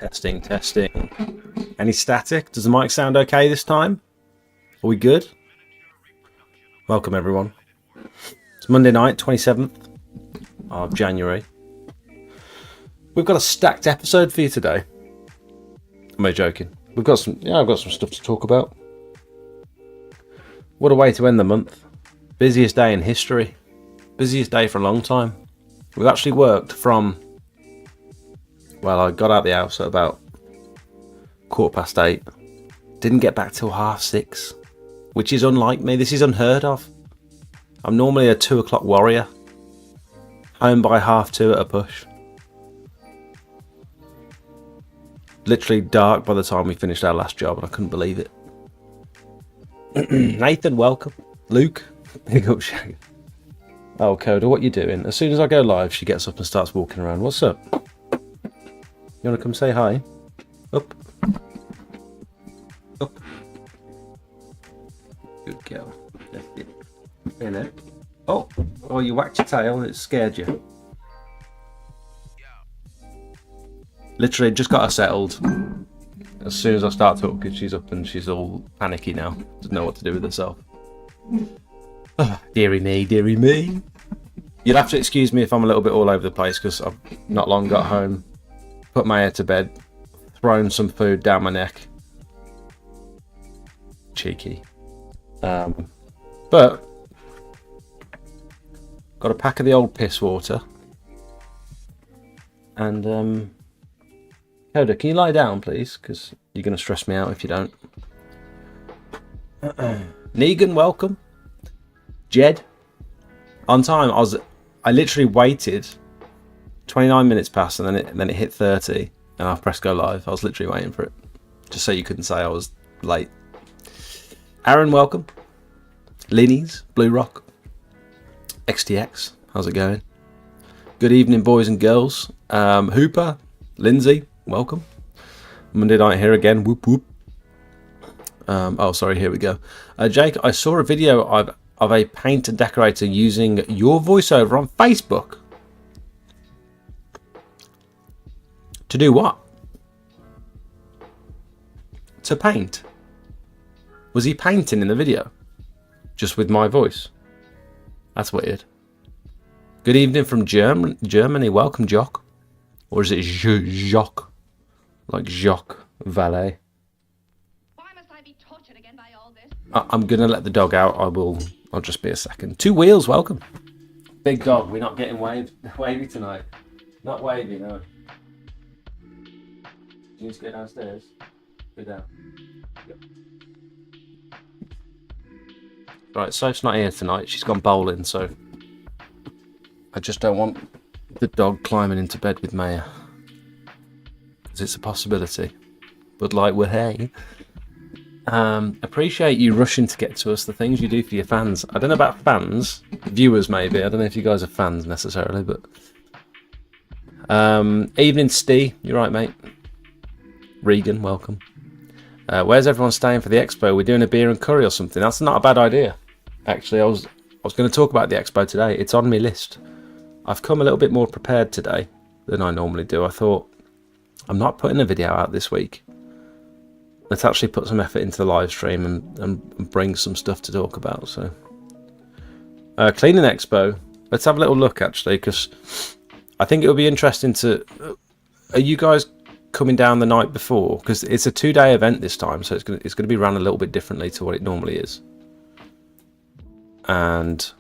Testing, testing. Any static? Does the mic sound okay this time? Are we good? Welcome everyone. It's Monday night, 27th of January. We've got a stacked episode for you today. Am I joking? I've got some stuff to talk about. What a way to end the month. Busiest day in history. Busiest day for a long time. We've actually worked from... Well, I got out the house at about 8:15. Didn't get back till 6:30, which is unlike me. This is unheard of. I'm normally a 2 o'clock warrior. Home by 2:30 at a push. Literally dark by the time we finished our last job, and I couldn't believe it. Nathan, welcome. Luke, big up Shaggy. Oh, Coda, what you doing? As soon as I go live, she gets up and starts walking around. What's up? You want to come say hi? Up. Up. Good girl. Left it. Hello. Oh, you whacked your tail and it scared you. Literally just got her settled. As soon as I start talking, she's up and she's all panicky now. Doesn't know what to do with herself. Oh, dearie me, dearie me. You'll have to excuse me if I'm a little bit all over the place because I've not long got home. Put Maya to bed, thrown some food down my neck. Cheeky. But got a pack of the old piss water. And Coda, can you lie down please? Because you're going to stress me out if you don't. Negan, welcome. Jed, on time. I literally waited. 29 minutes passed and then it hit 30 and I've pressed go live. I was literally waiting for it. Just so you couldn't say I was late. Aaron, welcome. Linny's, Blue Rock. XTX, how's it going? Good evening, boys and girls. Hooper, Lindsay, welcome. Monday night here again. Whoop whoop. Oh, sorry, here we go. Jake, I saw a video of a painter decorator using your voiceover on Facebook. To do what? To paint. Was he painting in the video? Just with my voice? That's weird. Good evening from Germany. Welcome, Jock. Or is it Jacques? Like Jacques Valet. Why must I be tortured again by all this? I'm going to let the dog out. I'll just be a second. Two Wheels, welcome. Big dog, we're not getting wavy tonight. Not wavy, no. You need to go downstairs. Go down. Yep. Right, Soph's not here tonight. She's gone bowling, so I just don't want the dog climbing into bed with Maya. Because it's a possibility. But like, we're hey. Appreciate you rushing to get to us, the things you do for your fans. I don't know about fans. Viewers, maybe. I don't know if you guys are fans necessarily, but... Evening, Steve. You're right, mate. Regan, welcome. Where's everyone staying for the expo? We're doing a beer and curry or something. That's not a bad idea. Actually, I was going to talk about the expo today. It's on my list. I've come a little bit more prepared today than I normally do. I thought, I'm not putting a video out this week. Let's actually put some effort into the live stream and bring some stuff to talk about. So, cleaning expo. Let's have a little look actually, because I think it would be interesting to. Are you guys coming down the night before? Because it's a 2-day event this time, so it's going to be run a little bit differently to what it normally is. And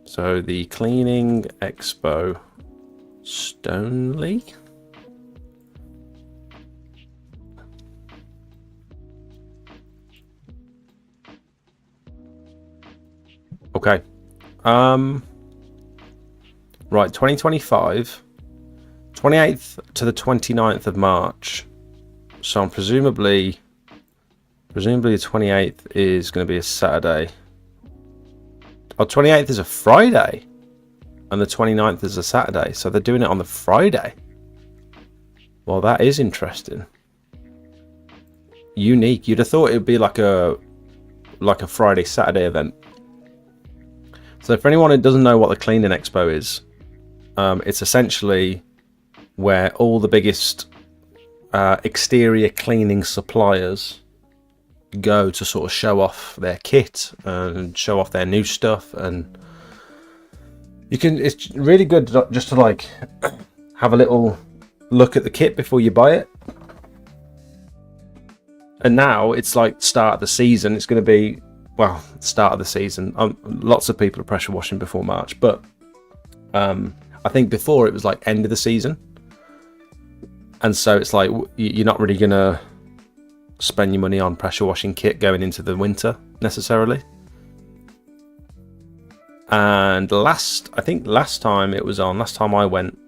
so the cleaning expo, Stoneleigh. Okay. Right, 2025, 28th to the 29th of March. So I'm presumably the 28th is going to be a Saturday. Oh, 28th is a Friday. And the 29th is a Saturday. So they're doing it on the Friday. Well, that is interesting. Unique. You'd have thought it would be like a Friday, Saturday event. So for anyone who doesn't know what the Cleaning Expo is, It's essentially where all the biggest exterior cleaning suppliers go to sort of show off their kit and show off their new stuff. And it's really good just to like have a little look at the kit before you buy it. And now it's like start of the season. It's going to be, well, start of the season. Lots of people are pressure washing before March, but I think before it was like end of the season. And so it's like you're not really going to spend your money on pressure washing kit going into the winter necessarily. And last time I went,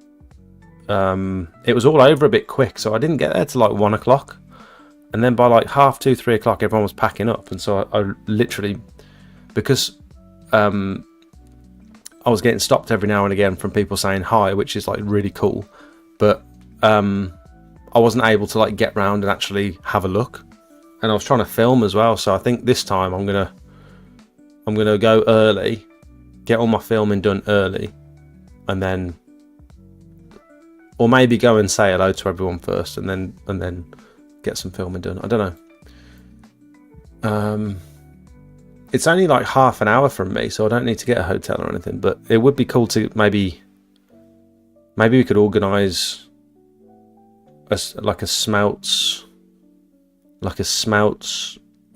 it was all over a bit quick, so I didn't get there till like 1 o'clock. And then by like 2:30, 3 o'clock, everyone was packing up. And so I literally, because I was getting stopped every now and again from people saying hi, which is like really cool. But I wasn't able to like get round and actually have a look. And I was trying to film as well. So I think this time I'm gonna go early, get all my filming done early, and then, or maybe go and say hello to everyone first, and then get some filming done. I don't know. It's only like half an hour from me, so I don't need to get a hotel or anything. But it would be cool to maybe we could organise like a Smouts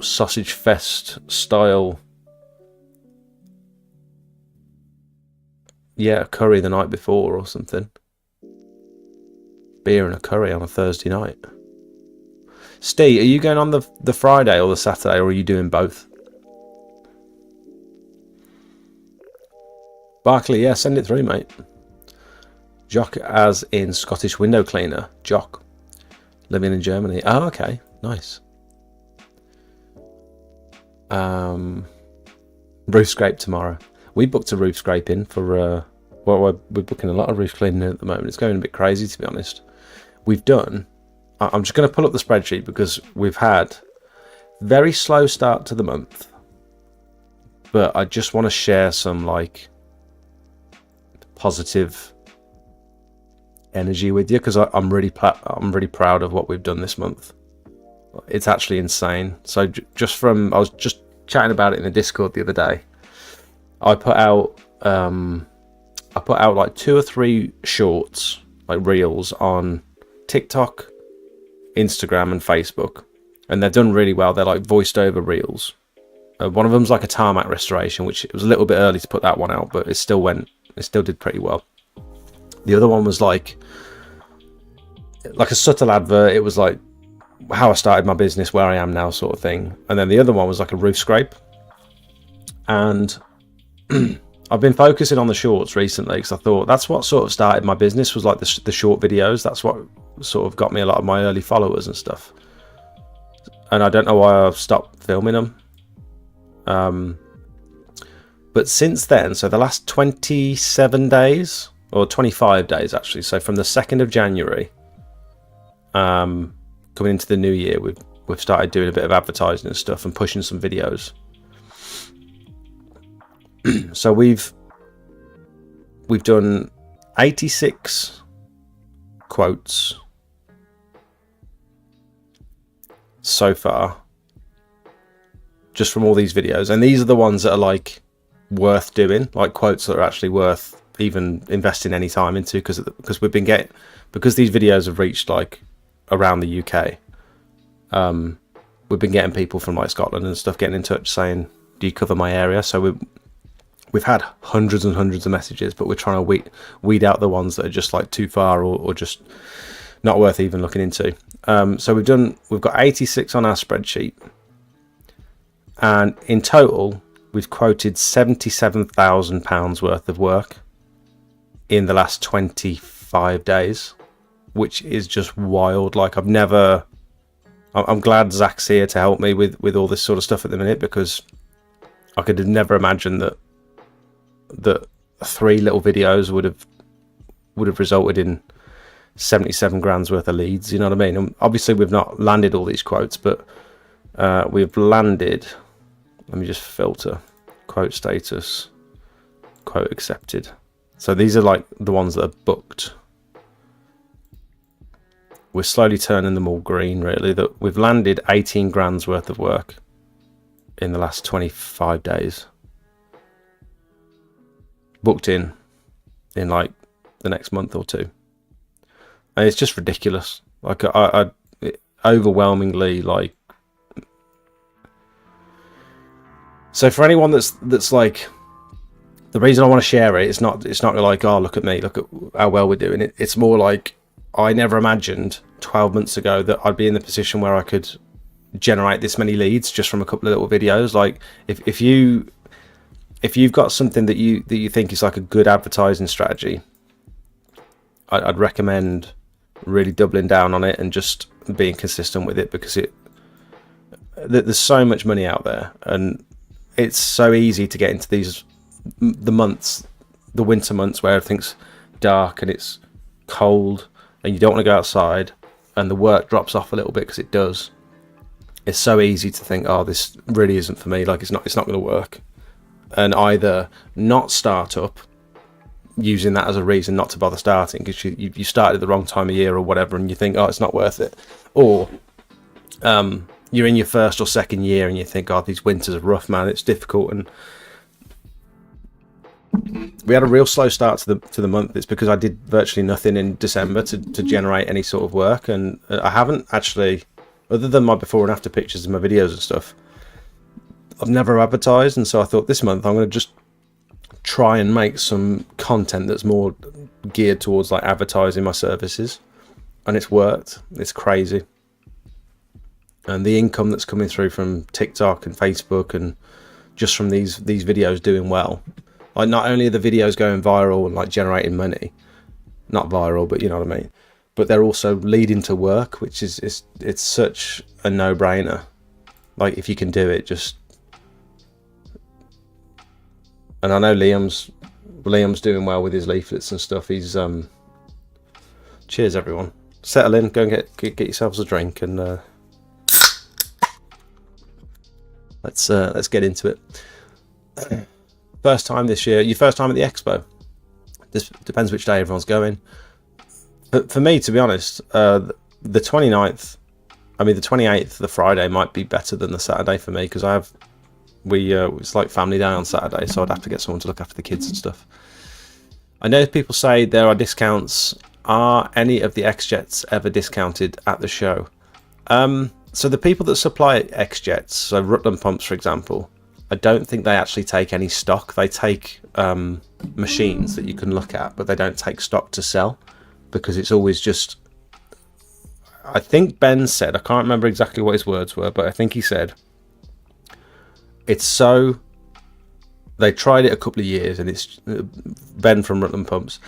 sausage fest style. Yeah, a curry the night before or something. Beer and a curry on a Thursday night. Steve, are you going on the Friday or the Saturday, or are you doing both? Barclay, yeah, send it through, mate. Jock, as in Scottish window cleaner. Jock, living in Germany. Oh, okay, nice. Roof scrape tomorrow. We booked a roof scraping for. We're booking a lot of roof cleaning at the moment. It's going a bit crazy, to be honest. We've done. I'm just going to pull up the spreadsheet because we've had very slow start to the month, but I just want to share some like positive energy with you, because I'm really proud of what we've done this month. It's actually insane. So I was just chatting about it in the Discord the other day. I put out like 2 or 3 shorts, like reels, on TikTok, Instagram and Facebook, and they've done really well. They're like voiced over reels. One of them's like a tarmac restoration, which it was a little bit early to put that one out, but it still did pretty well. The other one was like a subtle advert. It was like how I started my business, where I am now, sort of thing. And then the other one was like a roof scrape. And I've been focusing on the shorts recently because I thought that's what sort of started my business, was like the short videos. That's what sort of got me a lot of my early followers and stuff. And I don't know why I've stopped filming them. But since then, so the last 27 days, or 25 days actually, so from the 2nd of January, coming into the new year, we've started doing a bit of advertising and stuff and pushing some videos. So we've done 86 quotes so far, just from all these videos, and these are the ones that are like worth doing, like quotes that are actually worth even investing any time into, because these videos have reached like around the UK. We've been getting people from like Scotland and stuff getting in touch saying, do you cover my area? So we've had hundreds and hundreds of messages, but we're trying to weed out the ones that are just like too far or just not worth even looking into. So we've got 86 on our spreadsheet, and in total we've quoted £77,000 worth of work in the last 25 days, which is just wild. Like I'm glad Zach's here to help me with all this sort of stuff at the minute, because I could have never imagined that 3 little videos would have resulted in 77 grand's worth of leads. You know what I mean? And obviously we've not landed all these quotes, but we've landed. Let me just filter quote status, quote accepted. So these are like the ones that are booked. We're slowly turning them all green, really. That we've landed 18 grand's worth of work in the last 25 days. Booked in like the next month or two. And it's just ridiculous. Like I overwhelmingly, like. So for anyone that's like, the reason I want to share it, it's not like, oh, look at me, look at how well we're doing. It's more like, I never imagined 12 months ago that I'd be in the position where I could generate this many leads just from a couple of little videos. Like if you've got something that you think is like a good advertising strategy, I'd recommend really doubling down on it and just being consistent with it, because there's so much money out there, and it's so easy to get into the winter months where everything's dark and it's cold and you don't want to go outside, and the work drops off a little bit, because it does. It's so easy to think, oh, this really isn't for me, like it's not going to work, and either not start up, using that as a reason not to bother starting because you started at the wrong time of year or whatever, and you think, oh, it's not worth it, or you're in your first or second year and you think, oh, these winters are rough, man, it's difficult. And we had a real slow start to the month. It's because I did virtually nothing in December to generate any sort of work, and I haven't actually, other than my before and after pictures and my videos and stuff, I've never advertised. And so I thought this month I'm going to just try and make some content that's more geared towards like advertising my services, and it's worked. It's crazy. And the income that's coming through from TikTok and Facebook, and just from these videos doing well, like not only are the videos going viral and like generating money, not viral, but you know what I mean, but they're also leading to work, which is it's such a no-brainer. Like if you can do it, just. And I know Liam's doing well with his leaflets and stuff. He's cheers everyone. Settle in, go and get yourselves a drink, and let's get into it. First time this year, your first time at the expo. This depends which day everyone's going. But for me, to be honest, the 29th, the 28th, the Friday might be better than the Saturday for me, because it's like family day on Saturday, so I'd have to get someone to look after the kids and stuff. I know people say there are discounts. Are any of the X-Jets ever discounted at the show? So the people that supply X-Jets, so Rutland Pumps for example, I don't think they actually take any stock. They take machines that you can look at, but they don't take stock to sell, because it's always just, I think Ben said, I can't remember exactly what his words were, but I think he said, it's so, they tried it a couple of years, and it's Ben from Rutland Pumps,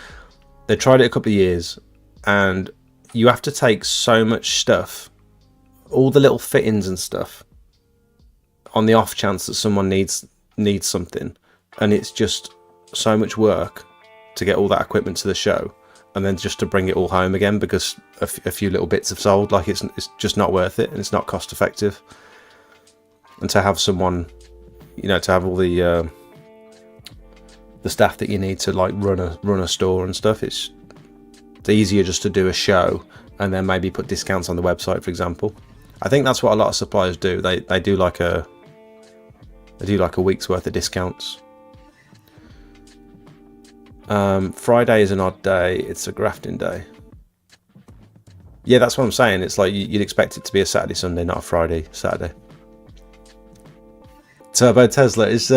they tried it a couple of years, and you have to take so much stuff, all the little fittings and stuff, on the off chance that someone needs something, and it's just so much work to get all that equipment to the show, and then just to bring it all home again because a few little bits have sold. Like it's just not worth it, and it's not cost effective. And to have someone, to have all the staff that you need to like run a store and stuff, it's easier just to do a show and then maybe put discounts on the website, for example. I think that's what a lot of suppliers do. They do like a week's worth of discounts. Friday is an odd day. It's a grafting day. Yeah, that's what I'm saying. It's like you'd expect it to be a Saturday, Sunday, not a Friday, Saturday. Turbo Tesla is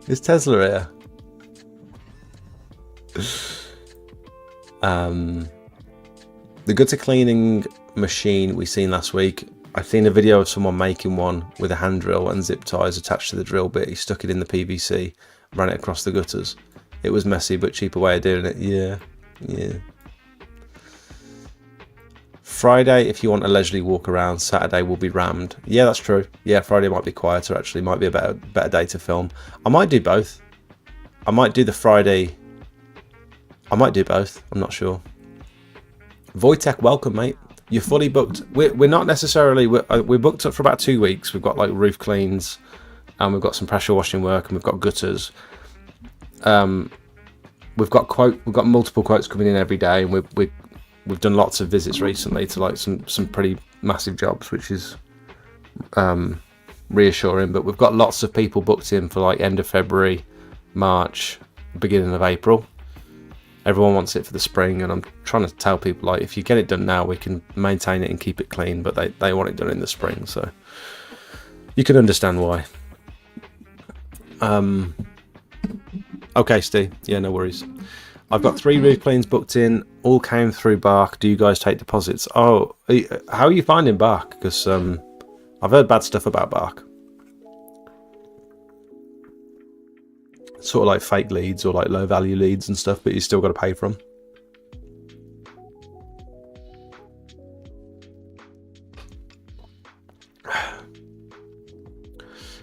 is Tesla here? The gutter cleaning machine we seen last week, I seen a video of someone making one with a hand drill and zip ties attached to the drill bit. He stuck it in the PVC, ran it across the gutters. It was messy, but cheaper way of doing it. Yeah. Friday, if you want a leisurely walk around, Saturday will be rammed. Yeah, that's true. Yeah, Friday might be quieter, actually. Might be a better day to film. I might do both. I might do the Friday. I might do both. I'm not sure. Wojtek, welcome, mate. You're fully booked. We're not necessarily... We're booked up for about 2 weeks. We've got like roof cleans, and we've got some pressure washing work, and we've got gutters. we've got multiple quotes coming in every day, and we've done lots of visits recently to like some pretty massive jobs, which is reassuring. But we've got lots of people booked in for like end of February, March, beginning of April. Everyone wants it for the spring, and I'm trying to tell people, like, if you get it done now, we can maintain it and keep it clean, but they want it done in the spring, so you can understand why. Okay, Steve. Yeah, no worries. I've got 3 roof cleans booked in. All came through Bark. Do you guys take deposits? Oh, how are you finding Bark? Because I've heard bad stuff about Bark. Sort of like fake leads or like low value leads and stuff, but you still got to pay for them.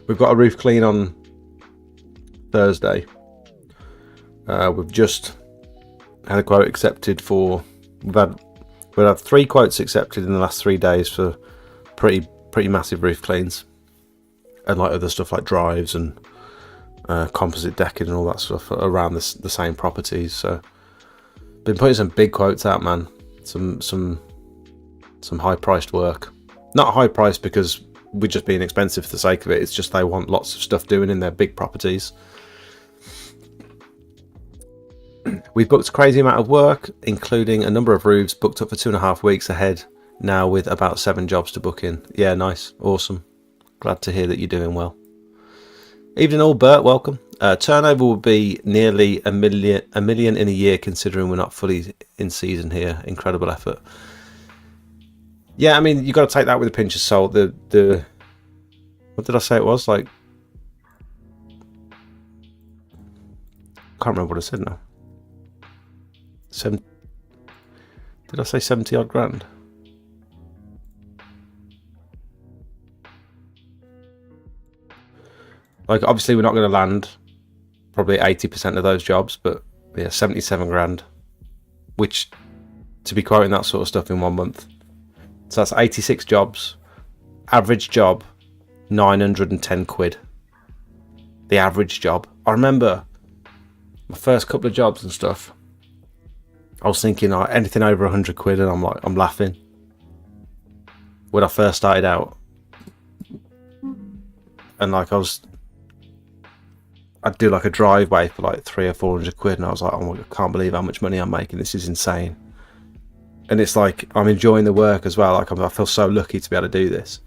We've got a roof clean on Thursday. We've just had a quote accepted for. We've had 3 quotes accepted in the last 3 days for pretty massive roof cleans, and like other stuff like drives and composite decking and all that stuff around the same properties. So been putting some big quotes out, man. Some high priced work. Not high priced because we're just being expensive for the sake of it. It's just they want lots of stuff doing in their big properties. We've booked a crazy amount of work, including a number of roofs booked up for 2.5 weeks ahead now, with about 7 jobs to book in. Yeah, nice, awesome. Glad to hear that you're doing well. Evening all, Bert, welcome. Turnover will be nearly a million in a year, considering we're not fully in season here. Incredible effort. Yeah, I mean, you got to take that with a pinch of salt. The what did I say it was? Like, can't remember what I said now. Did I say 70 odd grand? Like, obviously we're not going to land probably 80% of those jobs, but yeah, 77 grand, which, to be quoting that sort of stuff in 1 month. So that's 86 jobs. Average job, 910 quid. The average job. I remember my first couple of jobs and stuff, I was thinking anything over 100 quid, and I'm laughing. When I first started out, and like I'd do like a driveway for like 300 or 400 quid, and I was like, oh my God, I can't believe how much money I'm making. This is insane. And it's like, I'm enjoying the work as well. Like, I feel so lucky to be able to do this.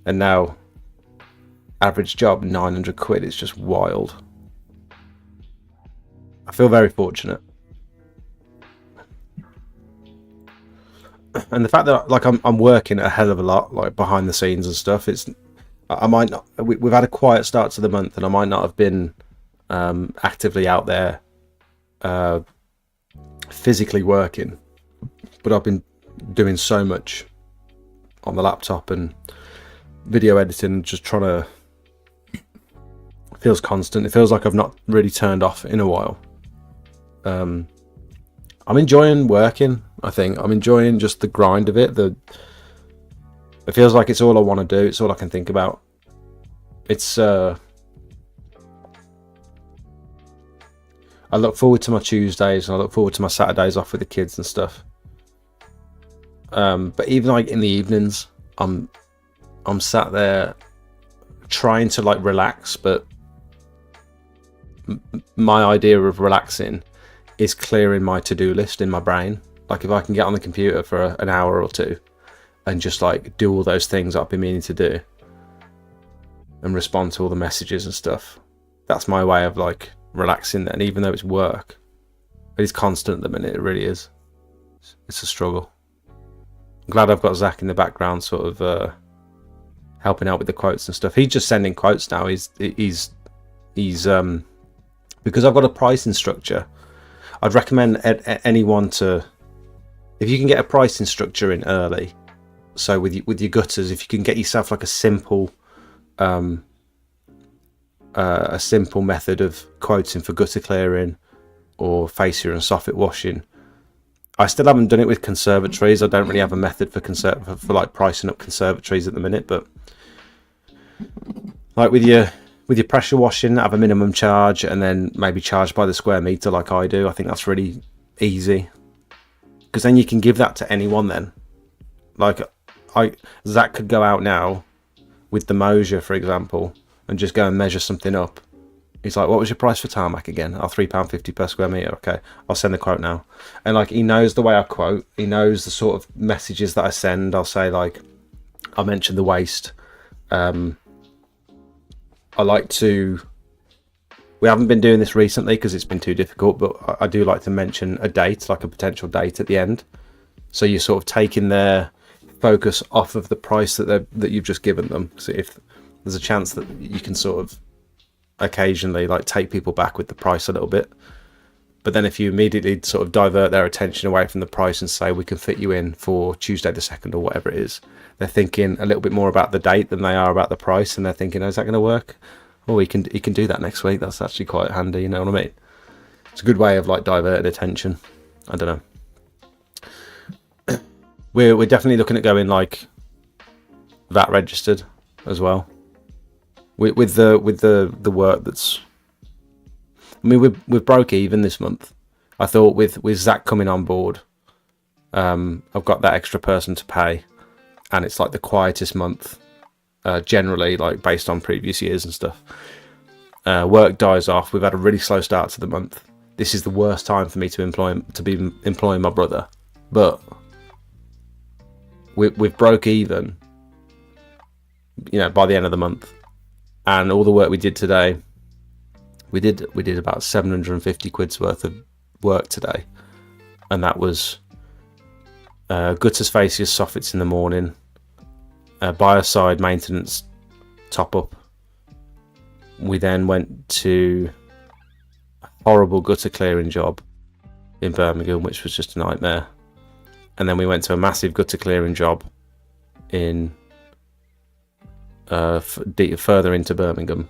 And now, average job, 900 quid. It's just wild. I feel very fortunate. And the fact that like I'm working a hell of a lot, like behind the scenes and stuff, I might not. We've had a quiet start to the month, and I might not have been actively out there physically working, but I've been doing so much on the laptop and video editing, just trying to. It feels constant. It feels like I've not really turned off in a while. I'm enjoying working. I think I'm enjoying just the grind of it. It feels like it's all I want to do. It's all I can think about. It's I look forward to my Tuesdays, and I look forward to my Saturdays off with the kids and stuff. But even like in the evenings, I'm sat there trying to like relax, but my idea of relaxing is clearing my to-do list in my brain. Like, if I can get on the computer for an hour or two and just like do all those things I've been meaning to do and respond to all the messages and stuff, that's my way of like relaxing. And even though it's work, it is constant at the minute. It really is. It's a struggle. I'm glad I've got Zach in the background, sort of helping out with the quotes and stuff. He's just sending quotes now. He's because I've got a pricing structure. I'd recommend anyone to, if you can get a pricing structure in early, so with your gutters, if you can get yourself like a simple method of quoting for gutter clearing or fascia and soffit washing. I still haven't done it with conservatories. I don't really have a method for like pricing up conservatories at the minute, but like with your with your pressure washing, have a minimum charge and then maybe charge by the square meter like I do. I think that's really easy, because then you can give that to anyone then. Like Zach could go out now with the Mosier, for example, and just go and measure something up. He's like, what was your price for tarmac again? Oh, £3.50 per square meter. Okay, I'll send the quote now. And like, he knows the way I quote. He knows the sort of messages that I send. I'll say, like, I mentioned the waste. I like to, we haven't been doing this recently because it's been too difficult, but I do like to mention a date, like a potential date at the end. So you're sort of taking their focus off of the price that you've just given them. So if there's a chance that you can sort of occasionally like take people back with the price a little bit, but then if you immediately sort of divert their attention away from the price and say we can fit you in for Tuesday the 2nd or whatever it is, they're thinking a little bit more about the date than they are about the price, and they're thinking, oh, is that going to work? Oh, he can do that next week. That's actually quite handy, you know what I mean? It's a good way of like diverting attention. I don't know. We're definitely looking at going like VAT registered as well. With the work that's, I mean, we're broke even this month. I thought with Zach coming on board, I've got that extra person to pay, and it's like the quietest month generally, like based on previous years and stuff. Work dies off. We've had a really slow start to the month. This is the worst time for me to be employing my brother, but we've broke even, you know, by the end of the month. And all the work we did today, we did about 750 quid's worth of work today, and that was gutters, fascias, soffits in the morning, biocide maintenance top up. We then went to a horrible gutter clearing job in Birmingham, which was just a nightmare, and then we went to a massive gutter clearing job in further into Birmingham,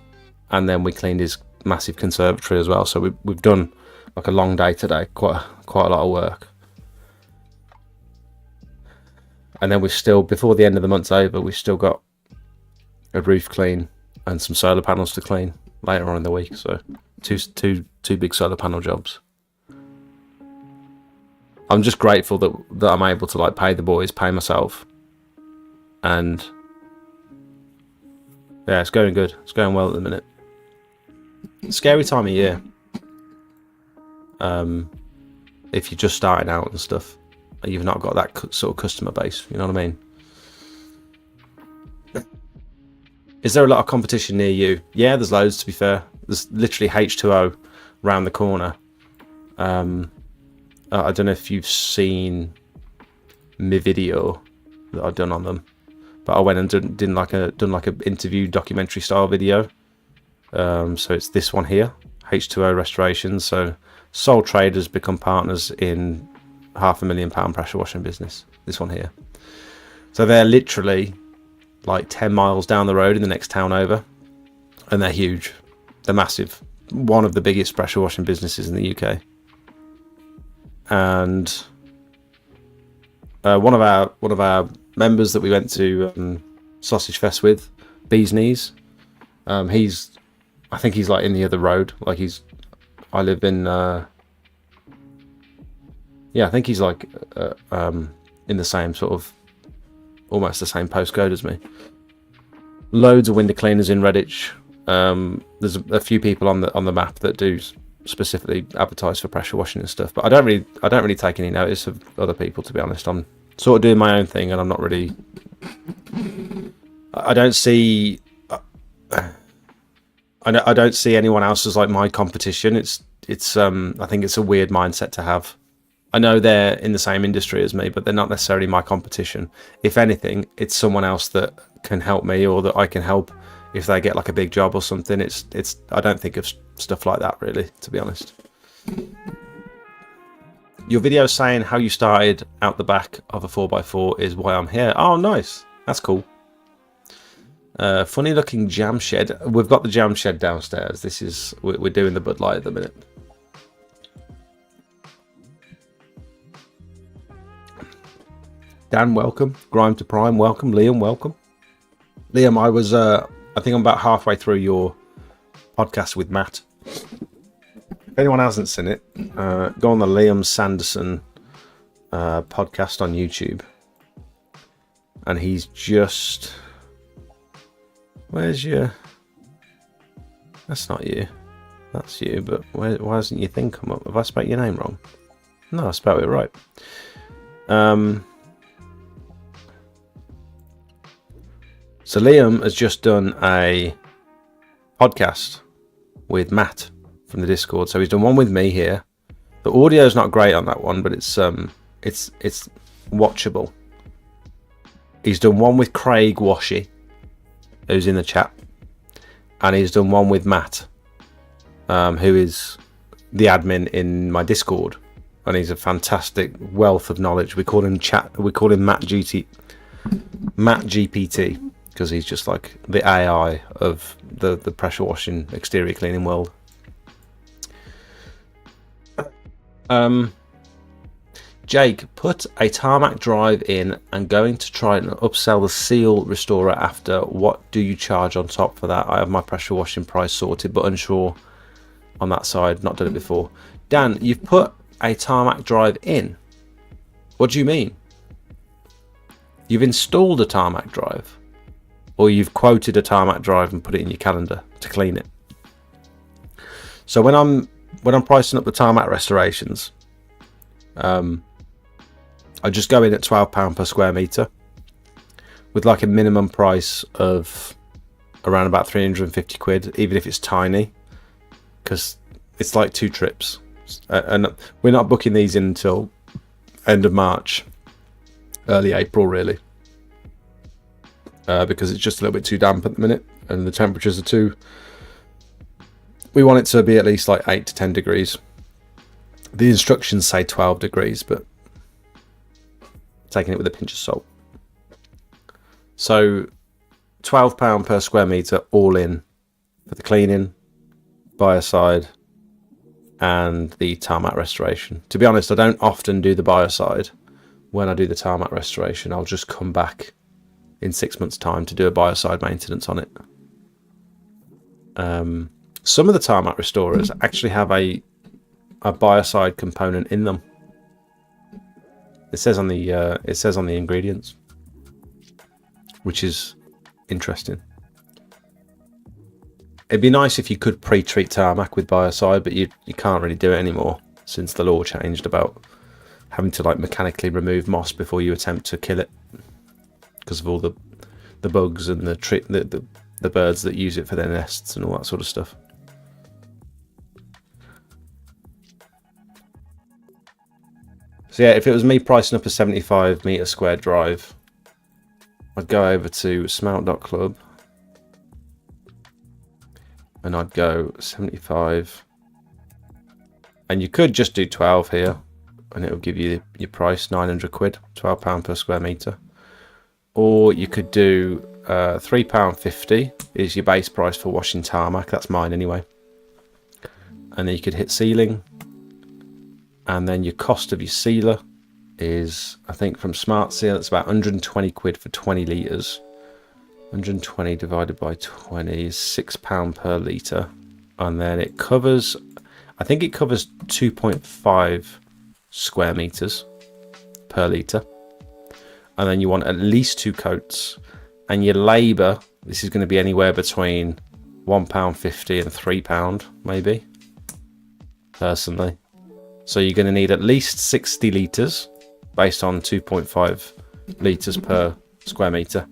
and then we cleaned his massive conservatory as well. So we've done like a long day today, quite a lot of work. And then we've still, before the end of the month's over, we've still got a roof clean and some solar panels to clean later on in the week. So two big solar panel jobs. I'm just grateful that I'm able to like pay the boys, pay myself, and yeah, it's going good. It's going well at the minute. Scary time of year. If you're just starting out and stuff, you've not got that sort of customer base. You know what I mean? Is there a lot of competition near you? Yeah, there's loads, to be fair. There's literally H2O round the corner. I don't know if you've seen my video that I've done on them, but I went and done like a interview documentary style video. So it's this one here, H2O Restorations. So sole traders become partners in £500,000 pressure washing business. This one here. So they're literally like 10 miles down the road in the next town over, and they're huge. They're massive. One of the biggest pressure washing businesses in the UK. And one of our members that we went to Sausage Fest with, Bees Knees, I think he's like in the other road. Like I live in I think he's like in the same sort of, almost the same postcode as me. Loads of window cleaners in Redditch. There's a few people on the map that do specifically advertise for pressure washing and stuff, but I don't really take any notice of other people, to be honest. I'm sort of doing my own thing, and I'm not really, I don't see anyone else as like my competition. It's I think it's a weird mindset to have. I know they're in the same industry as me, but they're not necessarily my competition. If anything, it's someone else that can help me, or that I can help if they get like a big job or something. It's I don't think of stuff like that, really, to be honest. Your video saying how you started out the back of a 4x4 is why I'm here. Oh, nice. That's cool. Funny looking jam shed. We've got the jam shed downstairs. We're doing the Bud Light at the minute. Dan, welcome. Grime to Prime, welcome. Liam, welcome. Liam, I think I'm about halfway through your podcast with Matt. If anyone hasn't seen it, go on the Liam Sanderson podcast on YouTube. And he's just... Where's your... That's not you. That's you, but why hasn't your thing come up? Have I spelled your name wrong? No, I spelled it right. So Liam has just done a podcast with Matt from the Discord. So he's done one with me here. The audio is not great on that one, but it's watchable. He's done one with Craig Washy, who's in the chat, and he's done one with Matt, who is the admin in my Discord, and he's a fantastic wealth of knowledge. We call him Matt GPT, because he's just like the AI of the pressure washing exterior cleaning world. Jake, put a tarmac drive in and going to try and upsell the seal restorer after. What do you charge on top for that? I have my pressure washing price sorted, but unsure on that side. Not done it before. Dan, you've put a tarmac drive in. What do you mean? You've installed a tarmac drive, or you've quoted a tarmac drive and put it in your calendar to clean it. So when I'm pricing up the tarmac restorations, I just go in at £12 per square metre with like a minimum price of around about 350 quid, even if it's tiny, because it's like 2 trips. And we're not booking these in until end of March, early April really, because it's just a little bit too damp at the minute and the temperatures are too... We want it to be at least like 8 to 10 degrees. The instructions say 12 degrees, but taking it with a pinch of salt. So £12 per square metre all in for the cleaning, biocide and the tarmac restoration. To be honest, I don't often do the biocide. When I do the tarmac restoration, I'll just come back in 6 months' time to do a biocide maintenance on it. Some of the tarmac restorers actually have a biocide component in them. It says on the ingredients, which is interesting. It'd be nice if you could pre-treat tarmac with biocide, but you can't really do it anymore since the law changed about having to like mechanically remove moss before you attempt to kill it, because of all the bugs and the birds that use it for their nests and all that sort of stuff. So yeah, if it was me pricing up a 75 metre square drive, I'd go over to smelt.club and I'd go 75, and you could just do 12 here and it'll give you your price, 900 quid, £12 per square metre. Or you could do £3.50 is your base price for washing tarmac, that's mine anyway. And then you could hit sealing. And then your cost of your sealer is, I think from Smart Seal, it's about 120 quid for 20 litres. 120 divided by 20 is £6 per litre. And then it covers, I think it covers 2.5 square metres per litre. And then you want at least 2 coats. And your labour, this is going to be anywhere between £1.50 and £3 maybe, personally. So you're going to need at least 60 litres based on 2.5 litres per square metre.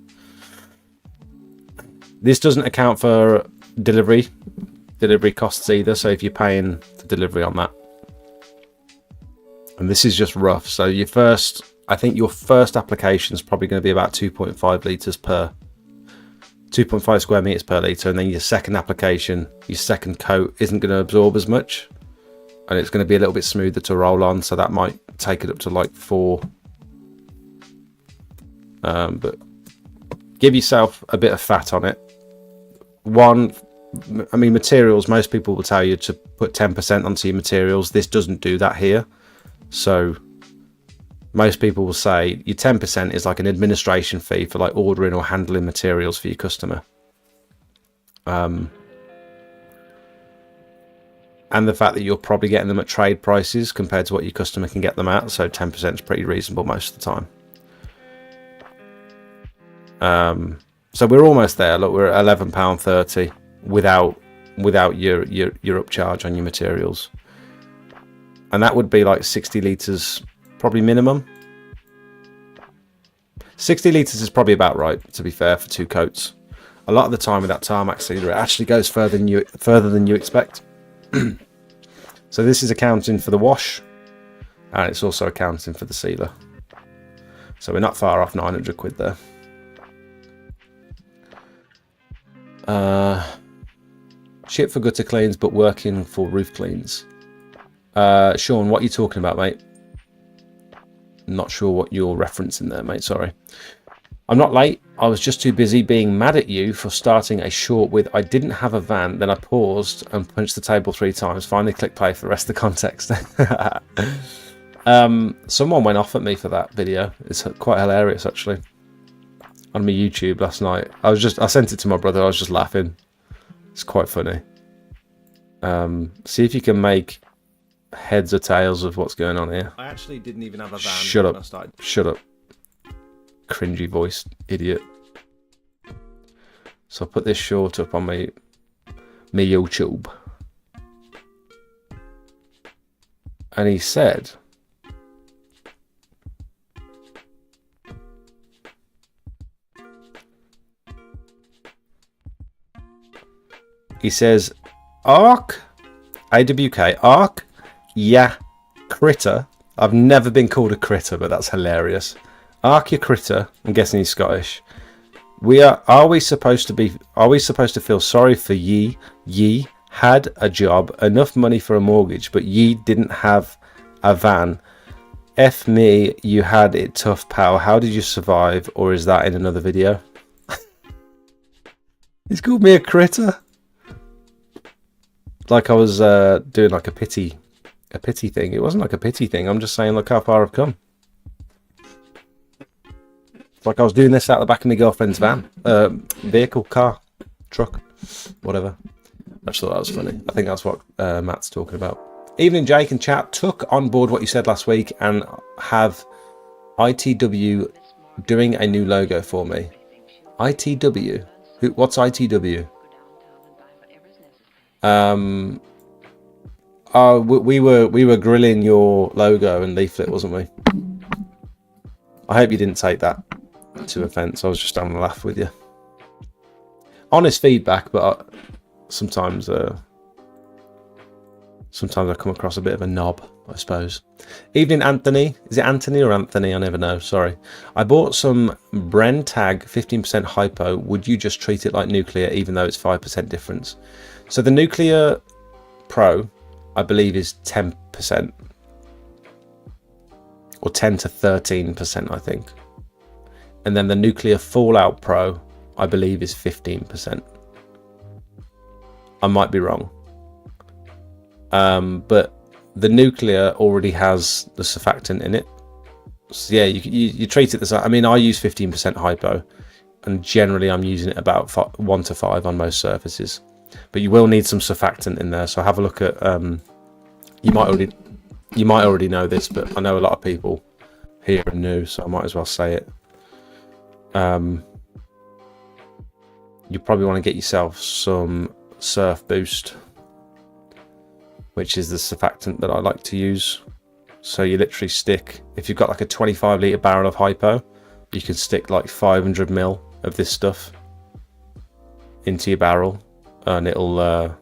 This doesn't account for delivery costs either, so if you're paying for delivery on that. And this is just rough. So I think your first application is probably going to be about 2.5 litres per 2.5 square metres per litre, and then your second application, your second coat isn't going to absorb as much. And it's going to be a little bit smoother to roll on, so that might take it up to like 4. But give yourself a bit of fat on it. Materials, most people will tell you to put 10% onto your materials. This doesn't do that here. So most people will say your 10% is like an administration fee for like ordering or handling materials for your customer. and the fact that you're probably getting them at trade prices compared to what your customer can get them at, so 10% is pretty reasonable most of the time. So we're almost there. Look, we're at £11.30 without your upcharge on your materials, and that would be like 60 litres probably minimum. 60 litres is probably about right, to be fair, for 2 coats. A lot of the time with that tarmac sealer, it actually goes further than you expect. So this is accounting for the wash, and it's also accounting for the sealer. So we're not far off 900 quid there. Ship for gutter cleans, but working for roof cleans. Sean, what are you talking about, mate? Not sure what you're referencing there, mate. Sorry. I'm not late. I was just too busy being mad at you for starting a short with I didn't have a van. Then I paused and punched the table 3 times. Finally click play for the rest of the context. Someone went off at me for that video. It's quite hilarious, actually. On my YouTube last night. I sent it to my brother. I was just laughing. It's quite funny. See if you can make heads or tails of what's going on here. I actually didn't even have a van. Shut when up. I started. Shut up. Cringy voiced idiot. So I'll put this short up on my YouTube. And he said, ARK, AWK, ARK, yeah, critter. I've never been called a critter, but that's hilarious. ARK, your critter. I'm guessing he's Scottish. Are we supposed to feel sorry for ye? Ye had a job, enough money for a mortgage, but ye didn't have a van. F me, you had it tough, pal. How did you survive? Or is that in another video? He's called me a critter. Like I was doing like a pity thing. It wasn't like a pity thing. I'm just saying, look how far I've come. It's like I was doing this out the back of my girlfriend's van, vehicle, car, truck, whatever. I just thought that was funny. I think that's what Matt's talking about. Evening, Jake and chat. Took on board what you said last week and have ITW doing a new logo for me. ITW? What's ITW? We were grilling your logo and leaflet, wasn't we? I hope you didn't take that to offence. I was just having a laugh with you. Honest feedback, but sometimes I come across a bit of a knob, I suppose. Evening, Anthony. Is it Anthony or Anthony? I never know. Sorry. I bought some Brentag 15% hypo. Would you just treat it like nuclear, even though it's 5% difference? So the Nuclear Pro, I believe, is 10%. Or 10 to 13%, I think. And then the Nuclear Fallout Pro, I believe, is 15%. I might be wrong. But the Nuclear already has the surfactant in it. So yeah, you treat it the same. I mean, I use 15% hypo, and generally I'm using it about 1 to 5 on most surfaces. But you will need some surfactant in there. So have a look at. You might already know this, but I know a lot of people here are new, so I might as well say it. You probably want to get yourself some Surf Boost, which is the surfactant that I like to use. So you literally stick, if you've got like a 25 litre barrel of hypo, you can stick like 500 ml of this stuff into your barrel, and it'll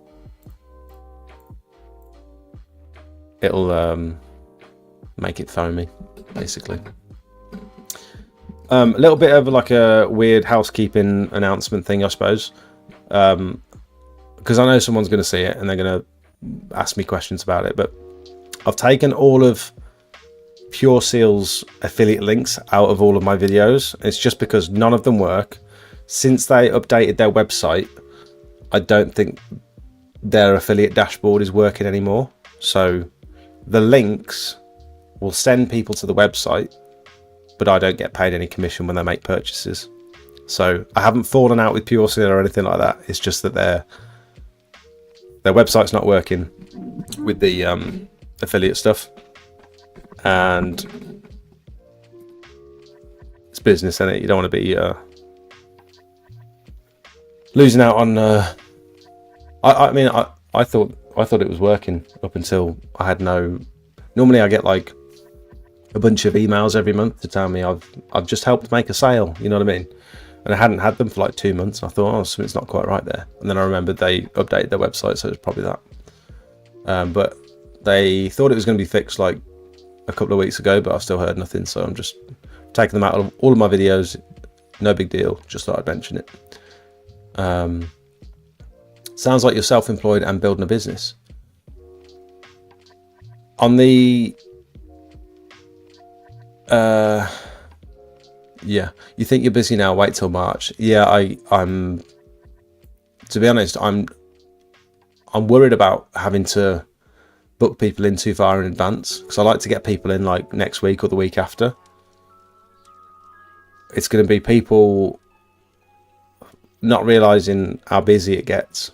make it foamy, basically. A little bit of like a weird housekeeping announcement thing, I suppose, because I know someone's going to see it and they're going to ask me questions about it. But I've taken all of Pure Seal's affiliate links out of all of my videos. It's just because none of them work. Since they updated their website, I don't think their affiliate dashboard is working anymore. So the links will send people to the website, but I don't get paid any commission when they make purchases. So I haven't fallen out with Pure Seal or anything like that. It's just that their website's not working. with the affiliate stuff, and it's business, isn't it? You don't want to be losing out on. I mean, I thought it was working up until I had no. Normally, I get like a bunch of emails every month to tell me I've just helped make a sale. You know what I mean? And I hadn't had them for like 2 months. And I thought, oh, something's not quite right there. And then I remembered they updated their website, so it's probably that. But they thought it was going to be fixed like a couple of weeks ago, but I've still heard nothing. So I'm just taking them out of all of my videos. No big deal. Just thought I'd mention it. Sounds like you're self-employed and building a business. On the yeah, you think you're busy now, wait till March. Yeah, I'm to be honest, I'm worried about having to book people in too far in advance, because I like to get people in like next week or the week after. It's going to be people not realizing how busy it gets,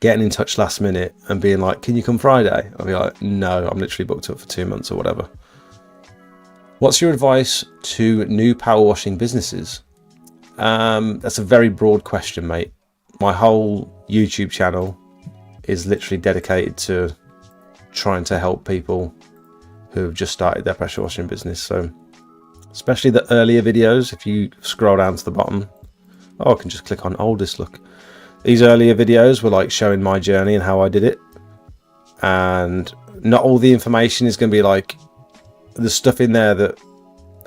getting in touch last minute and being like, can you come Friday? I'll be like, no, I'm literally booked up for 2 months or whatever. What's your advice to new power washing businesses? That's a very broad question, mate. My whole YouTube channel is literally dedicated to trying to help people who have just started their pressure washing business. So especially the earlier videos, if you scroll down to the bottom, I can just click on oldest, look. These earlier videos were like showing my journey and how I did it. And not all the information is going to be like, there's stuff in there that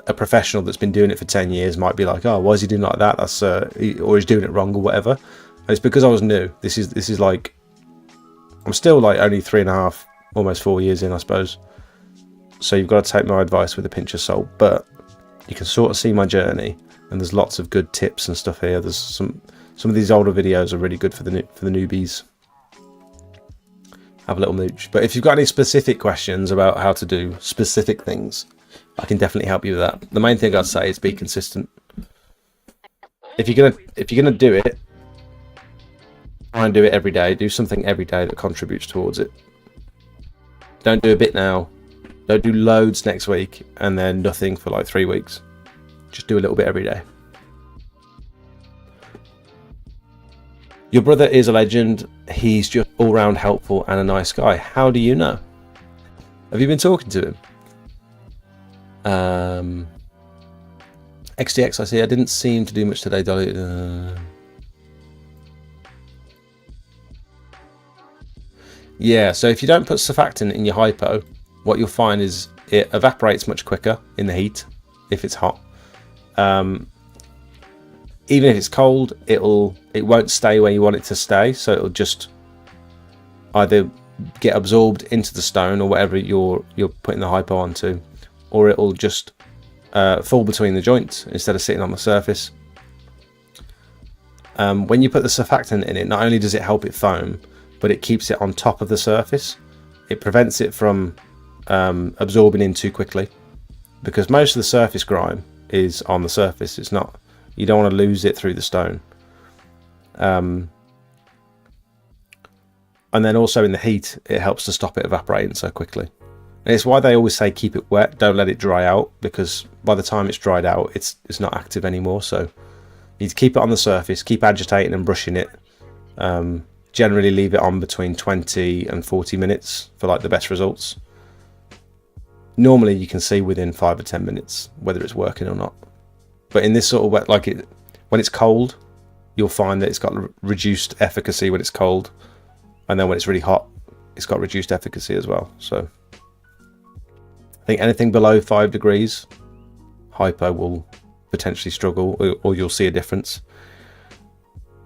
a professional that's been doing it for 10 years might be like, oh, why is he doing like that? That's or he's doing it wrong or whatever. And it's because I was new. This is like, I'm still like only 3.5, almost 4 years in, I suppose. So you've got to take my advice with a pinch of salt, but you can sort of see my journey, and there's lots of good tips and stuff here. There's some of these older videos are really good for the newbies. Have a little mooch. But if you've got any specific questions about how to do specific things, I can definitely help you with that. The main thing I'd say is be consistent. If you're gonna do it, try and do it every day. Do something every day that contributes towards it. Don't do a bit now. Don't do loads next week and then nothing for like 3 weeks. Just do a little bit every day. Your brother is a legend. He's just all round helpful and a nice guy. How do you know? Have you been talking to him? XDX, I see. I didn't seem to do much today, Dolly. Yeah, so if you don't put surfactant in your hypo, what you'll find is it evaporates much quicker in the heat if it's hot. Even if it's cold, it won't stay where you want it to stay, so it'll just either get absorbed into the stone or whatever you're putting the hypo onto, or it'll just fall between the joints instead of sitting on the surface. When you put the surfactant in it, not only does it help it foam, but it keeps it on top of the surface. It prevents it from absorbing in too quickly, because most of the surface grime is on the surface. It's not. You don't want to lose it through the stone. And then also in the heat, it helps to stop it evaporating so quickly. And it's why they always say keep it wet, don't let it dry out, because by the time it's dried out, it's not active anymore. So you need to keep it on the surface, keep agitating and brushing it. Generally leave it on between 20 and 40 minutes for like the best results. Normally you can see within 5 or 10 minutes whether it's working or not. But in this sort of wet, when it's cold, you'll find that it's got reduced efficacy when it's cold, and then when it's really hot, it's got reduced efficacy as well. So I think anything below 5 degrees, hypo will potentially struggle, or you'll see a difference.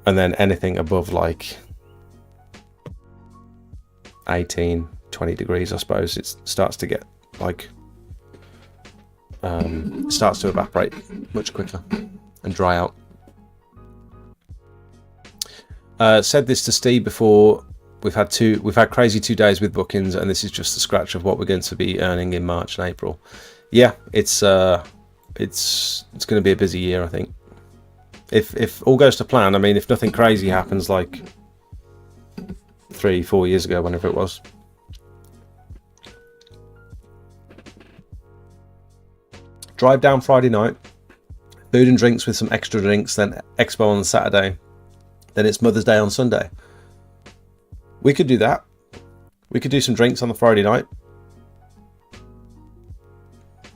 And then anything above like 18, 20 degrees, I suppose, it starts to get like it starts to evaporate much quicker and dry out. Said this to Steve before. We've had crazy 2 days with bookings, and this is just the scratch of what we're going to be earning in March and April. Yeah, it's going to be a busy year, I think. If all goes to plan. I mean, if nothing crazy happens like 3-4 years ago, whenever it was, drive down Friday night, food and drinks with some extra drinks, then expo on Saturday, then it's Mother's Day on Sunday. We could do that. We could do some drinks on the Friday night.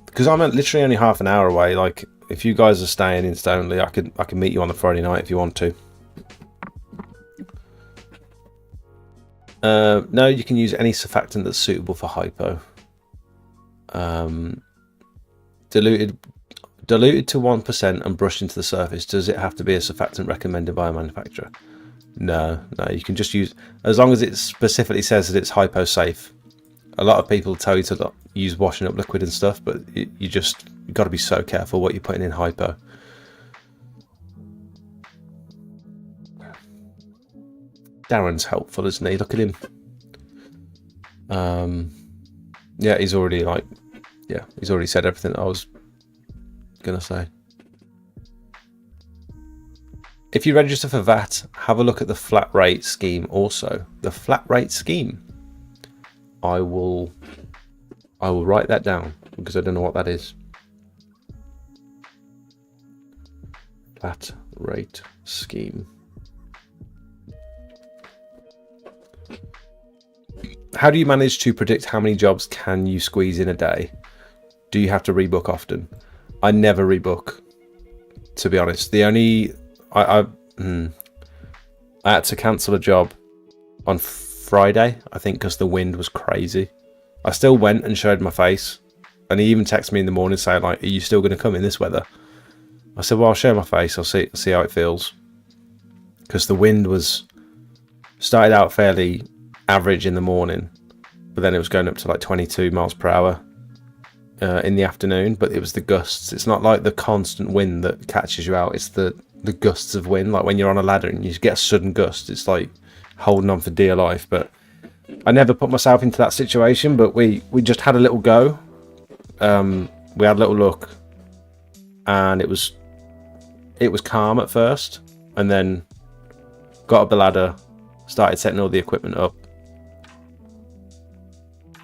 Because I'm literally only half an hour away. Like, if you guys are staying in Stoneleigh, I can meet you on the Friday night if you want to. No, you can use any surfactant that's suitable for hypo. Diluted to 1% and brushed into the surface. Does it have to be a surfactant recommended by a manufacturer? No, you can just use, as long as it specifically says that it's hypo safe. A lot of people tell you to use washing up liquid and stuff, but you got to be so careful what you're putting in hypo. Darren's helpful, isn't he? Look at him. Yeah, he's already said everything I was gonna say. If you register for VAT, have a look at the flat rate scheme also. The flat rate scheme. I will write that down because I don't know what that is. Flat rate scheme. How do you manage to predict how many jobs can you squeeze in a day? Do you have to rebook often? I never rebook, to be honest. I had to cancel a job on Friday, I think, because the wind was crazy. I still went and showed my face, and he even texted me in the morning saying, like, are you still going to come in this weather? I said, well, I'll show my face, I'll see how it feels. Because the wind started out fairly average in the morning, but then it was going up to like 22 miles per hour in the afternoon. But it was the gusts. It's not like the constant wind that catches you out, it's the gusts of wind. Like when you're on a ladder and you get a sudden gust, it's like holding on for dear life. But I never put myself into that situation, but we just had a little go. We had a little look, and it was calm at first, and then got up the ladder, started setting all the equipment up,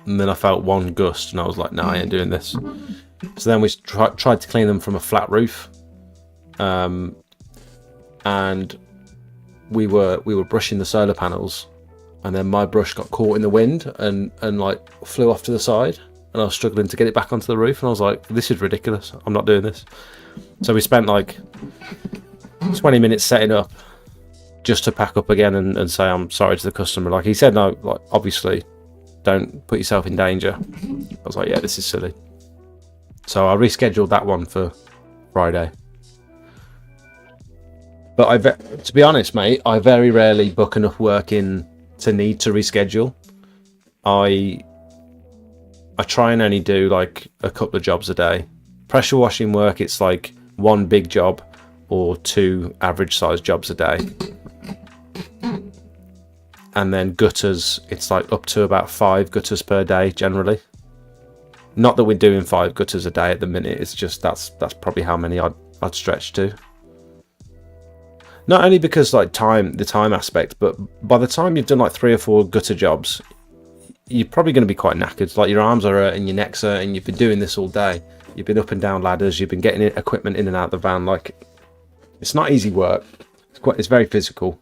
and then I felt one gust and I was like, no, I ain't doing this. So then we tried to clean them from a flat roof, and we were brushing the solar panels, and then my brush got caught in the wind and like flew off to the side, and I was struggling to get it back onto the roof, and I was like, this is ridiculous, I'm not doing this. So we spent like 20 minutes setting up just to pack up again and say I'm sorry to the customer. Like he said, no, like obviously don't put yourself in danger. I was like, yeah, this is silly. So I rescheduled that one for Friday. But to be honest, mate, I very rarely book enough work in to need to reschedule. I try and only do like a couple of jobs a day. Pressure washing work, it's like one big job or two average sized jobs a day. And then gutters, it's like up to about 5 gutters per day generally. Not that we're doing 5 gutters a day at the minute, it's just that's probably how many I'd stretch to. Not only because like the time aspect, but by the time you've done like 3 or 4 gutter jobs, you're probably going to be quite knackered. Like your arms are hurting, your neck's hurting, you've been doing this all day. You've been up and down ladders, you've been getting equipment in and out of the van. Like, it's not easy work. It's very physical.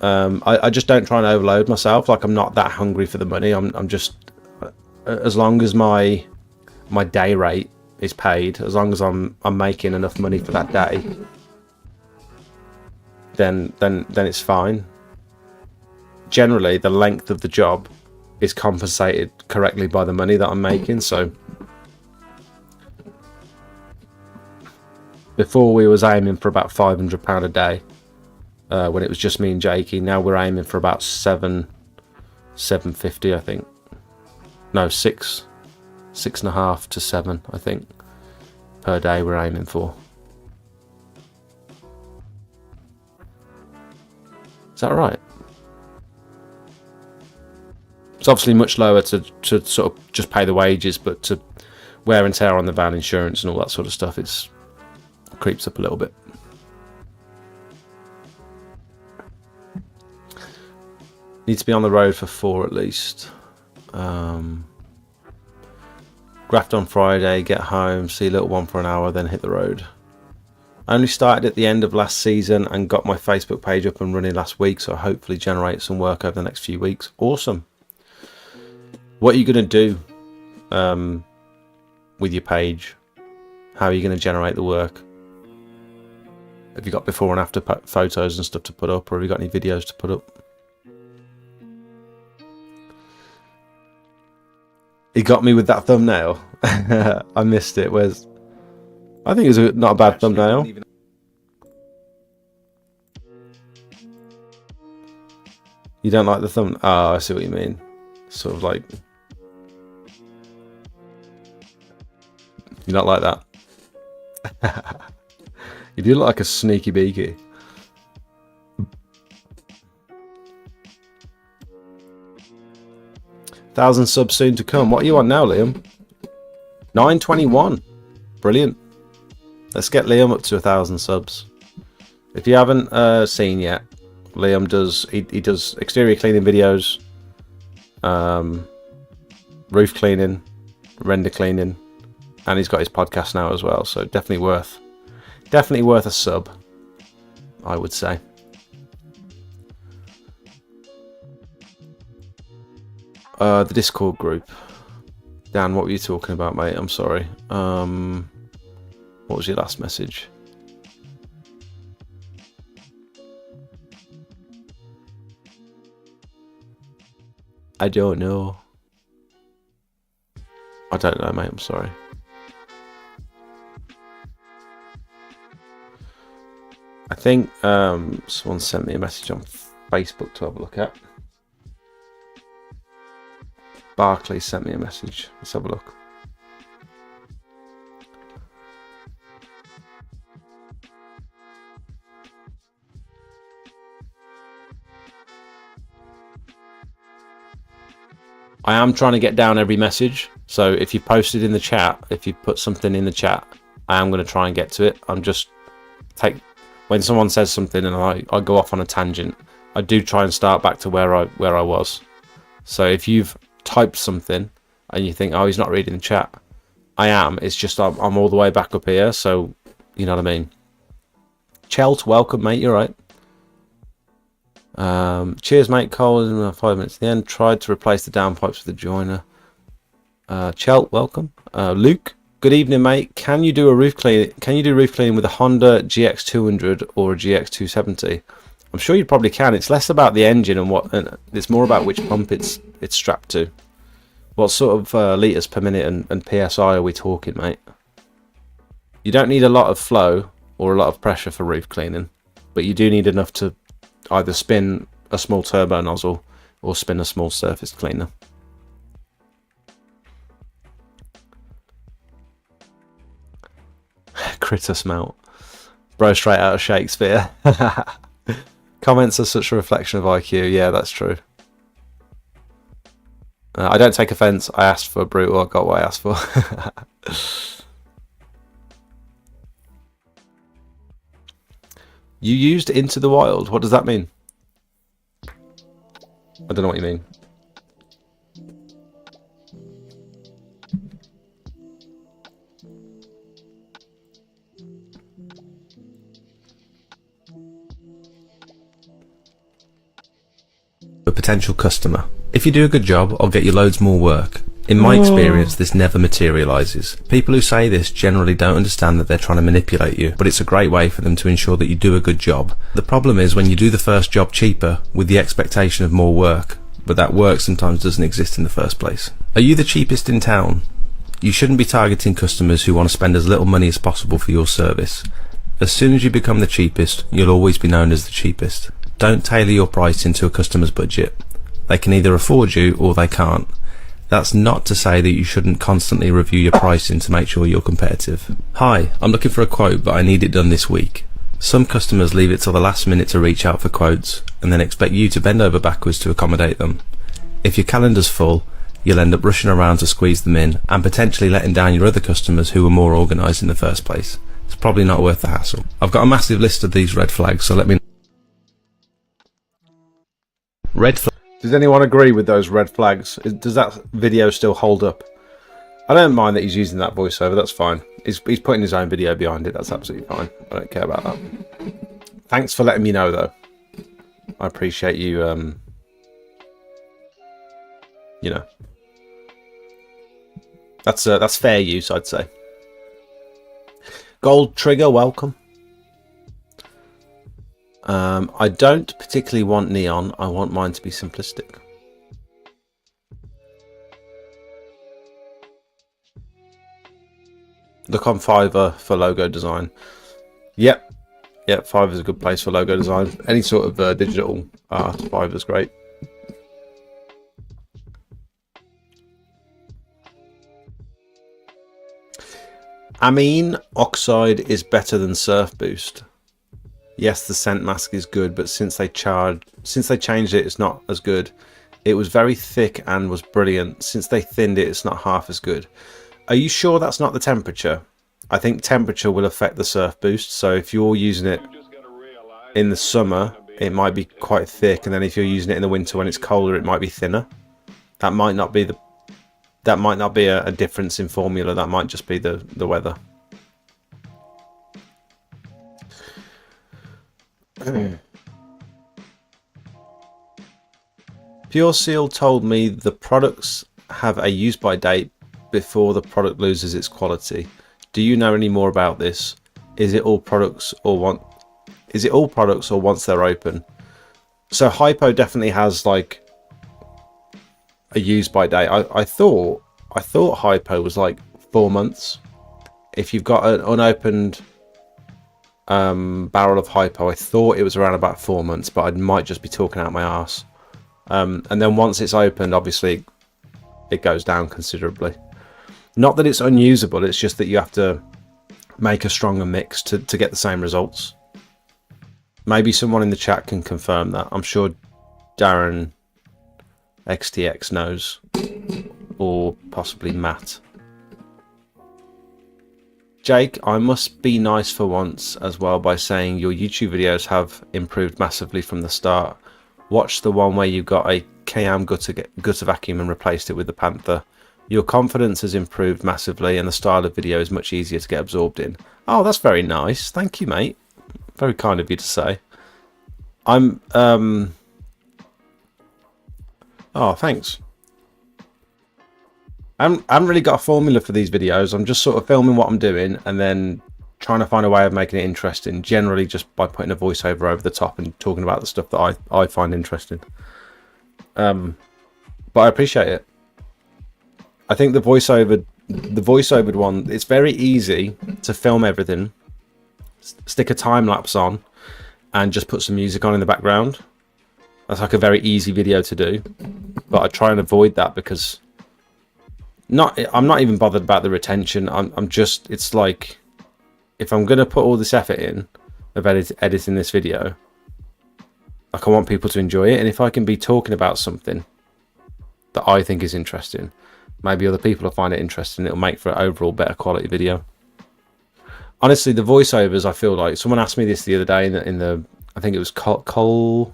I just don't try and overload myself. Like, I'm not that hungry for the money. I'm just, as long as my day rate is paid, as long as I'm making enough money for that day, then it's fine. Generally, the length of the job is compensated correctly by the money that I'm making. So before we was aiming for about £500 a day when it was just me and Jakey. Now we're aiming for about £750, I think. No, 6.5 to 7, I think, per day we're aiming for. Is that right? It's obviously much lower to sort of just pay the wages, but to wear and tear on the van, insurance and all that sort of stuff, it creeps up a little bit. Need to be on the road for 4 at least. Graft on Friday, get home, see little one for an hour, then hit the road. I only started at the end of last season and got my Facebook page up and running last week, so hopefully generate some work over the next few weeks. Awesome. What are you going to do with your page? How are you going to generate the work? Have you got before and after photos and stuff to put up, or have you got any videos to put up? He got me with that thumbnail. I missed it. I think it was not a bad thumbnail. You don't like the thumbnail? Oh, I see what you mean. Sort of like... You don't like that? You do look like a sneaky beaky. Thousand subs soon to come. What are you on now, Liam? 921. Brilliant. Let's get Liam up to 1,000 subs. If you haven't seen yet, Liam does he does exterior cleaning videos, roof cleaning, render cleaning, and he's got his podcast now as well. So definitely worth a sub, I would say. The Discord group. Dan, what were you talking about, mate? I'm sorry. What was your last message? I don't know. I don't know, mate. I'm sorry. I think someone sent me a message on Facebook to have a look at. Barclay sent me a message. Let's have a look. I am trying to get down every message. So if you posted in the chat, if you put something in the chat, I am going to try and get to it. I'm just when someone says something and I go off on a tangent, I do try and start back to where I was. So if you've typed something and you think, oh, he's not reading the chat, I am. It's just I'm all the way back up here, so you know what I mean. Chelt, welcome, mate. You're right. Cheers, mate. Cole, 5 minutes at the end. Tried to replace the downpipes with the joiner. Chelt, welcome. Luke, good evening, mate. Can you do roof cleaning with a Honda GX200 or a GX270? I'm sure you probably can. It's less about the engine and it's more about which pump it's strapped to. What sort of litres per minute and PSI are we talking, mate? You don't need a lot of flow or a lot of pressure for roof cleaning, but you do need enough to either spin a small turbo nozzle or spin a small surface cleaner. Critter smelt. Bro, straight out of Shakespeare. Comments are such a reflection of IQ. Yeah, that's true. I don't take offence. I asked for brutal. I got what I asked for. You used Into the Wild. What does that mean? I don't know what you mean. A potential customer. If you do a good job, I'll get you loads more work. In my experience, this never materialises. People who say this generally don't understand that they're trying to manipulate you, but it's a great way for them to ensure that you do a good job. The problem is when you do the first job cheaper with the expectation of more work, but that work sometimes doesn't exist in the first place. Are you the cheapest in town? You shouldn't be targeting customers who want to spend as little money as possible for your service. As soon as you become the cheapest, you'll always be known as the cheapest. Don't tailor your price into a customer's budget. They can either afford you or they can't. That's not to say that you shouldn't constantly review your pricing to make sure you're competitive. Hi, I'm looking for a quote, but I need it done this week. Some customers leave it till the last minute to reach out for quotes and then expect you to bend over backwards to accommodate them. If your calendar's full, you'll end up rushing around to squeeze them in and potentially letting down your other customers who were more organised in the first place. It's probably not worth the hassle. I've got a massive list of these red flags, so let me know. Red flag. Does anyone agree with those red flags? Does that video still hold up? I don't mind that he's using that voiceover. That's fine. He's putting his own video behind it. That's absolutely fine. I don't care about that. Thanks for letting me know, though. I appreciate you. You know, that's fair use, I'd say. Gold Trigger, welcome. I don't particularly want neon. I want mine to be simplistic. Look on Fiverr for logo design. Yep. Fiverr's a good place for logo design. Any sort of digital art, Fiverr's great. Amine Oxide is better than Surf Boost. Yes, the scent mask is good, but since they changed it, it's not as good. It was very thick and was brilliant. Since they thinned it, it's not half as good. Are you sure that's not the temperature? I think temperature will affect the Surf Boost. So if you're using it in the summer, it might be quite thick, and then if you're using it in the winter when it's colder, it might be thinner. That might not be a difference in formula. That might just be the weather. Pure Seal told me the products have a use by date before the product loses its quality. Do you know any more about this? Is it all products or once they're open? So Hypo definitely has like a use by date. I thought Hypo was like 4 months. If you've got an unopened barrel of Hypo, I thought it was around about 4 months, but I might just be talking out my arse. And then once it's opened, obviously it goes down considerably. Not that it's unusable, it's just that you have to make a stronger mix to get the same results. Maybe someone in the chat can confirm that. I'm sure Darren XTX knows, or possibly Matt. Jake, I must be nice for once as well by saying your YouTube videos have improved massively from the start. Watch the one where you got a Kiam gutter vacuum and replaced it with the Panther. Your confidence has improved massively and the style of video is much easier to get absorbed in. Oh, that's very nice. Thank you, mate. Very kind of you to say. Oh, thanks. I haven't really got a formula for these videos. I'm just sort of filming what I'm doing and then trying to find a way of making it interesting, generally just by putting a voiceover over the top and talking about the stuff that I find interesting. But I appreciate it. I think the voiceovered one, it's very easy to film everything, stick a time lapse on, and just put some music on in the background. That's like a very easy video to do, but I try and avoid that because I'm not even bothered about the retention. It's like, if I'm gonna put all this effort in of editing this video, like I want people to enjoy it, and if I can be talking about something that I think is interesting, maybe other people will find it interesting. It'll make for an overall better quality video. Honestly, the voiceovers, I feel like someone asked me this the other day in the I think it was Colby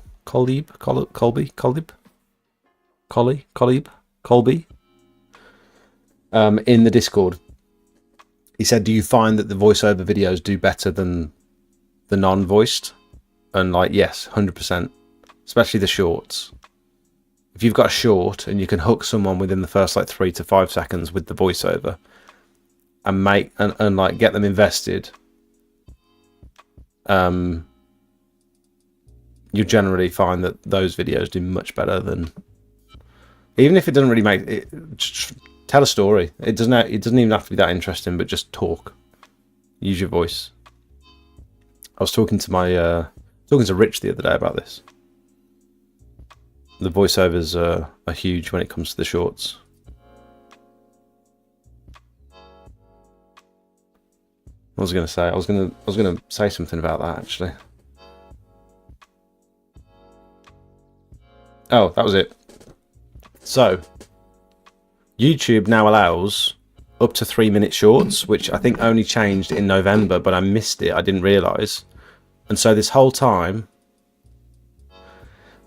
in the Discord. He said, do you find that the voiceover videos do better than the non-voiced? And like, yes, 100%, especially the shorts. If you've got a short and you can hook someone within the first like 3 to 5 seconds with the voiceover and make and like get them invested, you generally find that those videos do much better than, even if it doesn't really make it. Just tell a story. It doesn't even have to be that interesting, but just talk. Use your voice. I was talking to Rich the other day about this. The voiceovers are huge when it comes to the shorts. What was I going to say? I was going to say something about that actually. Oh, that was it. So, YouTube now allows up to 3-minute shorts, which I think only changed in November, but I missed it. I didn't realise. And so this whole time,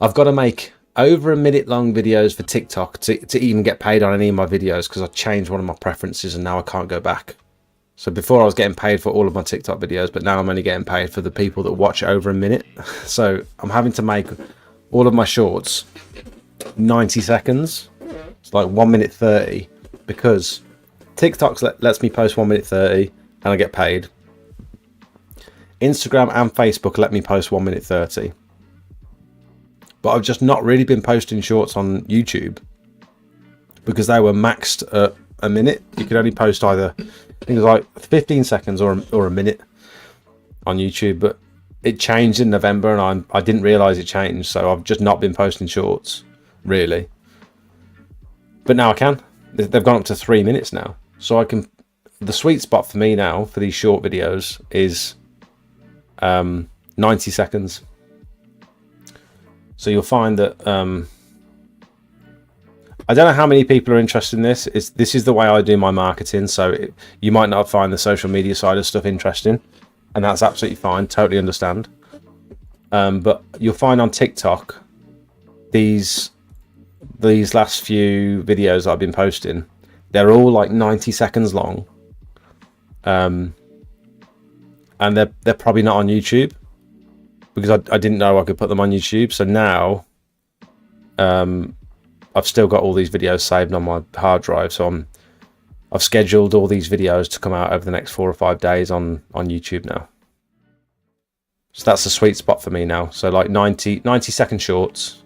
I've got to make over a minute long videos for TikTok to even get paid on any of my videos, because I changed one of my preferences and now I can't go back. So before I was getting paid for all of my TikTok videos, but now I'm only getting paid for the people that watch over a minute. So I'm having to make all of my shorts 90 seconds. It's like 1 minute 30, because TikTok lets me post 1 minute 30 and I get paid. Instagram and Facebook let me post 1 minute 30. But I've just not really been posting shorts on YouTube because they were maxed at a minute. You could only post either, I think it was like 15 seconds or a minute on YouTube. But it changed in November and I didn't realise it changed. So I've just not been posting shorts, really. But now I can. They've gone up to 3 minutes now. So I can, the sweet spot for me now for these short videos is 90 seconds. So you'll find that I don't know how many people are interested in this. This is the way I do my marketing. So you might not find the social media side of stuff interesting, and that's absolutely fine. Totally understand. But you'll find on TikTok these last few videos that I've been posting, they're all like 90 seconds long, and they're probably not on YouTube, because I didn't know I could put them on YouTube. So now I've still got all these videos saved on my hard drive. So I've scheduled all these videos to come out over the next 4 or 5 days on YouTube now. So that's the sweet spot for me now. So like 90 second shorts.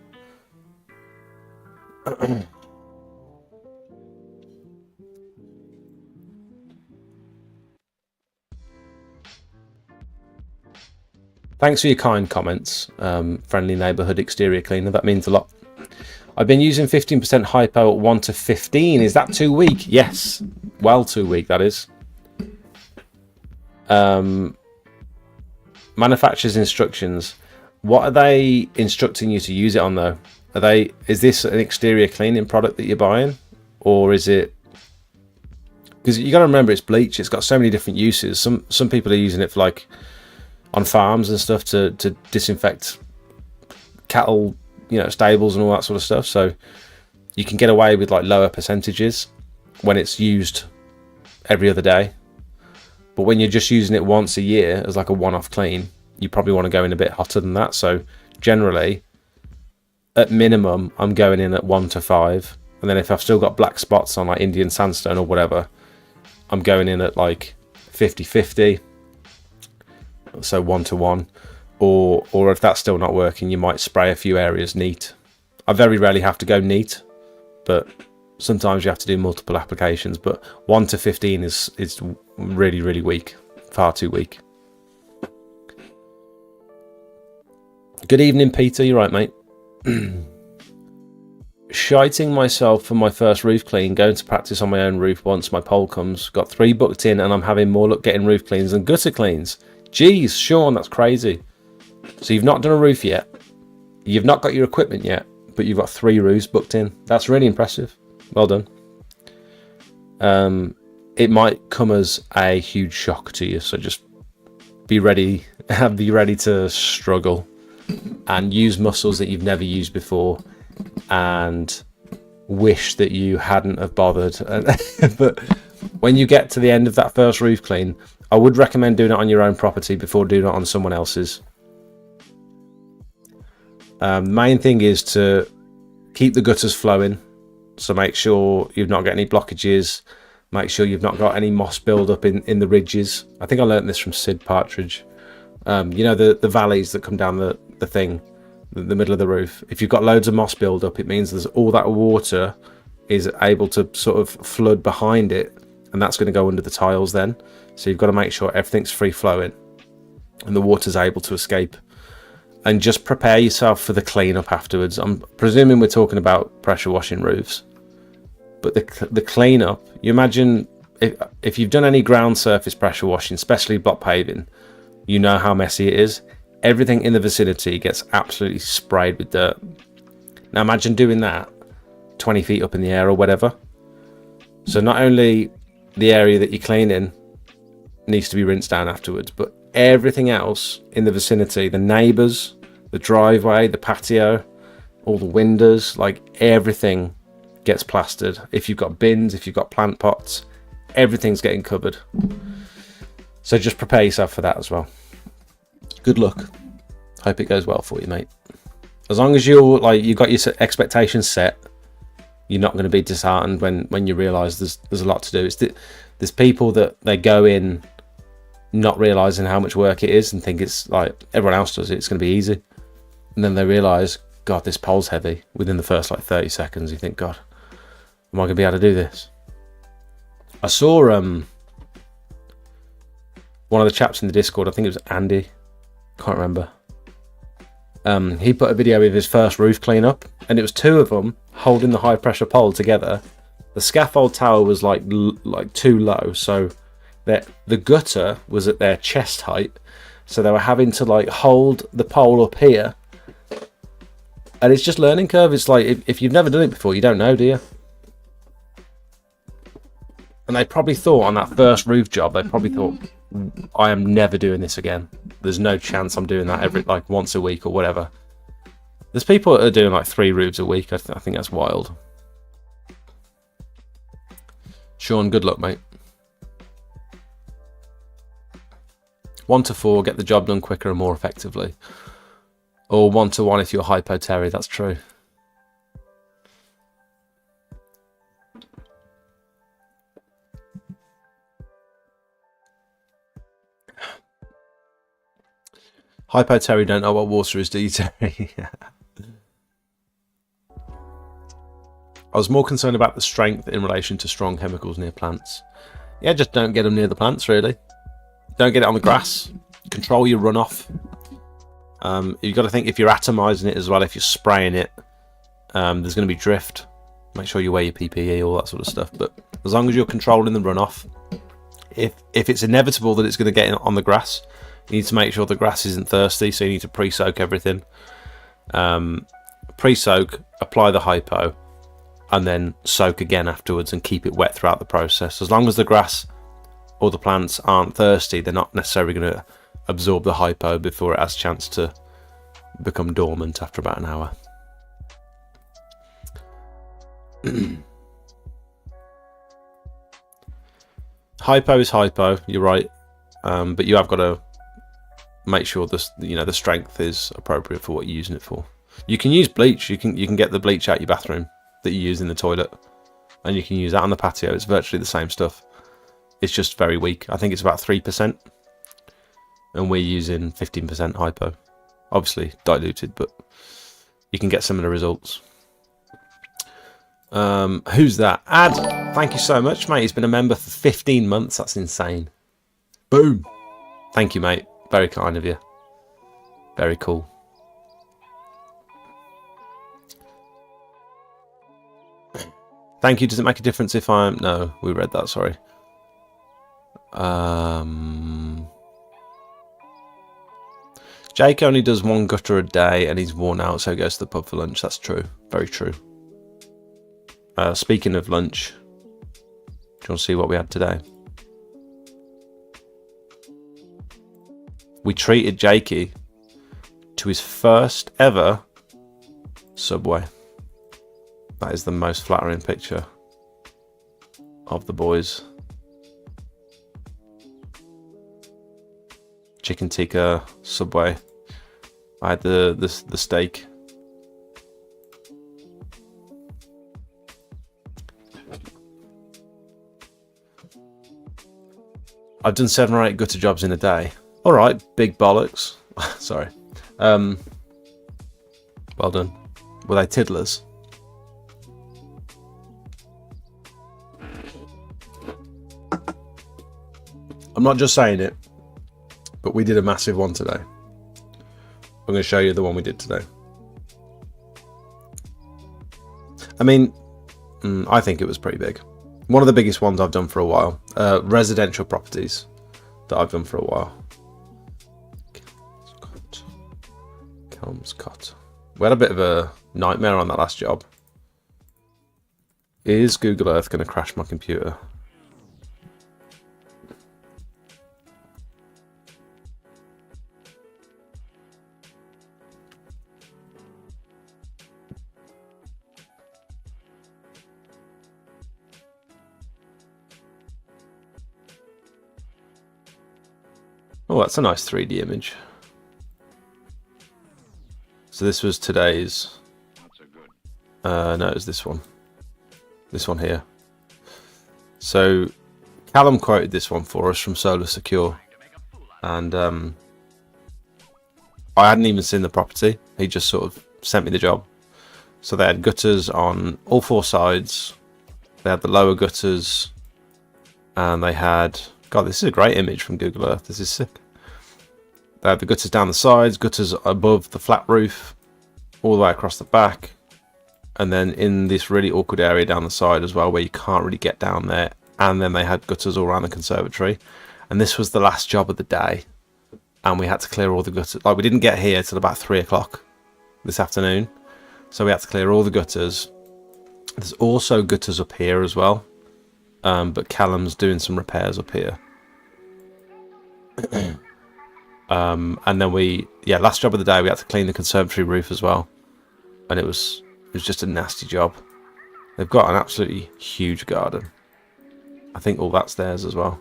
Thanks for your kind comments, friendly neighbourhood exterior cleaner. That means a lot. I've been using 15% hypo at 1 to 15. Is that too weak? Yes. Well, too weak, that is. Manufacturer's instructions. What are they instructing you to use it on, though? Is this an exterior cleaning product that you're buying? Or is it... Because you got to remember, it's bleach. It's got so many different uses. Some people are using it for, like, on farms and stuff to disinfect cattle, stables and all that sort of stuff. So you can get away with like lower percentages when it's used every other day. But when you're just using it once a year as like a one-off clean, you probably want to go in a bit hotter than that. So generally, at minimum, I'm going in at 1 to 5. And then if I've still got black spots on like Indian sandstone or whatever, I'm going in at like 50-50. So 1 to 1, or if that's still not working, you might spray a few areas neat. I very rarely have to go neat, but sometimes you have to do multiple applications. But 1 to 15 is really, really weak, far too weak. Good evening, Peter. You're right, mate. Shiting myself for my first roof clean, going to practice on my own roof once my pole comes. Got 3 booked in, and I'm having more luck getting roof cleans than gutter cleans. Jeez, Sean, that's crazy. So you've not done a roof yet. You've not got your equipment yet, but you've got 3 roofs booked in. That's really impressive. Well done. It might come as a huge shock to you, so just be ready. Be ready to struggle and use muscles that you've never used before, and wish that you hadn't have bothered. But when you get to the end of that first roof clean, I would recommend doing it on your own property before doing it on someone else's. The main thing is to keep the gutters flowing. So make sure you've not got any blockages. Make sure you've not got any moss build-up in the ridges. I think I learned this from Sid Partridge. The valleys that come down the middle of the roof. If you've got loads of moss build-up, it means there's all that water is able to sort of flood behind it, and that's going to go under the tiles then. So you've got to make sure everything's free flowing and the water's able to escape. And just prepare yourself for the cleanup afterwards. I'm presuming we're talking about pressure washing roofs, but the cleanup, you imagine if you've done any ground surface pressure washing, especially block paving, you know how messy it is. Everything in the vicinity gets absolutely sprayed with dirt. Now imagine doing that 20 feet up in the air or whatever. So not only the area that you're cleaning needs to be rinsed down afterwards, but everything else in the vicinity, the neighbours, the driveway, the patio, all the windows, like everything gets plastered. If you've got bins, if you've got plant pots, everything's getting covered. So just prepare yourself for that as well. Good luck. Hope it goes well for you, mate. As long as you've got your expectations set, you're not going to be disheartened when you realise there's a lot to do. There's people that they go in not realising how much work it is and think it's like everyone else does it, it's going to be easy. And then they realise, God, this pole's heavy. Within the first 30 seconds, you think, God, am I going to be able to do this? I saw one of the chaps in the Discord, I think it was Andy, can't remember. He put a video of his first roof cleanup, and it was two of them holding the high pressure pole together. The scaffold tower was like too low, so the gutter was at their chest height, so they were having to hold the pole up here. And it's just learning curve. It's like if you've never done it before, you don't know, do you? And they probably thought on that first roof job, they probably thought, I am never doing this again. There's no chance I'm doing that every once a week or whatever. There's people that are doing 3 roofs a week. I think that's wild. Sean, good luck, mate. 1 to 4, get the job done quicker and more effectively. Or 1 to 1 if you're hypo Terry, that's true. Hypo Terry don't know what water is, do you, Terry? I was more concerned about the strength in relation to strong chemicals near plants. Yeah, just don't get them near the plants, really. Don't get it on the grass. Control your runoff. You've got to think if you're atomising it as well, if you're spraying it, there's going to be drift. Make sure you wear your PPE, all that sort of stuff. But as long as you're controlling the runoff, if it's inevitable that it's going to get on the grass, you need to make sure the grass isn't thirsty, so you need to pre-soak everything. Pre-soak, apply the hypo, and then soak again afterwards and keep it wet throughout the process. As long as the grass or the plants aren't thirsty, they're not necessarily going to absorb the hypo before it has a chance to become dormant after about an hour. Hypo is hypo, you're right, but you have got to make sure the strength is appropriate for what you're using it for. You can use bleach. You can get the bleach out your bathroom that you use in the toilet, and you can use that on the patio. It's virtually the same stuff. It's just very weak. I think it's about 3%, and we're using 15% hypo. Obviously diluted, but you can get similar results. Who's that? Ad, thank you so much, mate. He's been a member for 15 months. That's insane. Boom. Thank you, mate. Very kind of you. Very cool. Thank you. Does it make a difference if I'm... No, we read that, sorry. Jake only does 1 gutter a day and he's worn out, so he goes to the pub for lunch. That's true. Very true. Speaking of lunch, do you want to see what we had today? We treated Jakey to his first ever Subway. That is the most flattering picture of the boys. Chicken tikka, Subway. I had the steak. I've done 7 or 8 gutter jobs in a day. All right, big bollocks. Sorry. Well done. Were they tiddlers? I'm not just saying it, but we did a massive one today. I'm going to show you the one we did today. I mean, I think it was pretty big. One of the biggest ones I've done for a while. Residential properties that I've done for a while. Kelmscott. We had a bit of a nightmare on that last job. Is Google Earth going to crash my computer? Oh, that's a nice 3D image. So this was today's. No, it was this one. This one here. So Callum quoted this one for us from Solar Secure, and I hadn't even seen the property. He just sort of sent me the job. So they had gutters on all 4 sides. They had the lower gutters, and they had, God, this is a great image from Google Earth. This is sick. They had the gutters down the sides, gutters above the flat roof, all the way across the back, and then in this really awkward area down the side as well, where you can't really get down there. And then they had gutters all around the conservatory. And this was the last job of the day, and we had to clear all the gutters. Like, we didn't get here till about 3 o'clock this afternoon, so we had to clear all the gutters. There's also gutters up here as well, but Callum's doing some repairs up here. And then last job of the day, we had to clean the conservatory roof as well, and it was just a nasty job. They've got an absolutely huge garden. I think all that's theirs as well.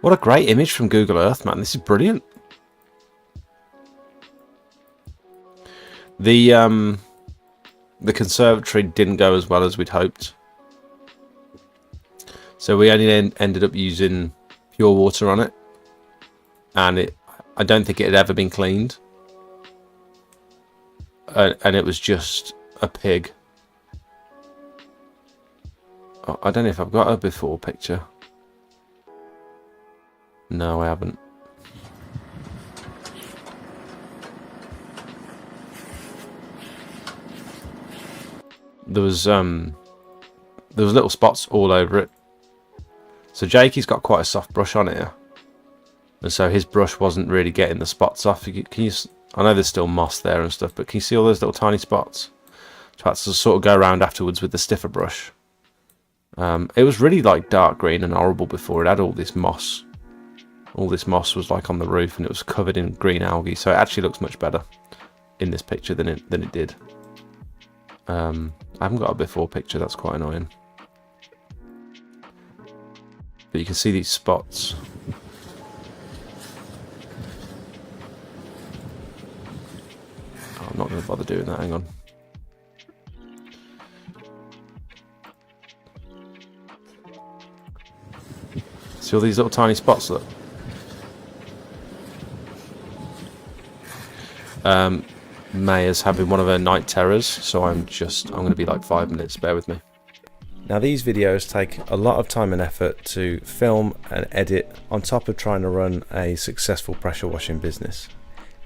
What a great image from Google Earth, man. This is brilliant. The conservatory didn't go as well as we'd hoped. So we only ended up using pure water on it. And I don't think it had ever been cleaned. And it was just a pig. Oh, I don't know if I've got a before picture. No, I haven't. There was little spots all over it. So Jakey's got quite a soft brush on here, and so his brush wasn't really getting the spots off. Can you? I know there's still moss there and stuff, but can you see all those little tiny spots? So I had to sort of go around afterwards with the stiffer brush. It was really like dark green and horrible before. It had all this moss. All this moss was like on the roof, and it was covered in green algae. So it actually looks much better in this picture than it did. I haven't got a before picture. That's quite annoying. But you can see these spots. Oh, I'm not going to bother doing that. Hang on. See all these little tiny spots, look. Maya's having one of her night terrors, so I'm going to be like 5 minutes, bear with me. Now these videos take a lot of time and effort to film and edit, on top of trying to run a successful pressure washing business.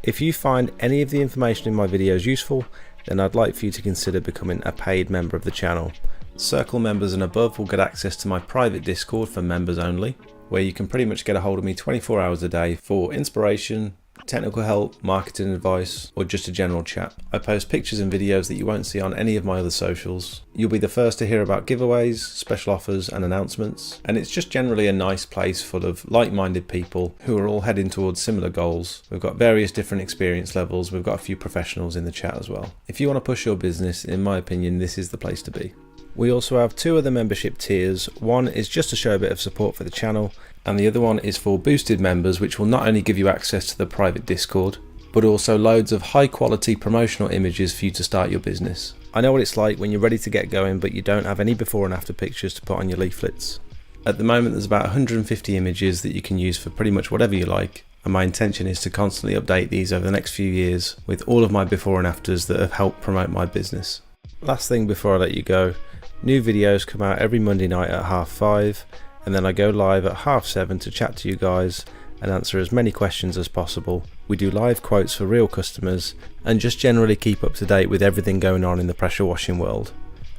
If you find any of the information in my videos useful, then I'd like for you to consider becoming a paid member of the channel. Circle members and above will get access to my private Discord for members only, where you can pretty much get a hold of me 24 hours a day for inspiration, technical help, marketing advice, or just a general chat. I post pictures and videos that you won't see on any of my other socials. You'll be the first to hear about giveaways, special offers and announcements, and it's just generally a nice place full of like-minded people who are all heading towards similar goals. We've got various different experience levels. We've got a few professionals in the chat as well. If you want to push your business, in my opinion, this is the place to be. We also have 2 other membership tiers. One is just to show a bit of support for the channel, and the other one is for boosted members, which will not only give you access to the private Discord, but also loads of high quality promotional images for you to start your business. I know what it's like when you're ready to get going, but you don't have any before and after pictures to put on your leaflets. At the moment there's about 150 images that you can use for pretty much whatever you like, and my intention is to constantly update these over the next few years with all of my before and afters that have helped promote my business. Last thing before I let you go, new videos come out every Monday night at 5:30, and then I go live at 7:30 to chat to you guys and answer as many questions as possible. We do live quotes for real customers and just generally keep up to date with everything going on in the pressure washing world.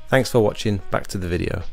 Thanks for watching, back to the video.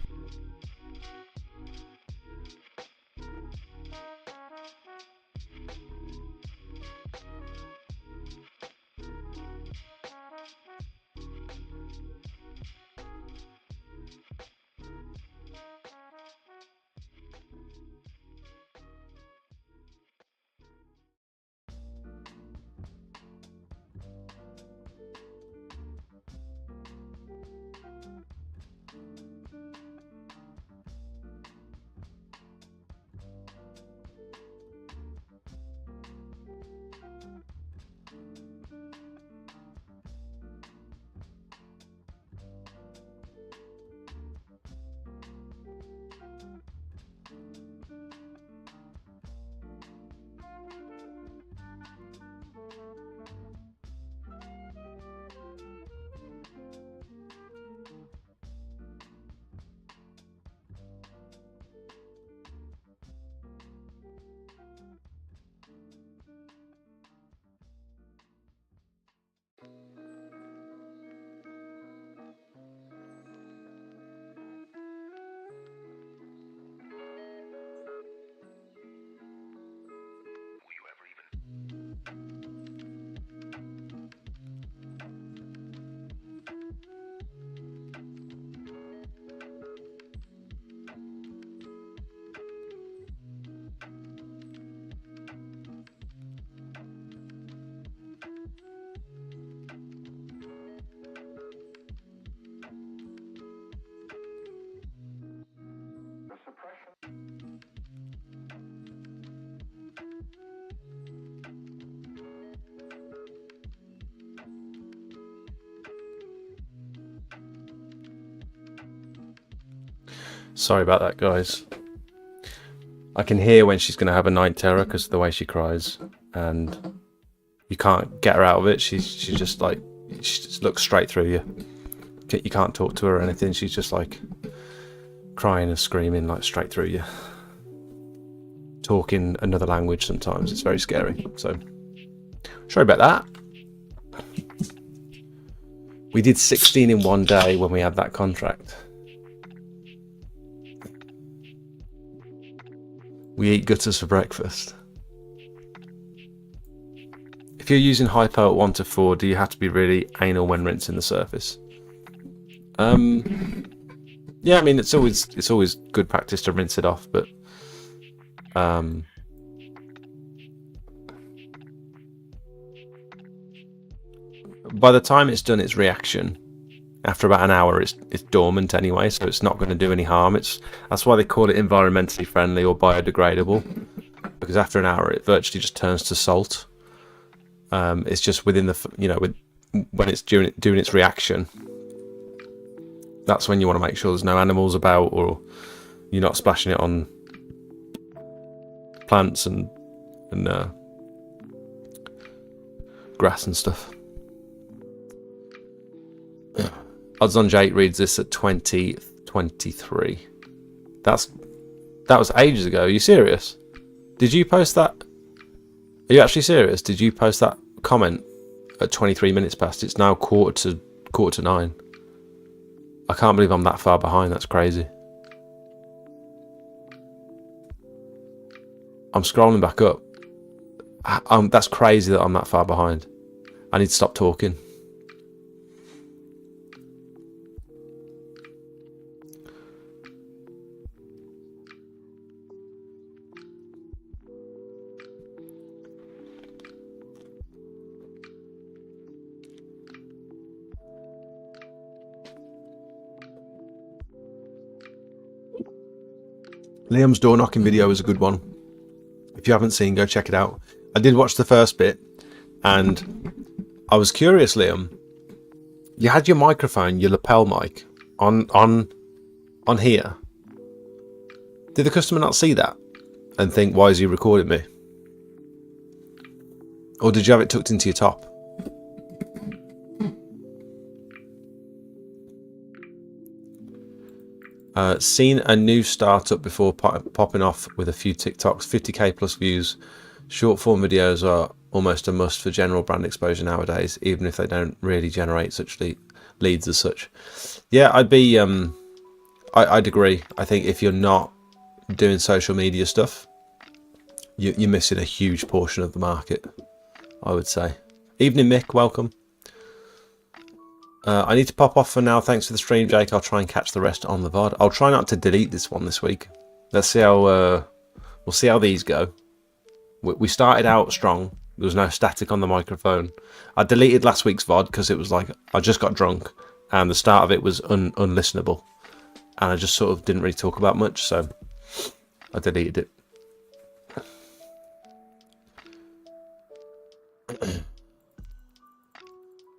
Sorry about that, guys. I can hear when she's going to have a night terror because of the way she cries, and you can't get her out of it. She's just like, she just looks straight through you. You can't talk to her or anything. She's just like crying and screaming like straight through you. Talking another language sometimes. It's very scary. So sorry about that. We did 16 in one day when we had that contract. We eat gutters for breakfast. If you're using hypo at 1 to 4, do you have to be really anal when rinsing the surface? Yeah, I mean it's always good practice to rinse it off, but by the time it's done its reaction, after about an hour, it's dormant anyway, so it's not going to do any harm. That's why they call it environmentally friendly or biodegradable, because after an hour it virtually just turns to salt. It's just within the when it's doing its reaction. That's when you want to make sure there's no animals about, or you're not splashing it on plants and grass and stuff. Odds on Jake reads this at 2023. That was ages ago. Are you serious? Did you post that? Are you actually serious? Did you post that comment at 23 minutes past? It's now quarter to 9. I can't believe I'm that far behind. That's crazy. I'm scrolling back up. That's crazy that I'm that far behind. I need to stop talking. Liam's door knocking video is a good one. If you haven't seen, go check it out. I did watch the first bit, and I was curious, Liam. You had your microphone, your lapel mic, on here. Did the customer not see that and think, why is he recording me? Or did you have it tucked into your top? Seen a new startup before popping off with a few TikToks, 50k plus views. Short form videos are almost a must for general brand exposure nowadays, even if they don't really generate such leads as such. Yeah, I'd agree. I think if you're not doing social media stuff, you're missing a huge portion of the market, I would say. Evening, Mick, welcome. I need to pop off for now. Thanks for the stream, Jake. I'll try and catch the rest on the VOD. I'll try not to delete this one this week. Let's see how we'll see how these go. We started out strong. There was no static on the microphone. I deleted last week's VOD because it was like I just got drunk and the start of it was unlistenable, and I just sort of didn't really talk about much, so I deleted it.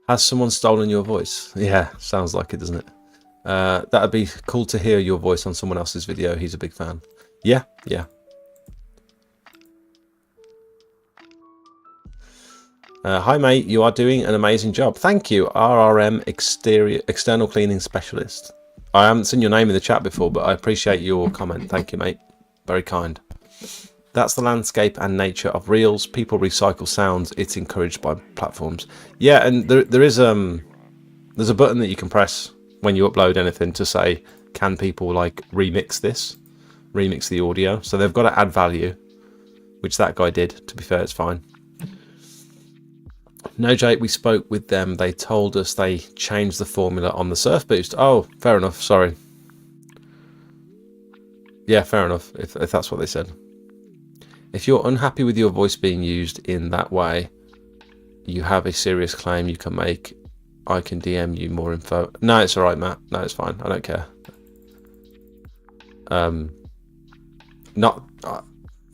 Has someone stolen your voice? Yeah, sounds like it, doesn't it? That'd be cool to hear your voice on someone else's video. He's a big fan. Yeah. Hi, mate. You are doing an amazing job. Thank you, RRM External Cleaning Specialist. I haven't seen your name in the chat before, but I appreciate your comment. Thank you, mate. Very kind. That's the landscape and nature of Reels. People recycle sounds. It's encouraged by platforms. Yeah, and there's a button that you can press when you upload anything to say, can people like remix the audio? So they've got to add value, which that guy did. To be fair, it's fine. No, Jake, we spoke with them. They told us they changed the formula on the surf boost. Oh, fair enough. Sorry. Yeah, fair enough. If that's what they said. If you're unhappy with your voice being used in that way, you have a serious claim you can make. I can DM you more info. No, it's all right, Matt. No, it's fine. I don't care.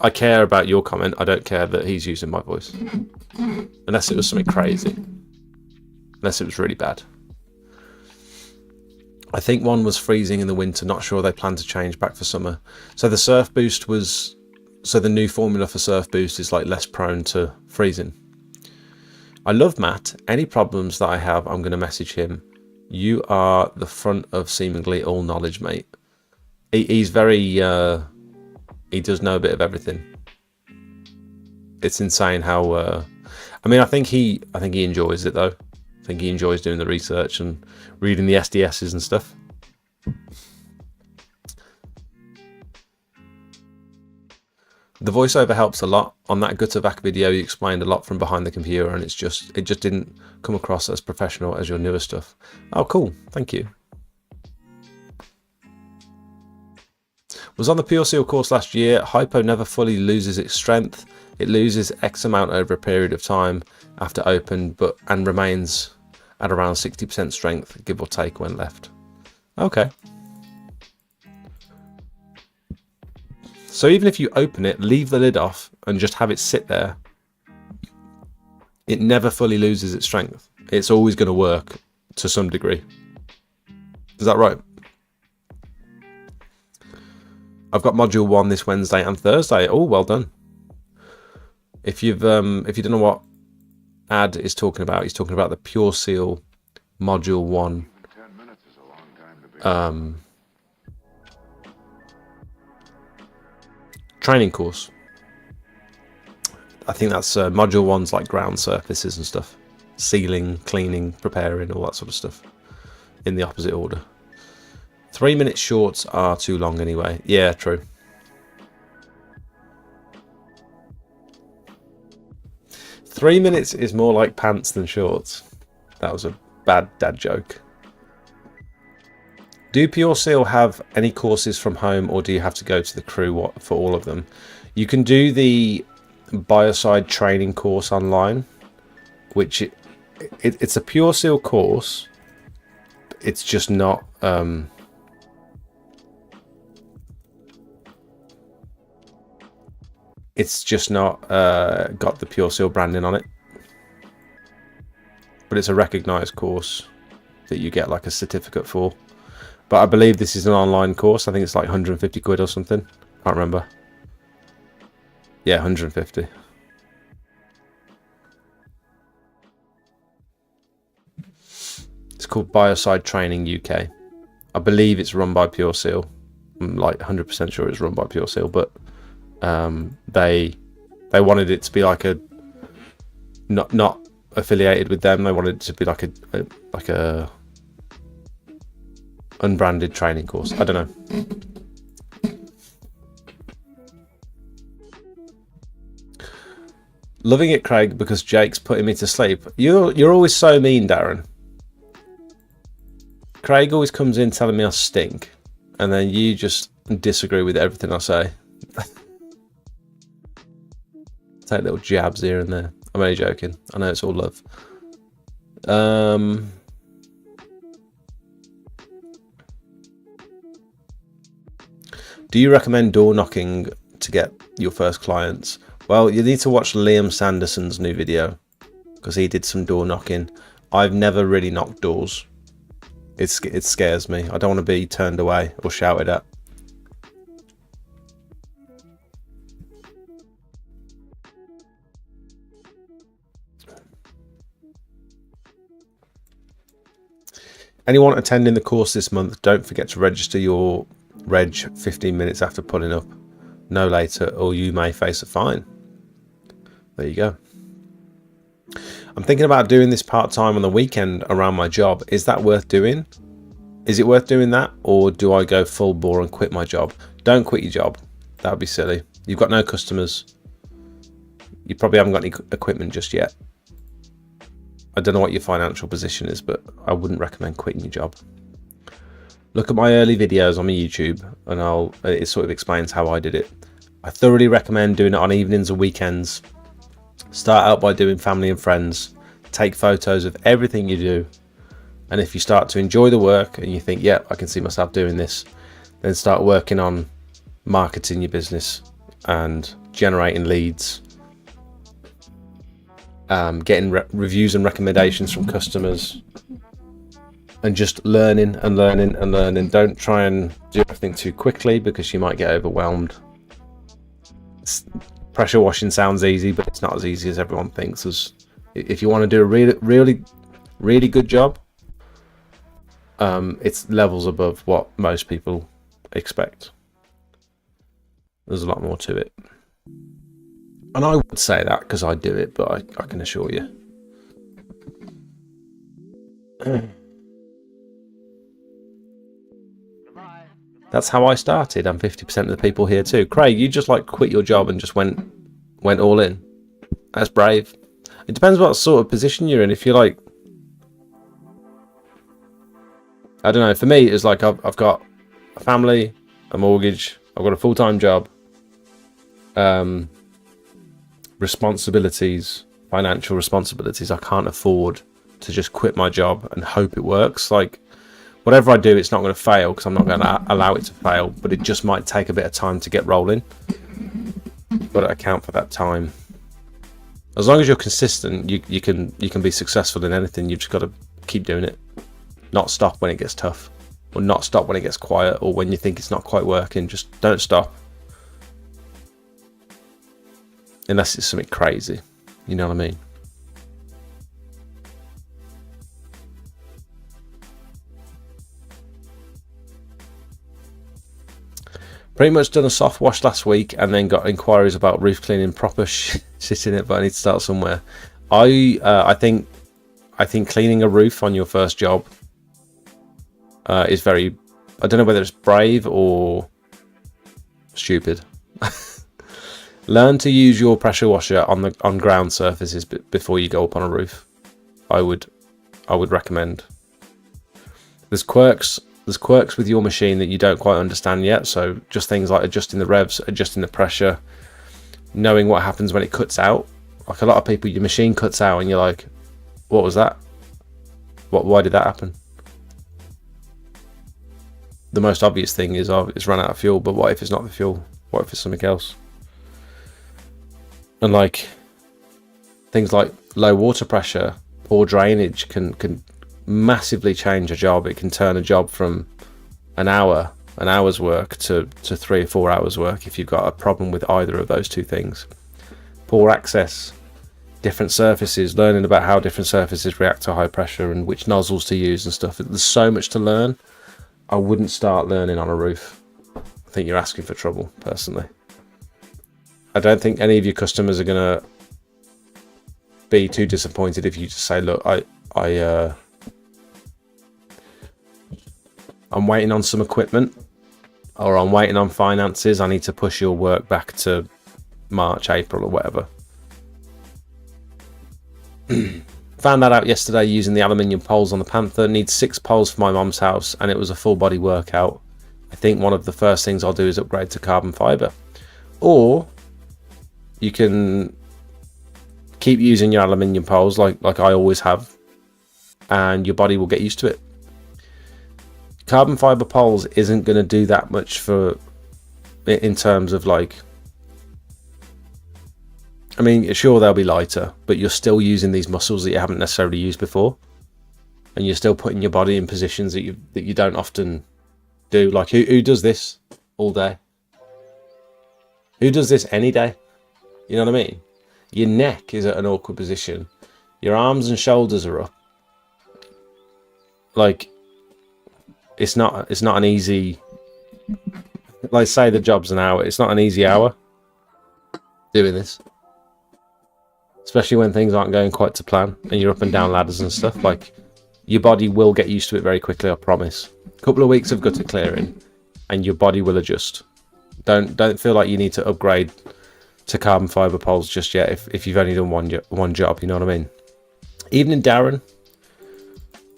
I care about your comment. I don't care that he's using my voice. Unless it was something crazy. Unless it was really bad. I think one was freezing in the winter, not sure they plan to change back for summer. So the surf boost was, so the new formula for surf boost is like less prone to freezing. I love Matt. Any problems that I have, I'm going to message him. You are the front of seemingly all knowledge, mate. He's very, he does know a bit of everything. It's insane how, I mean, I think he enjoys it though. I think he enjoys doing the research and reading the SDSs and stuff. The voiceover helps a lot. On that Guttervac video, you explained a lot from behind the computer, and it just didn't come across as professional as your newer stuff. Oh, cool. Thank you. Was on the Pure Seal course last year. Hypo never fully loses its strength. It loses X amount over a period of time after open, and remains at around 60% strength, give or take, when left. Okay. So even if you open it, leave the lid off, and just have it sit there, it never fully loses its strength. It's always going to work to some degree. Is that right? I've got module 1 this Wednesday and Thursday. Oh, well done. If you don't know what Ad is talking about, he's talking about the Pure Seal module 1 training course. I think that's module 1's like ground surfaces and stuff, sealing, cleaning, preparing, all that sort of stuff, in the opposite order. 3-minute shorts are too long anyway. Yeah, true. Three minutes is more like pants than shorts. That was a bad dad joke. Do Pure Seal have any courses from home, or do you have to go to the crew for all of them? You can do the Biocide training course online, which it's a Pure Seal course. It's just not... it's just not got the Pure Seal branding on it. But it's a recognised course that you get like a certificate for. But I believe this is an online course. I think it's like 150 quid or something. Can't remember. Yeah, 150. It's called Biocide Training UK. I believe it's run by Pure Seal. I'm like 100% sure it's run by Pure Seal, but they wanted it to be like a not affiliated with them. They wanted it to be like a unbranded training course. I don't know. Loving it, Craig, because Jake's putting me to sleep. You're always so mean, Darren. Craig always comes in telling me I stink, and then you just disagree with everything I say. Take little jabs here and there. I'm only joking. I know it's all love. Do you recommend door knocking to get your first clients? Well, you need to watch Liam Sanderson's new video, because he did some door knocking. I've never really knocked doors. It scares me. I don't want to be turned away or shouted at. Anyone attending the course this month, don't forget to register your reg 15 minutes after pulling up, no later, or you may face a fine. There you go. I'm thinking about doing this part-time on the weekend around my job. Is that worth doing? Is it worth doing that, or do I go full bore and quit my job? Don't quit your job. That would be silly. You've got no customers. You probably haven't got any equipment just yet. I don't know what your financial position is, but I wouldn't recommend quitting your job. Look at my early videos on my YouTube, and it sort of explains how I did it. I thoroughly recommend doing it on evenings and weekends. Start out by doing family and friends. Take photos of everything you do. And if you start to enjoy the work and you think, yeah, I can see myself doing this, then start working on marketing your business and generating leads. Getting reviews and recommendations from customers, and just learning and learning and learning. Don't try and do everything too quickly because you might get overwhelmed. Pressure washing sounds easy, but it's not as easy as everyone thinks. If you want to do a really good job, it's levels above what most people expect. There's a lot more to it, and I would say that because I do it, but I can assure you. That's how I started. I'm 50% of the people here too. Craig, you just like quit your job and just went all in. That's brave. It depends what sort of position you're in. If you're like, I don't know, for me it's like I've got a family, a mortgage, I've got a full-time job, responsibilities, financial responsibilities. I can't afford to just quit my job and hope it works. Like, whatever I do, it's not going to fail because I'm not going to allow it to fail, but it just might take a bit of time to get rolling. Got to account for that time. As long as you're consistent, you can be successful in anything. You've just got to keep doing it. Not stop when it gets tough, or not stop when it gets quiet, or when you think it's not quite working. Just don't stop. Unless it's something crazy. You know what I mean? Pretty much done a soft wash last week and then got inquiries about roof cleaning, proper shit in it, but I need to start somewhere. I think cleaning a roof on your first job is very, I don't know whether it's brave or stupid. Learn to use your pressure washer on ground surfaces before you go up on a roof. I would recommend. There's quirks with your machine that you don't quite understand yet, so just things like adjusting the revs, adjusting the pressure, knowing what happens when it cuts out. Like a lot of people, your machine cuts out and you're like, what was that? Why did that happen? The most obvious thing is, oh, it's run out of fuel, but what if it's not the fuel? What if it's something else? And like things like low water pressure, poor drainage can massively change a job. It can turn a job from an hour's work to 3 or 4 hours work if you've got a problem with either of those two things. Poor access, different surfaces, learning about how different surfaces react to high pressure and which nozzles to use and stuff. There's so much to learn. I wouldn't start learning on a roof. I think you're asking for trouble, personally. I don't think any of your customers are going to be too disappointed if you just say, look, I'm waiting on some equipment, or I'm waiting on finances. I need to push your work back to March, April, or whatever. Found that out yesterday using the aluminium poles on the Panther. Needs 6 poles for my mum's house, and it was a full body workout. I think one of the first things I'll do is upgrade to carbon fibre. Or you can keep using your aluminium poles like I always have, and your body will get used to it. Carbon fibre poles isn't going to do that much for, in terms of like, I mean, sure, they'll be lighter, but you're still using these muscles that you haven't necessarily used before, and you're still putting your body in positions that you don't often do. Like who does this all day? Who does this any day? You know what I mean? Your neck is at an awkward position. Your arms and shoulders are up. Like, it's not an easy, like say the job's an hour, it's not an easy hour doing this. Especially when things aren't going quite to plan and you're up and down ladders and stuff. Like, your body will get used to it very quickly, I promise. A couple of weeks of gutter clearing and your body will adjust. Don't feel like you need to upgrade to carbon fibre poles just yet if you've only done one job, you know what I mean? Evening, Darren.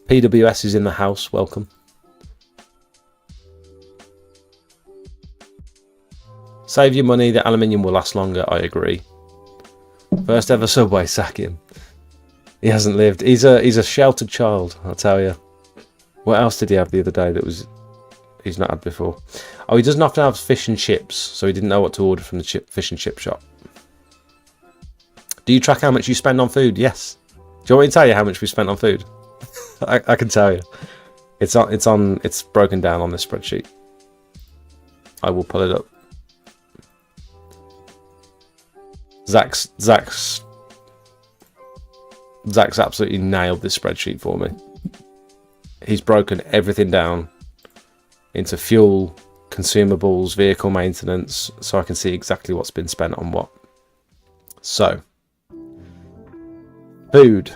PWS is in the house, welcome. Save your money, the aluminium will last longer, I agree. First ever Subway, sack him. He hasn't lived. He's a sheltered child, I'll tell you. What else did he have the other day that he's not had before? Oh, he doesn't often have fish and chips, so he didn't know what to order from the fish and chip shop. Do you track how much you spend on food? Yes. Do you want me to tell you how much we spent on food? I can tell you. It's broken down on this spreadsheet. I will pull it up. Zach's absolutely nailed this spreadsheet for me. He's broken everything down into fuel, consumables, vehicle maintenance, so I can see exactly what's been spent on what. So, food.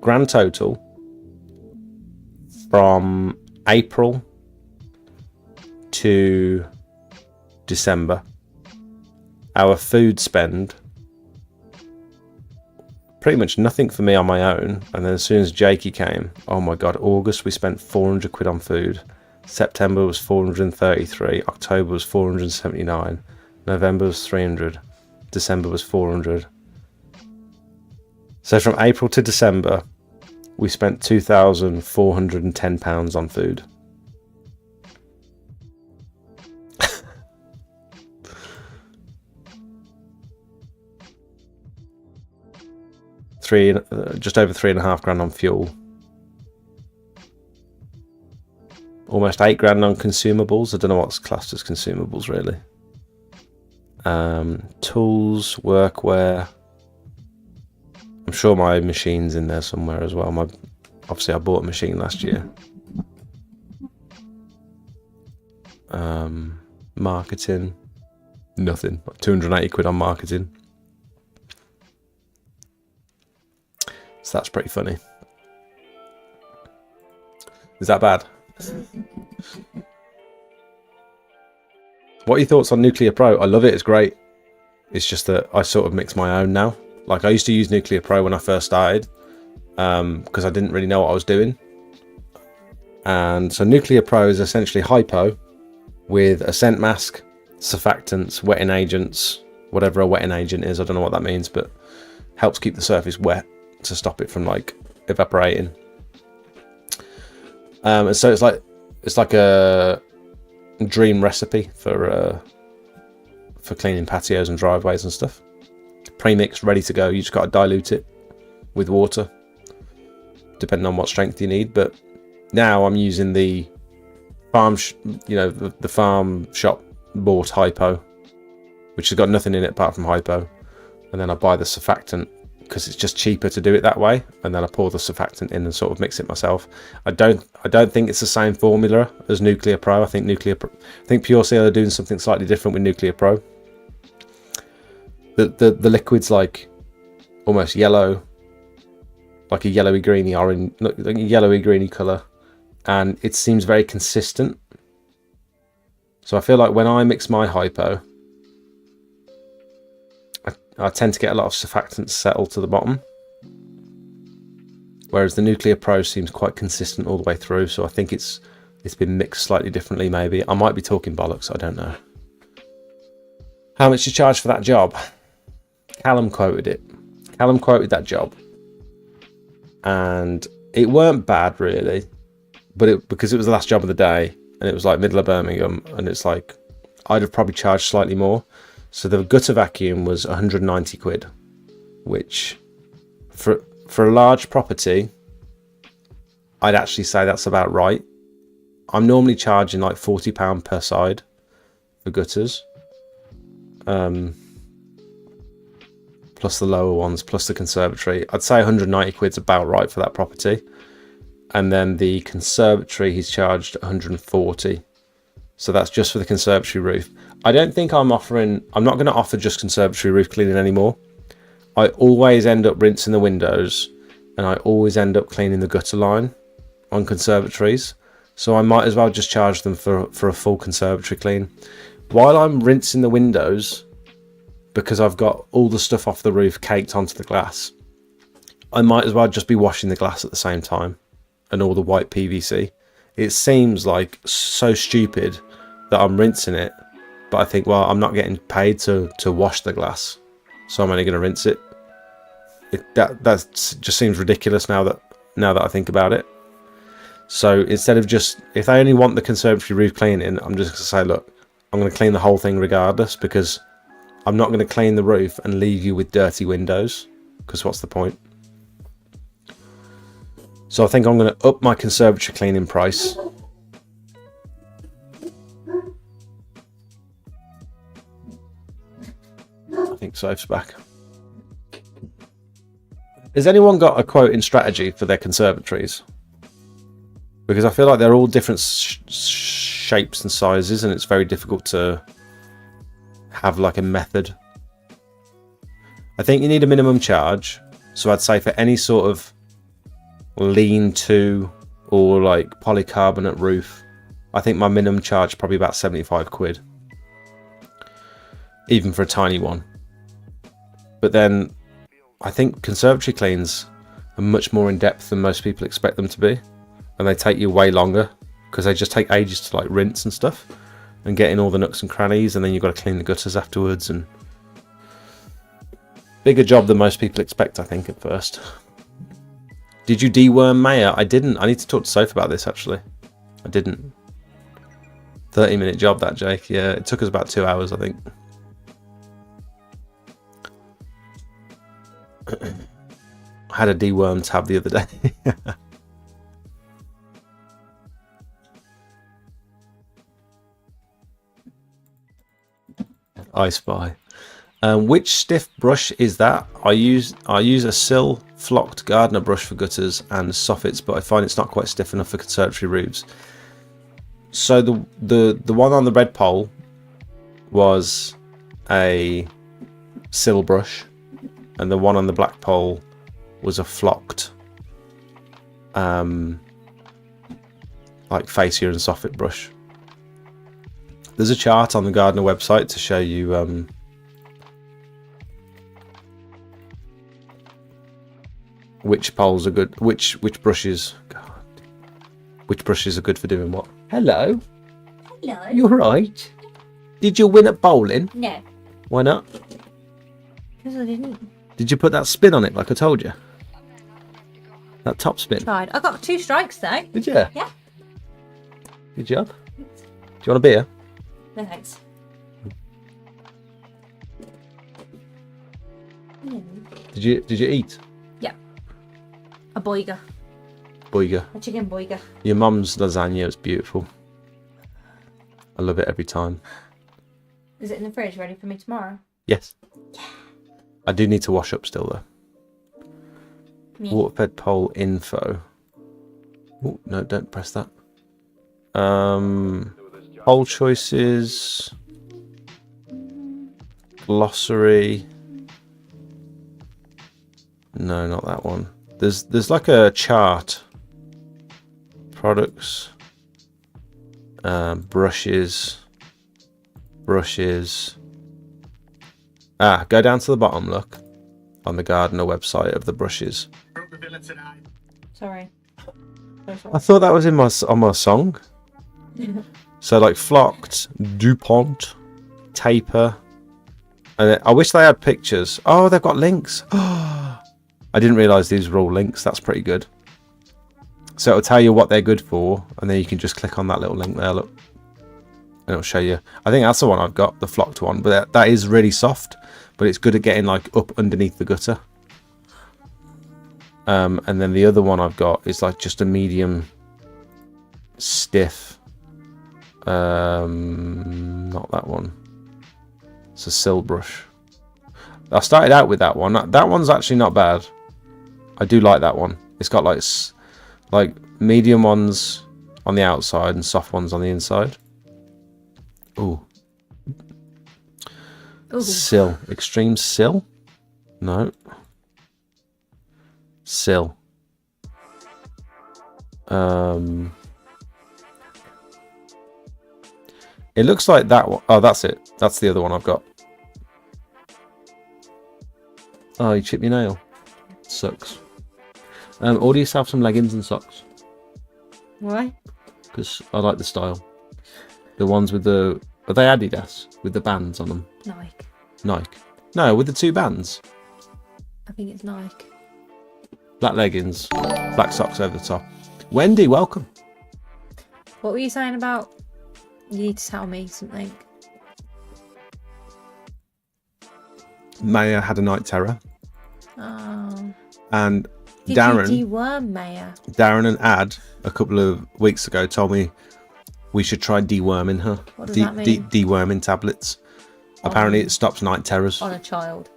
Grand total from April to December, our food spend, pretty much nothing for me on my own, and then as soon as Jakey came, oh my god, August we spent 400 quid on food, September was 433, October was 479, November was 300, December was 400. So from April to December we spent £2,410 on food. Just over £3,500 on fuel, almost £8,000 on consumables. I don't know what's classed as consumables really. Tools, workwear. I'm sure my machine's in there somewhere as well. Obviously I bought a machine last year. Marketing, nothing. 280 quid on marketing. So that's pretty funny. Is that bad? What are your thoughts on Nuclear Pro? I love it, it's great. It's just that I sort of mix my own now. Like I used to use Nuclear Pro when I first started, because I didn't really know what I was doing. And so Nuclear Pro is essentially hypo with a scent mask, surfactants, wetting agents, whatever a wetting agent is, I don't know what that means, but helps keep the surface wet to stop it from like evaporating. And so it's like a dream recipe for cleaning patios and driveways and stuff. Pre-mixed, ready to go. You just got to dilute it with water, depending on what strength you need. But now I'm using the farm, the farm shop bought hypo, which has got nothing in it apart from hypo. And then I buy the surfactant because it's just cheaper to do it that way. And then I pour the surfactant in and sort of mix it myself. I don't think it's the same formula as Nuclear Pro. I think Pure Seal are doing something slightly different with Nuclear Pro. The liquid's like almost yellow, like a yellowy greeny orange, like a yellowy greeny colour, and it seems very consistent. So I feel like when I mix my hypo, I tend to get a lot of surfactants settle to the bottom, whereas the Nuclear Pro seems quite consistent all the way through. So I think it's been mixed slightly differently. Maybe I might be talking bollocks. I don't know. How much you charge for that job? Callum quoted it. Callum quoted that job, and it weren't bad really, but because it was the last job of the day and it was like middle of Birmingham, and it's like I'd have probably charged slightly more. So the gutter vacuum was 190 quid, which for a large property, I'd actually say that's about right. I'm normally charging like £40 per side for gutters. Plus the lower ones, plus the conservatory. I'd say 190 quid's about right for that property. And then the conservatory, he's charged 140. So that's just for the conservatory roof. I don't think I'm not going to offer just conservatory roof cleaning anymore. I always end up rinsing the windows, and I always end up cleaning the gutter line on conservatories. So I might as well just charge them for a full conservatory clean. While I'm rinsing the windows, because I've got all the stuff off the roof caked onto the glass, I might as well just be washing the glass at the same time, and all the white PVC. It seems like so stupid that I'm rinsing it, but I think, well, I'm not getting paid to wash the glass, so I'm only going to rinse it. That just seems ridiculous now that I think about it. So instead of if they only want the conservatory roof cleaning, I'm just going to say, look, I'm going to clean the whole thing regardless, because I'm not going to clean the roof and leave you with dirty windows. because what's the point? So I think I'm going to up my conservatory cleaning price. I think Soph's back. Has anyone got a quoting strategy for their conservatories? Because I feel like they're all different shapes and sizes, and it's very difficult to have like a method. I think you need a minimum charge. So I'd say for any sort of lean-to or like polycarbonate roof, I think my minimum charge is probably about 75 quid. Even for a tiny one. But then I think conservatory cleans are much more in depth than most people expect them to be. And they take you way longer because they just take ages to like rinse and stuff and get in all the nooks and crannies, and then you've got to clean the gutters afterwards, and bigger job than most people expect, I think, at first. Did you deworm Maya? I didn't. I need to talk to Soph about this, actually. I didn't. 30-minute job, that, Jake. Yeah, it took us about 2 hours, I think. I had a deworm tab the other day. I Spy. Which stiff brush is that? I use a sill flocked gardener brush for gutters and soffits, but I find it's not quite stiff enough for conservatory roofs. So the one on the red pole was a sill brush, and the one on the black pole was a flocked like fascia and soffit brush. There's a chart on the gardener website to show you which poles are good, which brushes, God, which brushes are good for doing what. Hello. Hello. You're right. Did you win at bowling? No, Why not? because I didn't. Did you put that spin on it like I told you? That top spin. Tried. I got 2 strikes though. Did you? Yeah. Good job. Do you want a beer? No thanks. Did you eat? Yeah. A boiga. Boiga. A chicken boiga. Your mum's lasagna is beautiful. I love it every time. Is it in the fridge ready for me tomorrow? Yes. I do need to wash up still though. Me. Waterfed pole info. Oh, no, don't press that. Pole choices. Glossary. No, not that one. There's like a chart. Products. Brushes. Go down to the bottom, look. On the gardener website of the brushes. Sorry. I thought that was in on my song. So like flocked, DuPont, taper, and I wish they had pictures. Oh, they've got links. I didn't realise these were all links. That's pretty good. So it'll tell you what they're good for, and then you can just click on that little link there. Look, and it'll show you. I think that's the one I've got, the flocked one, but that is really soft. But it's good at getting like up underneath the gutter. And then the other one I've got is like just a medium stiff. Not that one. It's a sill brush. I started out with that one. That one's actually not bad. I do like that one. It's got like medium ones on the outside and soft ones on the inside. Ooh. Ooh. Sill. Extreme sill? No. Sill. It looks like that one. Oh, that's it. That's the other one I've got. Oh, you chipped your nail. Sucks. Order yourself some leggings and socks. Why? Because I like the style. The ones with the... Are they Adidas? With the bands on them? Nike. Nike. No, with the 2 bands. I think it's Nike. Black leggings. Black socks over the top. Wendy, welcome. What were you saying about? You need to tell me something. Maya had a night terror. And Did Darren, you deworm Maya? Darren and Ad a couple of weeks ago told me we should try deworming her. What does that mean? Deworming tablets. Apparently, it stops night terrors. On a child.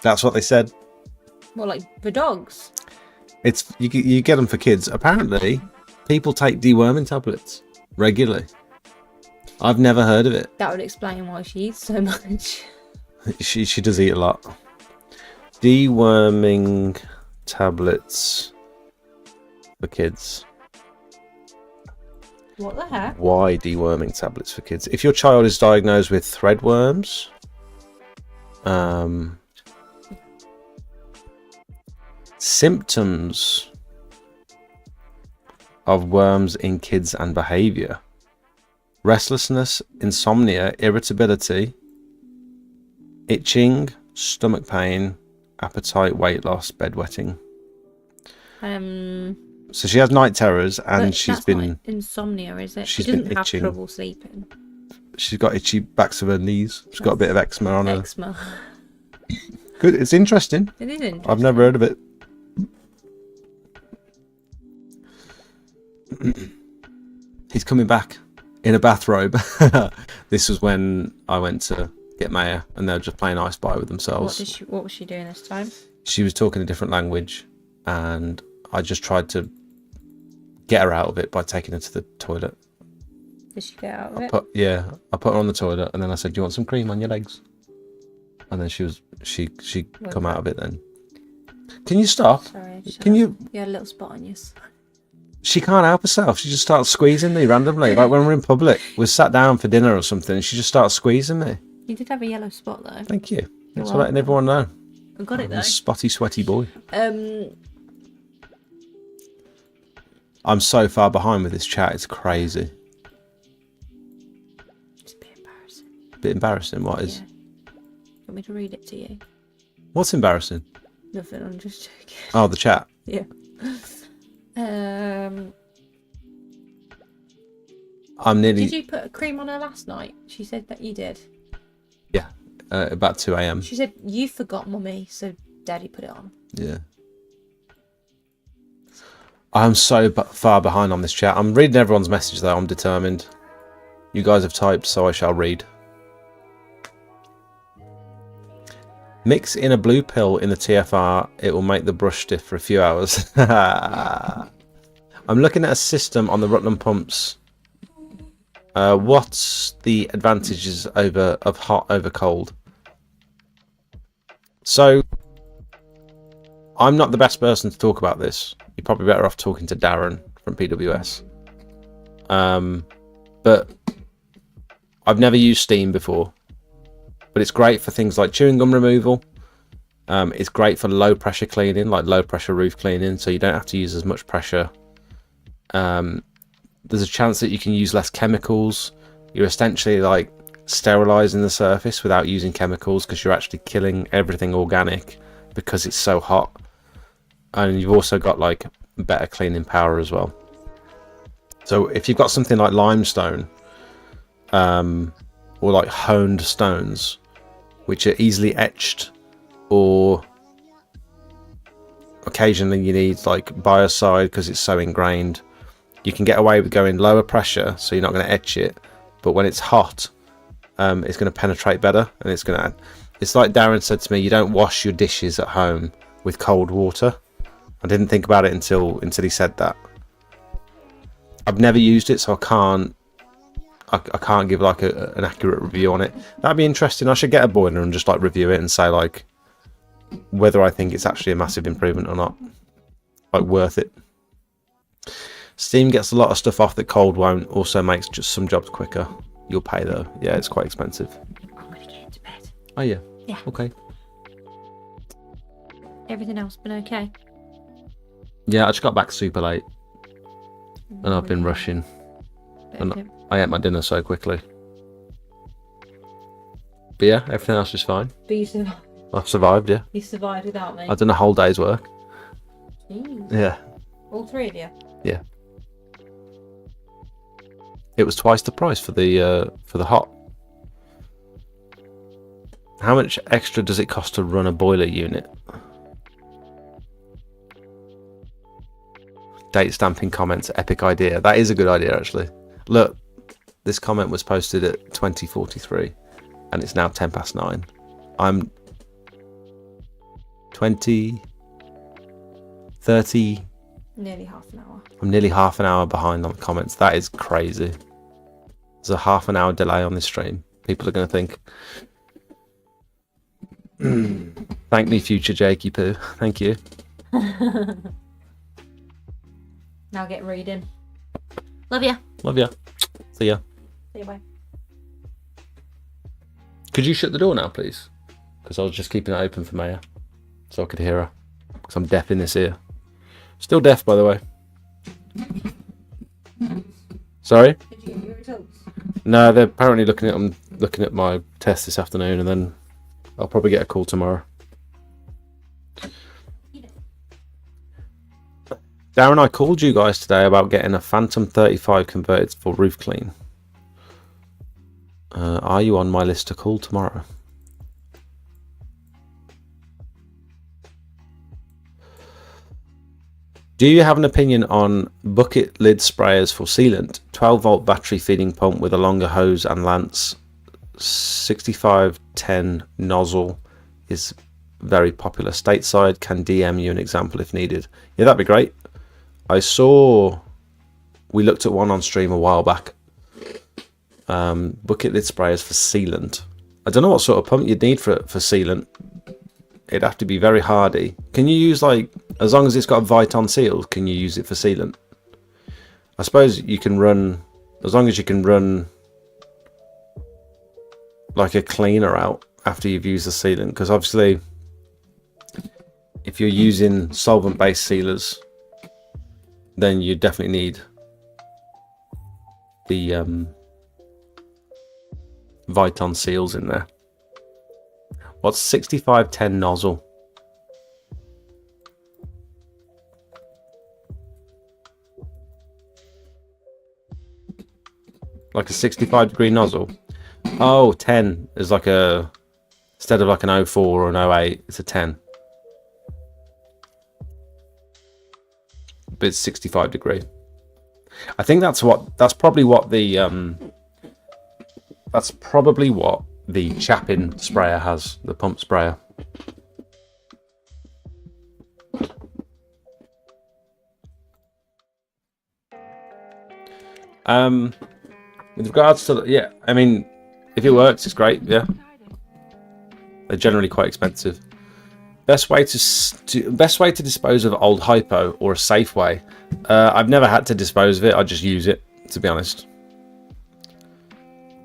That's what they said. Well, like for dogs. It's you get them for kids. Apparently, people take deworming tablets regularly. I've never heard of it. That would explain why she eats so much. She does eat a lot. Deworming tablets for kids. What the heck? Why deworming tablets for kids? If your child is diagnosed with threadworms, symptoms of worms in kids and behavior: restlessness, insomnia, irritability, itching, stomach pain, appetite, weight loss, bedwetting. So she has night terrors, and she's been not insomnia, is it? she's She doesn't been have itching. trouble sleeping. She's got itchy backs of her knees. She's got a bit of eczema on her. Eczema. Good. It's interesting. It is interesting. I've never heard of it. He's coming back in a bathrobe. This was when I went to get Maya, and they were just playing I Spy with themselves. What was she doing this time? She was talking a different language, and I just tried to get her out of it by taking her to the toilet. Did she get out of it? I put her on the toilet, and then I said, "Do you want some cream on your legs?" And then she come out of it. Then, can you stop? Sorry. Can you? You had a little spot on your. She can't help herself. She just starts squeezing me randomly, like when we're in public. We're sat down for dinner or something, and she just starts squeezing me. You did have a yellow spot though. Thank you. Thanks for letting everyone know. I got it though. I'm a spotty, sweaty boy. It's I'm so far behind with this chat. It's crazy. a bit embarrassing. Bit embarrassing. What is? Yeah. Want me to read it to you? What's embarrassing? Nothing. I'm just joking. Oh, the chat. Yeah. I'm nearly. Did you put a cream on her last night? She said that you did. Yeah. About 2 a.m. She said you forgot, mummy, so daddy put it on. Yeah. I'm so far behind on this chat. I'm reading everyone's message though. I'm determined. You guys have typed, so I shall read. Mix in a blue pill in the TFR. It will make the brush stiff for a few hours. I'm looking at a system on the Rutland pumps. What's the advantages of hot over cold? So, I'm not the best person to talk about this. You're probably better off talking to Darren from PWS. But I've never used steam before. But it's great for things like chewing gum removal. It's great for low pressure cleaning, like low pressure roof cleaning, so you don't have to use as much pressure. There's a chance that you can use less chemicals. You're essentially like sterilizing the surface without using chemicals, because you're actually killing everything organic because it's so hot. And you've also got like better cleaning power as well. So if you've got something like limestone, or like honed stones, which are easily etched, or occasionally you need like biocide because it's so ingrained, you can get away with going lower pressure, so you're not going to etch it, but when it's hot, it's going to penetrate better, and it's like Darren said to me, you don't wash your dishes at home with cold water. I didn't think about it until he said that. I've never used it, so I can't give like an accurate review on it. That'd be interesting. I should get a boiler and just like review it and say like whether I think it's actually a massive improvement or not. Like worth it. Steam gets a lot of stuff off that cold won't. Also makes just some jobs quicker. You'll pay though. Yeah, it's quite expensive. I'm gonna get into bed. Oh yeah. Yeah. Okay. Everything else been okay? Yeah, I just got back super late, and I've been rushing. And I ate my dinner so quickly. But yeah, everything else is fine. But you survived. I've survived, yeah. You survived without me. I've done a whole day's work. Jeez. Yeah. All three of you? Yeah. It was twice the price for the hot. How much extra does it cost to run a boiler unit? Date stamping comments, epic idea. That is a good idea, actually. Look, this comment was posted at 20:43 and it's now 9:10. I'm 20, 30. Nearly half an hour. I'm nearly half an hour behind on the comments. That is crazy. There's a half an hour delay on this stream. People are going to think, thank me, future Jakey Poo. Thank you. Now get reading. Love ya. Love ya. See ya. See you, bye. Could you shut the door now, please? Because I was just keeping it open for Maya, so I could hear her. Because I'm deaf in this ear. Still deaf, by the way. Sorry? Did you get your results? No, they're apparently looking at my test this afternoon, and then I'll probably get a call tomorrow. Darren, I called you guys today about getting a Phantom 35 converted for roof clean. Are you on my list to call tomorrow? Do you have an opinion on bucket lid sprayers for sealant? 12-volt battery feeding pump with a longer hose and lance. 6510 nozzle is very popular stateside. Can DM you an example if needed. Yeah, that'd be great. I saw we looked at one on stream a while back. Bucket lid sprayers for sealant. I don't know what sort of pump you'd need for sealant. It'd have to be very hardy. Can you use, like, as long as it's got a Viton seal, can you use it for sealant? I suppose you can run, as long as you can run like a cleaner out after you've used the sealant, because obviously if you're using solvent based sealers, then you definitely need the Viton seals in there. What's 6510 nozzle? Like a 65-degree nozzle? Oh, 10 is like a, instead of like an 04 or an 08, it's a 10. But it's 65 degree. I think that's probably what the Chapin sprayer has, the pump sprayer. With regards to, yeah, I mean, if it works, it's great, yeah. They're generally quite expensive. Best way to dispose of old hypo, or a safe way. I've never had to dispose of it, I just use it, to be honest.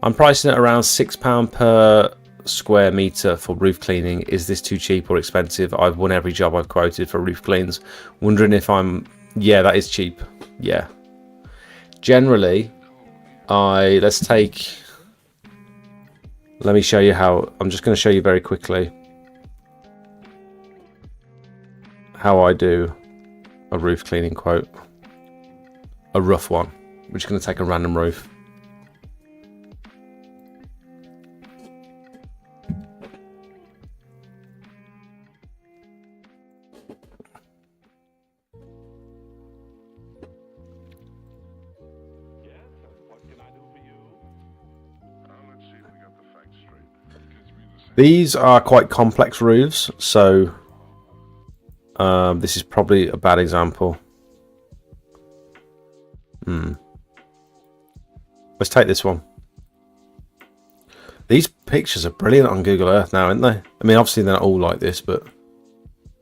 I'm pricing it around £6 per square metre for roof cleaning. Is this too cheap or expensive? I've won every job I've quoted for roof cleans. Wondering if I'm... Yeah, that is cheap. Yeah. Generally, let me show you how... I'm just going to show you very quickly how I do a roof cleaning quote. A rough one. We're just going to take a random roof. These are quite complex roofs, so this is probably a bad example. Let's take this one. These pictures are brilliant on Google Earth now, aren't they? I mean, obviously they're not all like this, but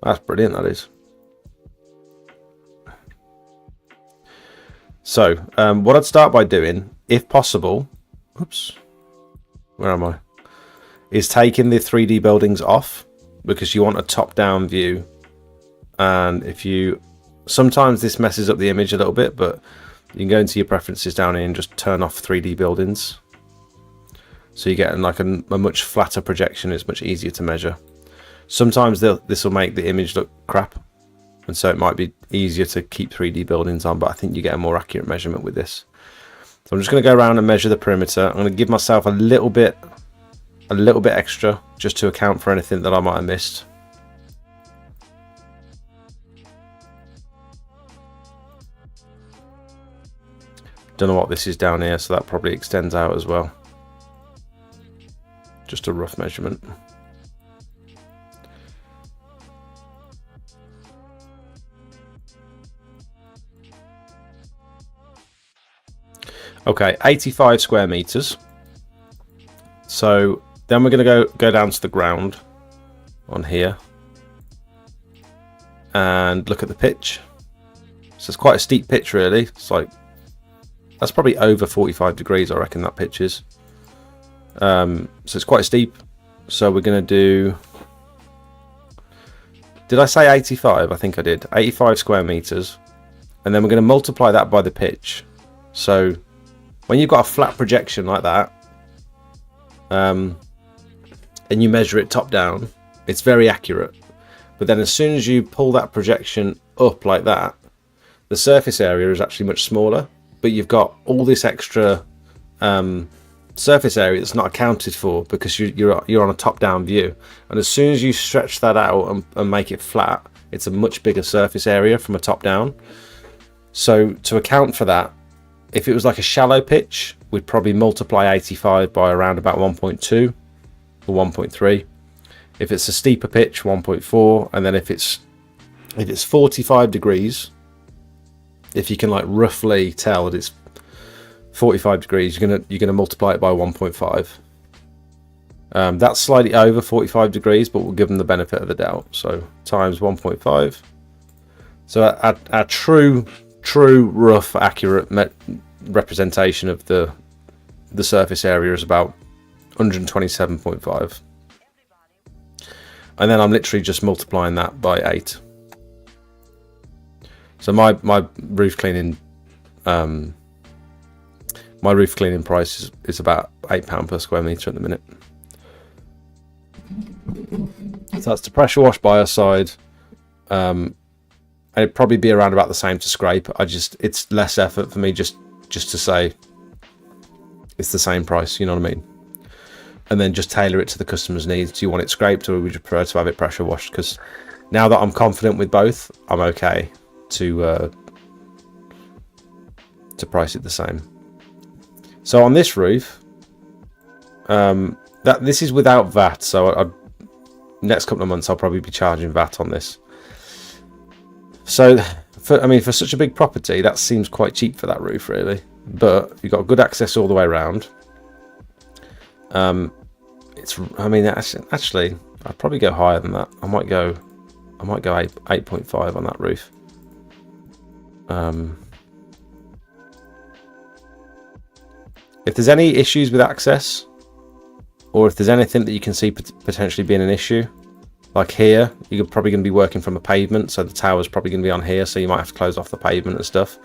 that's brilliant, that is. So, what I'd start by doing, if possible, oops, where am I? Is taking the 3D buildings off, because you want a top-down view. And if you, sometimes this messes up the image a little bit, but you can go into your preferences down here and just turn off 3D buildings. So you get like a much flatter projection. It's much easier to measure. Sometimes this will make the image look crap, and so it might be easier to keep 3D buildings on, but I think you get a more accurate measurement with this. So I'm just going to go around and measure the perimeter. I'm going to give myself a little bit extra just to account for anything that I might have missed. Don't know what this is down here, so that probably extends out as well. Just a rough measurement. Okay, 85 square meters. So then we're going to go down to the ground on here and look at the pitch. So it's quite a steep pitch, really. It's like, that's probably over 45 degrees, I reckon that pitch is. So it's quite steep. So we're going to do, did I say 85? I think I did. 85 square meters. And then we're going to multiply that by the pitch. So when you've got a flat projection like that, and you measure it top down, it's very accurate. But then as soon as you pull that projection up like that, the surface area is actually much smaller, but you've got all this extra surface area that's not accounted for because you're on a top-down view. And as soon as you stretch that out and make it flat, it's a much bigger surface area from a top-down. So to account for that, if it was like a shallow pitch, we'd probably multiply 85 by around about 1.2 or 1.3. If it's a steeper pitch, 1.4, and then if it's 45 degrees, if you can like roughly tell that it's 45 degrees, you're gonna multiply it by 1.5. That's slightly over 45 degrees, but we'll give them the benefit of the doubt. So times 1.5. So our true rough accurate representation of the surface area is about 127.5, and then I'm literally just multiplying that by 8. So my roof cleaning price is about £8 per square meter at the minute. So that's to pressure wash by our side. And it'd probably be around about the same to scrape. It's less effort for me just to say it's the same price, you know what I mean? And then just tailor it to the customer's needs. Do you want it scraped, or would you prefer to have it pressure washed? Because now that I'm confident with both, I'm okay to price it the same. So on this roof, this is without VAT. So next couple of months I'll probably be charging VAT on this. So for such a big property, that seems quite cheap for that roof, really. But you've got good access all the way around. Actually, I'd probably go higher than that. I might go 8.5 on that roof. If there's any issues with access, or if there's anything that you can see potentially being an issue, like here, you're probably going to be working from a pavement, so the tower's probably going to be on here, so you might have to close off the pavement and stuff.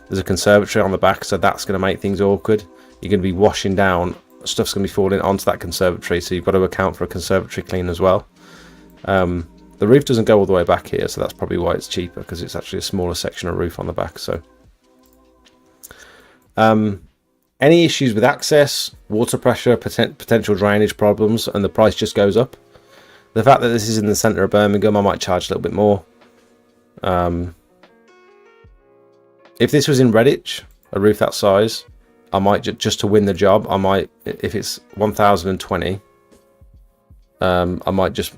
There's a conservatory on the back, so that's going to make things awkward. You're going to be washing down, stuff's going to be falling onto that conservatory, so you've got to account for a conservatory clean as well. The roof doesn't go all the way back here, so that's probably why it's cheaper, because it's actually a smaller section of roof on the back. So any issues with access, water pressure, potential drainage problems, and the price just goes up. The fact that this is in the centre of Birmingham, I might charge a little bit more. If this was in Redditch, a roof that size, I might just to win the job, I might, if it's 1,020, I might just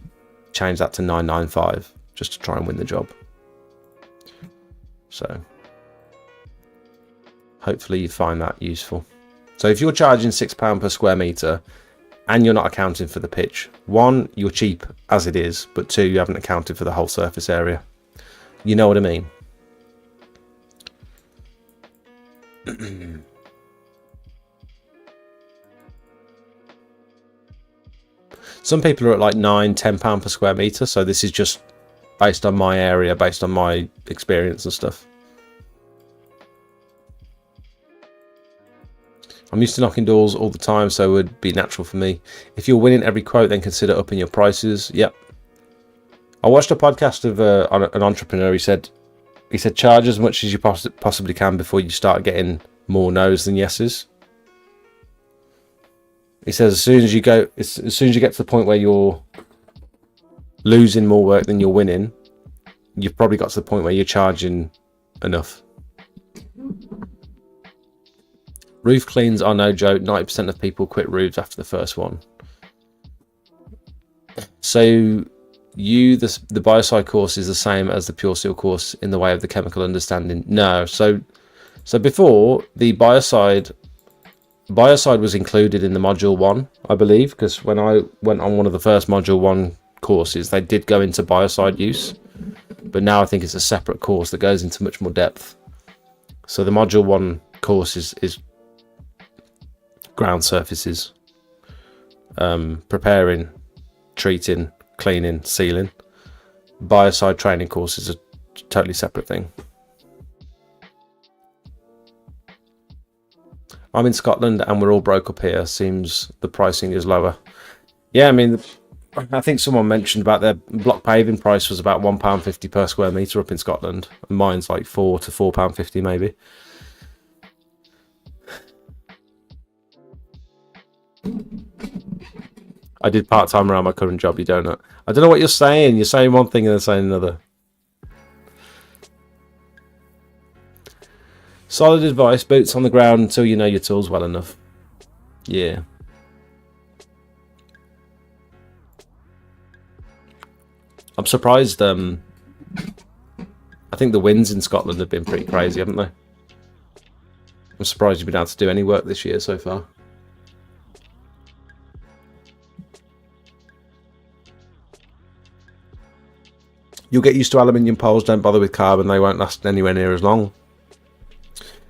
change that to 995 just to try and win the job. So hopefully you find that useful. So if you're charging £6 per square metre and you're not accounting for the pitch, 1, you're cheap as it is, but 2, you haven't accounted for the whole surface area. You know what I mean? Some people are at like £9–10 per square metre, so this is just based on my area, based on my experience and stuff. I'm used to knocking doors all the time, so it would be natural for me. If you're winning every quote, then consider upping your prices. Yep. I watched a podcast of an entrepreneur. He said charge as much as you possibly can before you start getting more no's than yeses. He says as soon as you get to the point where you're losing more work than you're winning, you've probably got to the point where you're charging enough. Roof cleans are no joke. 90% of people quit roofs after the first one. So the biocide course is the same as the pure seal course in the way of the chemical understanding? No. So before, the biocide was included in the module 1, I believe, because when I went on one of the first module 1 courses, they did go into biocide use, but now I think it's a separate course that goes into much more depth. So the module 1 course is ground surfaces, preparing, treating, cleaning, sealing. Biocide training course is a totally separate thing. I'm in Scotland and we're all broke up here. Seems the pricing is lower. Yeah, I mean, I think someone mentioned about their block paving price was about £1.50 per square metre up in Scotland. And mine's like £4 to £4.50 maybe. I did part-time around my current job, you donut. I don't know what you're saying. You're saying one thing and then saying another. Solid advice, boots on the ground until you know your tools well enough. Yeah. I'm surprised. I think the winds in Scotland have been pretty crazy, haven't they? I'm surprised you've been able to do any work this year so far. You'll get used to aluminium poles, don't bother with carbon, they won't last anywhere near as long.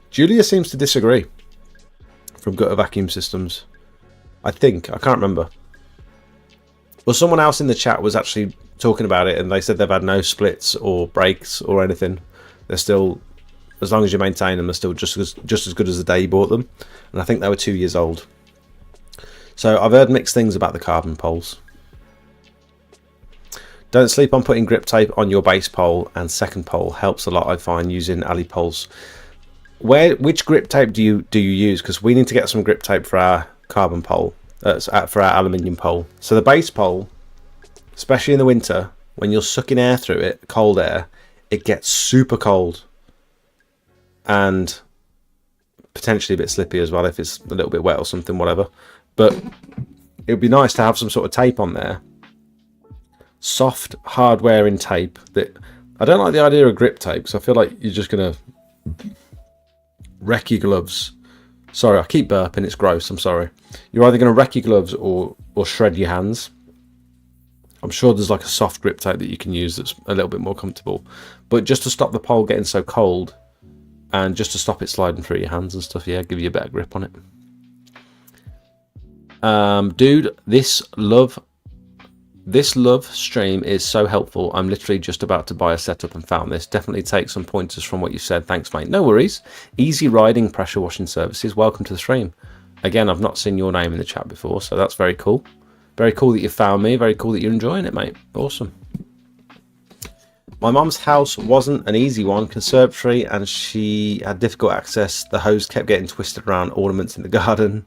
Julia seems to disagree. From Gutter Vacuum Systems. I think, I can't remember. Well, someone else in the chat was actually talking about it and they said they've had no splits or breaks or anything. They're still, as long as you maintain them, they're still just as good as the day you bought them. And I think they were 2 years old. So I've heard mixed things about the carbon poles. Don't sleep on putting grip tape on your base pole and second pole. Helps a lot, I find, using alley poles. Which grip tape do you use? Because we need to get some grip tape for our carbon pole, for our aluminium pole. So the base pole, especially in the winter, when you're sucking air through it, cold air, it gets super cold and potentially a bit slippy as well if it's a little bit wet or something, whatever. But it would be nice to have some sort of tape on there. Soft, hard-wearing tape. That I don't like the idea of grip tape because I feel like you're just going to wreck your gloves. Sorry, I keep burping, it's gross, I'm sorry. You're either going to wreck your gloves or shred your hands. I'm sure there's like a soft grip tape that you can use that's a little bit more comfortable. But just to stop the pole getting so cold and just to stop it sliding through your hands and stuff, yeah, give you a better grip on it. Dude, this love stream is so helpful. I'm literally just about to buy a setup and found this. Definitely take some pointers from what you said. Thanks, mate. No worries. Easy riding pressure washing services. Welcome to the stream. Again, I've not seen your name in the chat before, so that's very cool. Very cool that you found me. Very cool that you're enjoying it, mate. Awesome. My mum's house wasn't an easy one. Conservatory, and she had difficult access. The hose kept getting twisted around ornaments in the garden.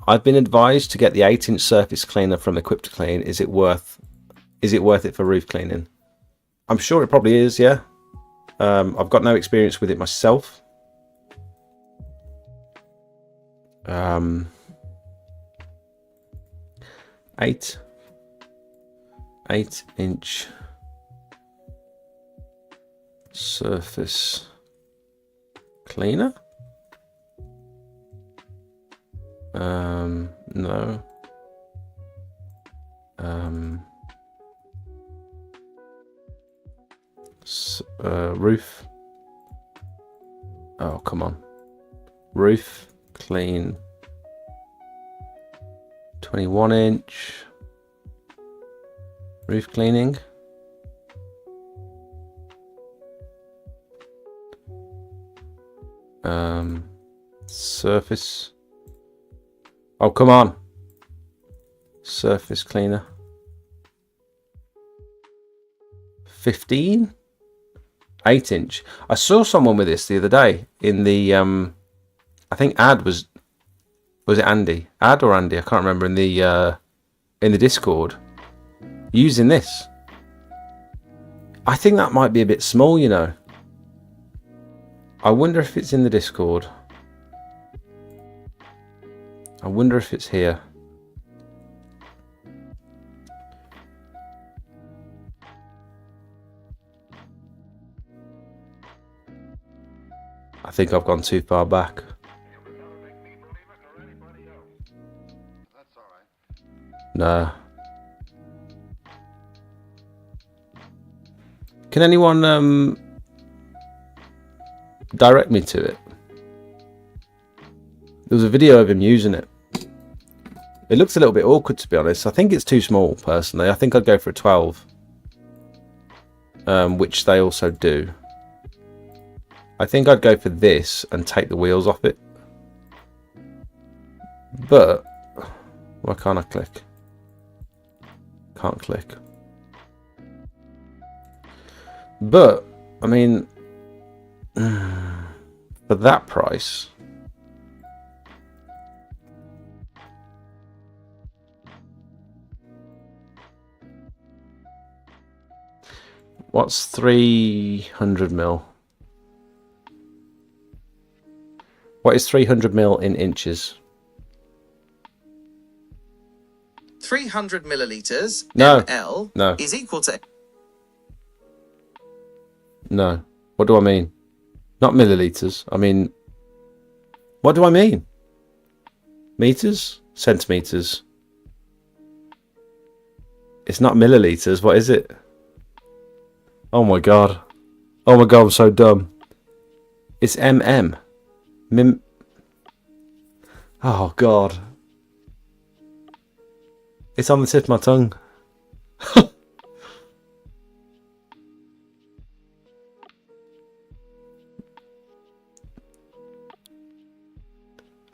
I've been advised to get the 8-inch surface cleaner from Equip to Clean. Is it worth it for roof cleaning? I'm sure it probably is, yeah. I've got no experience with it myself. 8-inch surface cleaner? No. Roof. Oh, come on. Roof clean. 21-inch. Roof cleaning. Surface. Oh, come on. Surface cleaner. 15? 8-inch. I saw someone with this the other day in the I think Ad was it Andy? Ad or Andy? I can't remember, in the Discord using this. I think that might be a bit small, you know. I wonder if it's in the Discord. I wonder if it's here. I think I've gone too far back. No. Can anyone direct me to it? There was a video of him using it. It looks a little bit awkward, to be honest. I think it's too small, personally. I think I'd go for a 12. Which they also do. I think I'd go for this and take the wheels off it. But why can't I click? Can't click. But I mean, for that price, what's 300 mil? What is 300 mil in inches? 300 milliliters No. ml No. is equal to... No. What do I mean? Not milliliters. I mean, what do I mean? Meters? Centimeters? It's not milliliters. What is it? Oh my god. Oh my god, I'm so dumb. It's mm. Mim. Oh god. It's on the tip of my tongue.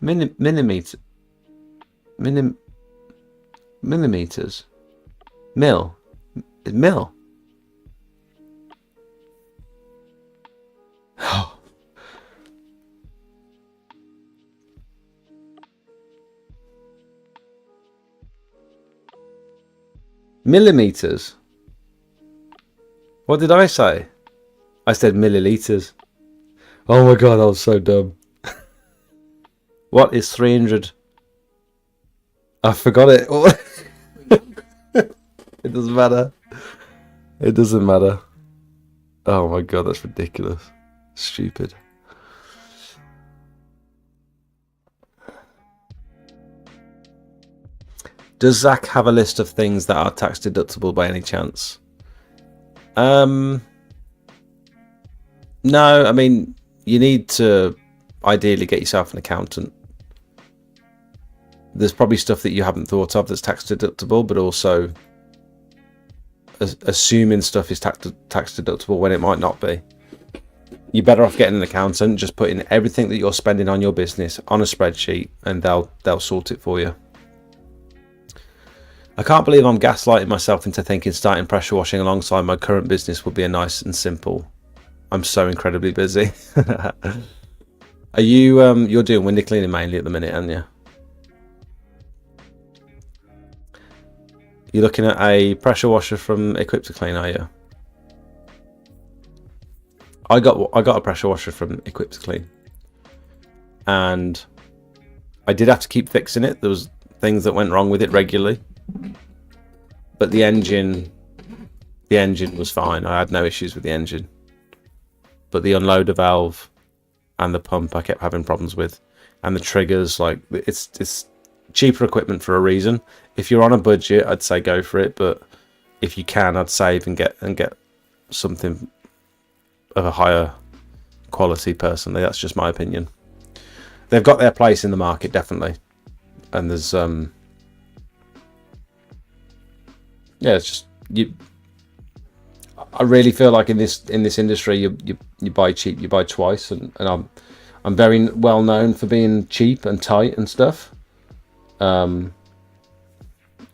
Millimeter. Millimeters. Mil. Mil. Millimeters. What did I say? I said milliliters. Oh my god, I was so dumb. What is 300? I forgot it. It doesn't matter. It doesn't matter. Oh my god, that's ridiculous. Stupid. Does Zach have a list of things that are tax deductible by any chance? No, I mean, you need to ideally get yourself an accountant. There's probably stuff that you haven't thought of that's tax deductible, but also assuming stuff is tax deductible when it might not be. You're better off getting an accountant, just putting everything that you're spending on your business on a spreadsheet, and they'll sort it for you. I can't believe I'm gaslighting myself into thinking starting pressure washing alongside my current business would be a nice and simple. I'm so incredibly busy. Are you you're doing window cleaning mainly at the minute, aren't you? You're looking at a pressure washer from Equip to Clean, are you? I got a pressure washer from Equip to Clean, and I did have to keep fixing it. There was things that went wrong with it regularly, but the engine was fine. I had no issues with the engine, but the unloader valve and the pump I kept having problems with, and the triggers. Like, it's cheaper equipment for a reason. If you're on a budget, I'd say go for it, but if you can, I'd save and get something of a higher quality. Personally, that's just my opinion. They've got their place in the market, definitely, and there's yeah, it's just you. I really feel like in this industry, you buy cheap, you buy twice, and I'm very well known for being cheap and tight and stuff.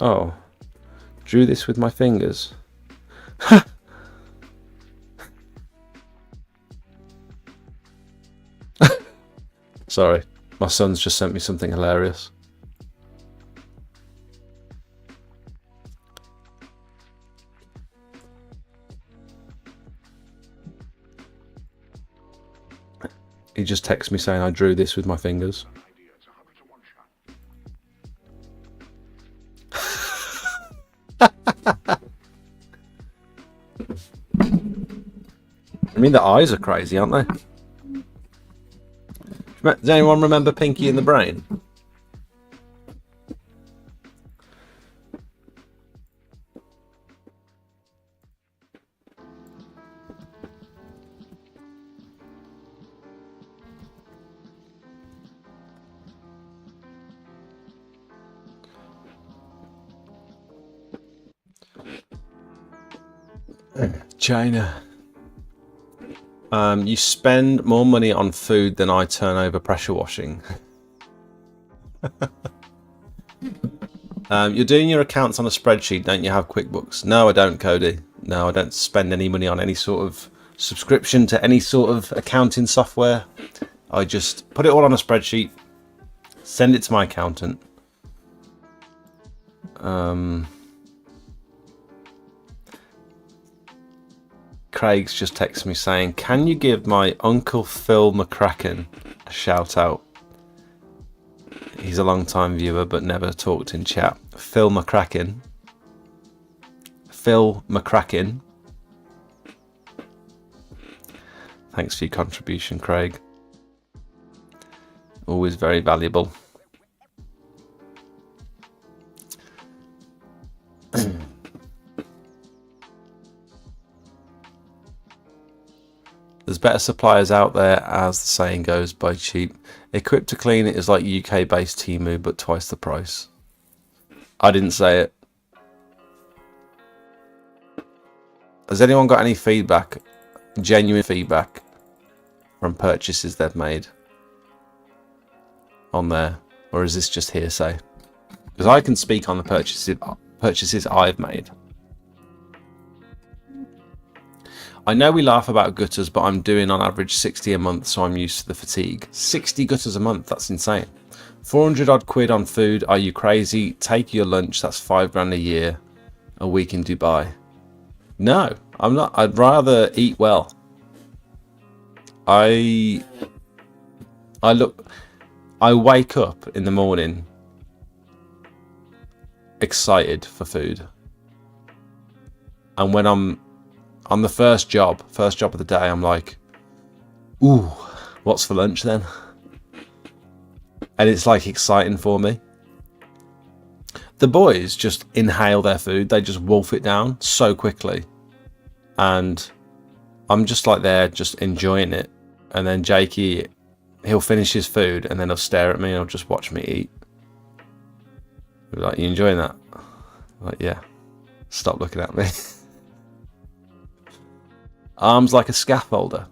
Oh, drew this with my fingers. Sorry, my son's just sent me something hilarious. He just texted me saying I drew this with my fingers. I mean, the eyes are crazy, aren't they? Does anyone remember Pinky in the Brain? China. You spend more money on food than I turn over pressure washing. You're doing your accounts on a spreadsheet, don't you have QuickBooks? No, I don't, Cody. No, I don't spend any money on any sort of subscription to any sort of accounting software. I just put it all on a spreadsheet, send it to my accountant. Craig's just texted me saying, can you give my Uncle Phil McCracken a shout out? He's a long time viewer but never talked in chat. Phil McCracken. Phil McCracken. Thanks for your contribution, Craig. Always very valuable. There's better suppliers out there, as the saying goes, buy cheap. Equipped to Clean It is like UK based Temu but twice the price. I didn't say it. Has anyone got any feedback, genuine feedback from purchases they've made on there? Or is this just hearsay? Because I can speak on the purchases I've made. I know we laugh about gutters, but I'm doing on average 60 a month, so I'm used to the fatigue. 60 gutters a month, that's insane. 400 odd quid on food, are you crazy? Take your lunch, that's $5 grand a year. A week in Dubai. No, I'm not. I'd rather eat well. I wake up in the morning excited for food. And when I'm on the first job of the day, I'm like, ooh, what's for lunch then? And it's like exciting for me. The boys just inhale their food. They just wolf it down so quickly. And I'm just like there, just enjoying it. And then Jakey, he'll finish his food and then he'll stare at me and he'll just watch me eat. He'll be like, you enjoying that? I'm like, yeah. Stop looking at me. Arms like a scaffolder.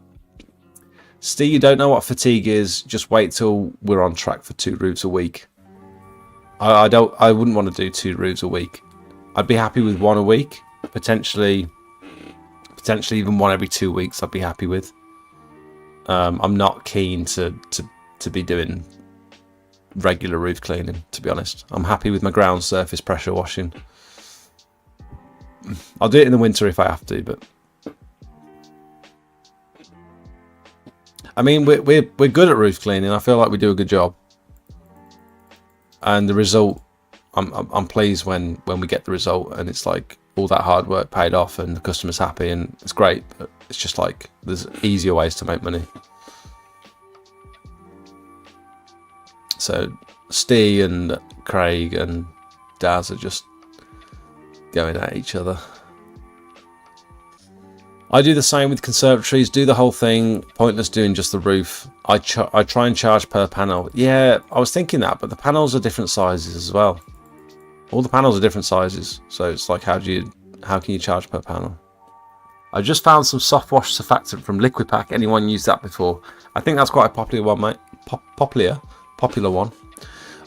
Steve, you don't know what fatigue is. Just wait till we're on track for 2 roofs a week. I wouldn't want to do 2 roofs a week. I'd be happy with 1 a week. Potentially even 1 every 2 weeks. I'd be happy with. I'm not keen to be doing regular roof cleaning, to be honest. I'm happy with my ground surface pressure washing. I'll do it in the winter if I have to, but I mean, we're good at roof cleaning. I feel like we do a good job, and the result, I'm pleased when we get the result, and it's like all that hard work paid off, and the customer's happy, and it's great. But it's just like there's easier ways to make money. So Steve and Craig and Daz are just going at each other. I do the same with conservatories, do the whole thing, pointless doing just the roof. I try and charge per panel. Yeah, I was thinking that, but the panels are different sizes as well. All the panels are different sizes, so it's like how can you charge per panel? I just found some soft wash surfactant from Liquipack. Anyone used that before? I think that's quite a popular one, mate. Popular one.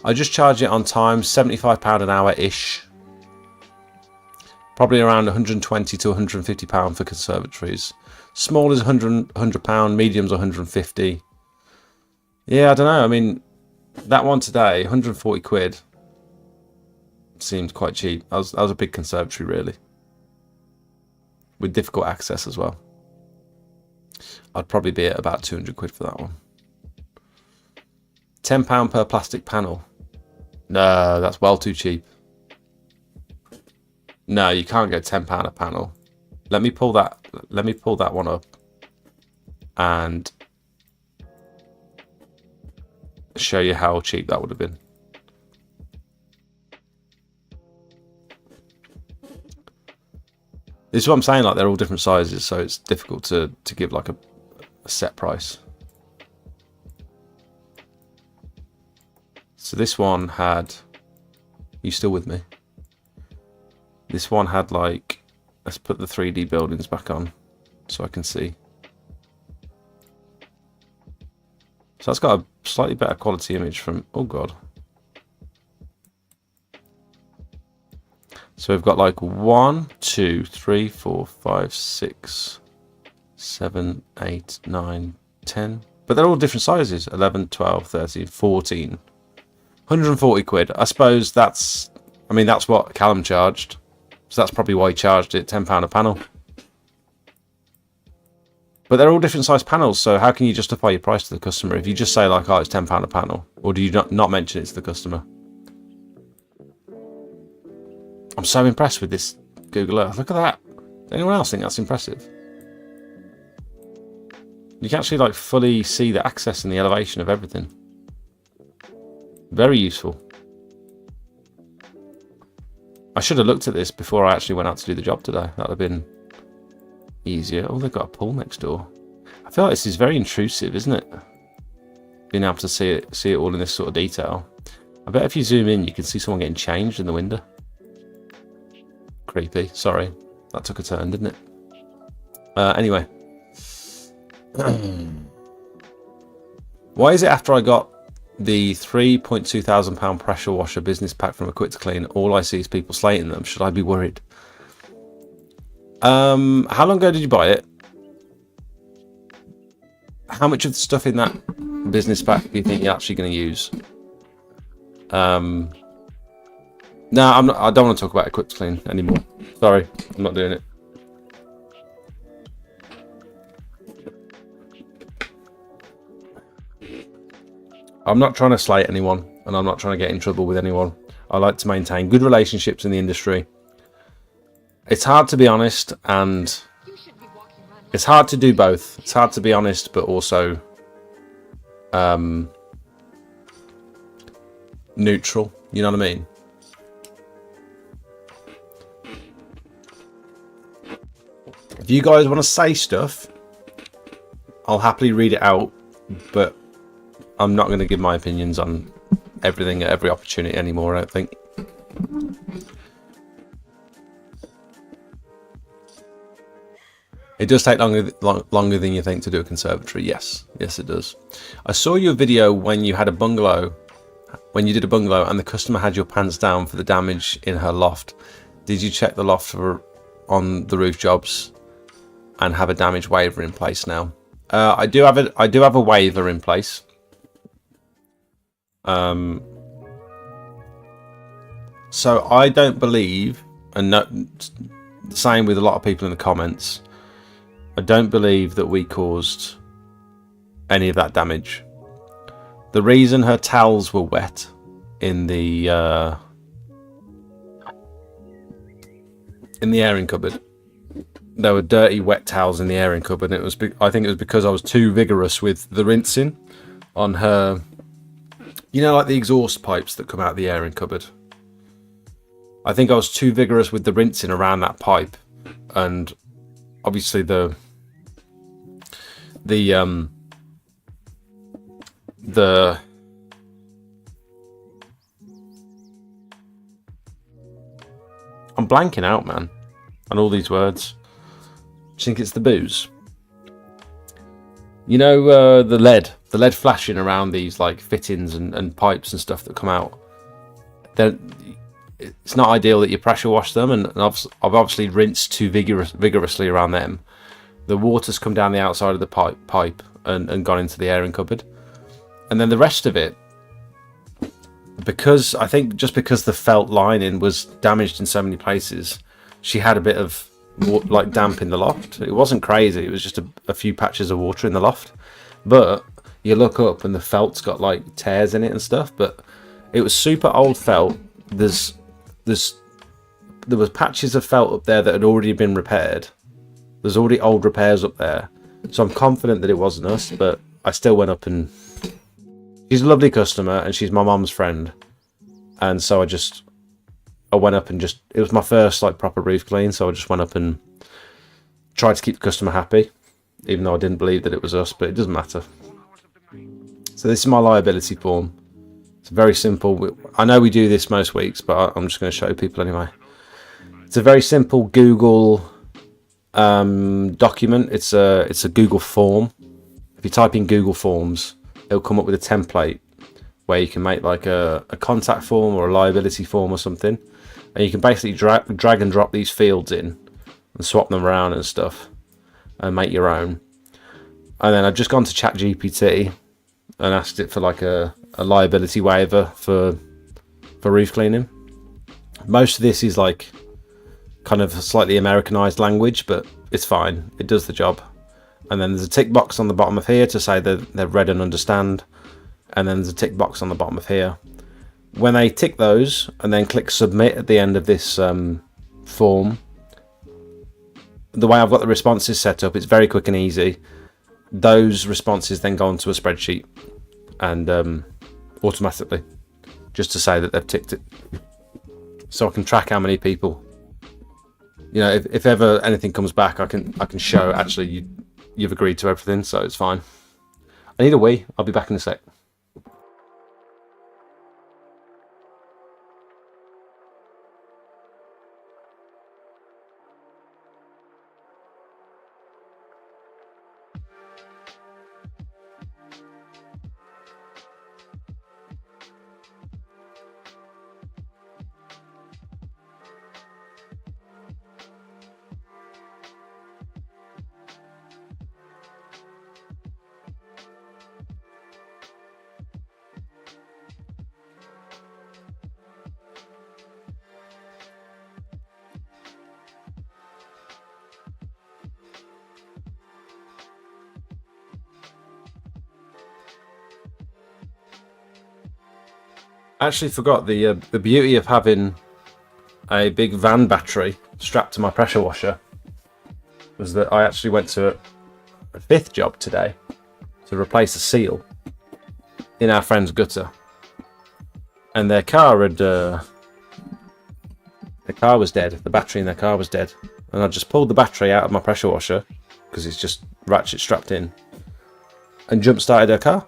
I just charge it on time, £75 an hour-ish. Probably around £120 to £150 for conservatories. Small is £100, medium's £150. Yeah, I don't know. I mean, that one today, 140 quid. Seemed quite cheap. That was a big conservatory, really. With difficult access as well. I'd probably be at about 200 quid for that one. £10 per plastic panel. No, that's well too cheap. No, you can't go £10 a panel. Let me pull that one up. and show you how cheap that would have been. This is what I'm saying, like they're all different sizes, so it's difficult to give like a set price. So this one had, you still with me? This one had like, let's put the 3D buildings back on so I can see. So that's got a slightly better quality image from, oh god. So we've got like 1, 2, 3, 4, 5, 6, 7, 8, 9, 10. But they're all different sizes. 11, 12, 13, 14. 140 quid. I suppose that's, I mean, that's what Callum charged. So that's probably why he charged it £10 a panel. But they're all different size panels, so how can you justify your price to the customer if you just say like, oh, it's £10 a panel? Or do you not mention it to the customer? I'm so impressed with this Google Earth. Look at that. Does anyone else think that's impressive? You can actually like fully see the access and the elevation of everything. Very useful. I should have looked at this before I actually went out to do the job today. That would have been easier. Oh, they've got a pool next door. I feel like this is very intrusive, isn't it? Being able to see it all in this sort of detail. I bet if you zoom in, you can see someone getting changed in the window. Creepy. Sorry, that took a turn, didn't it? Anyway, why is it after I got the £3,200 pressure washer business pack from a Quick to Clean, all I see is people slating them? Should I be worried? How long ago did you buy it? How much of the stuff in that business pack do you think you're actually going to use? No, I'm not. I don't want to talk about a Quick to Clean anymore. Sorry, I'm not doing it. I'm not trying to slate anyone, and I'm not trying to get in trouble with anyone. I like to maintain good relationships in the industry. It's hard to be honest, and it's hard to do both. It's hard to be honest, but also neutral. You know what I mean? If you guys want to say stuff, I'll happily read it out, but I'm not going to give my opinions on everything at every opportunity anymore, I don't think. It does take longer than you think to do a conservatory. Yes, it does. I saw your video when you had a bungalow, when you did a bungalow and the customer had your pants down for the damage in her loft. Did you check the loft on the roof jobs and have a damage waiver in place now? I do have a waiver in place. So I don't believe, and the same with a lot of people in the comments, I don't believe that we caused any of that damage. The reason her towels were wet in the airing cupboard, there were dirty wet towels in the airing cupboard, and I think it was because I was too vigorous with the rinsing on her, you know, like the exhaust pipes that come out of the airing cupboard. I think I was too vigorous with the rinsing around that pipe, and obviously I'm blanking out, man, on all these words. Do you think it's the booze? You know, the lead flashing around these like fittings and pipes and stuff that come out. It's not ideal that you pressure wash them, and I've obviously rinsed too vigorously around them. The water's come down the outside of the pipe and gone into the airing cupboard, and then the rest of it, because I think just because the felt lining was damaged in so many places, she had a bit of like damp in the loft. It wasn't crazy, it was just a few patches of water in the loft, but you look up and the felt's got like tears in it and stuff. But it was super old felt. There was patches of felt up there that had already been repaired. There's already old repairs up there, So I'm confident that it wasn't us, but I still went up and... She's a lovely customer, and she's my mum's friend. And so I went up and just... It was my first, like, proper roof clean, so I just went up and tried to keep the customer happy, even though I didn't believe that it was us, but it doesn't matter. So this is my liability form. It's very simple. I know we do this most weeks, but I'm just going to show people anyway. It's a very simple Google document. It's a Google form. If you type in Google Forms, it'll come up with a template where you can make like a contact form or a liability form or something, and you can basically drag and drop these fields in and swap them around and stuff and make your own. And then I've just gone to ChatGPT and asked it for like a liability waiver for roof cleaning. Most of this is like kind of slightly Americanized language, but it's fine. It does the job. And then there's a tick box on the bottom of here to say that they've read and understand. And then there's a tick box on the bottom of here. When they tick those and then click submit at the end of this form, the way I've got the responses set up, it's very quick and easy. Those responses then go onto a spreadsheet and automatically, just to say that they've ticked it, so I can track how many people. You know, if ever anything comes back, I can show actually you've agreed to everything, so it's fine. I need a wee. I'll be back in a sec. I actually forgot the beauty of having a big van battery strapped to my pressure washer was that I actually went to a fifth job today to replace a seal in our friend's gutter, and their car was dead. The battery in their car was dead, and I just pulled the battery out of my pressure washer because it's just ratchet strapped in, and jump started her car.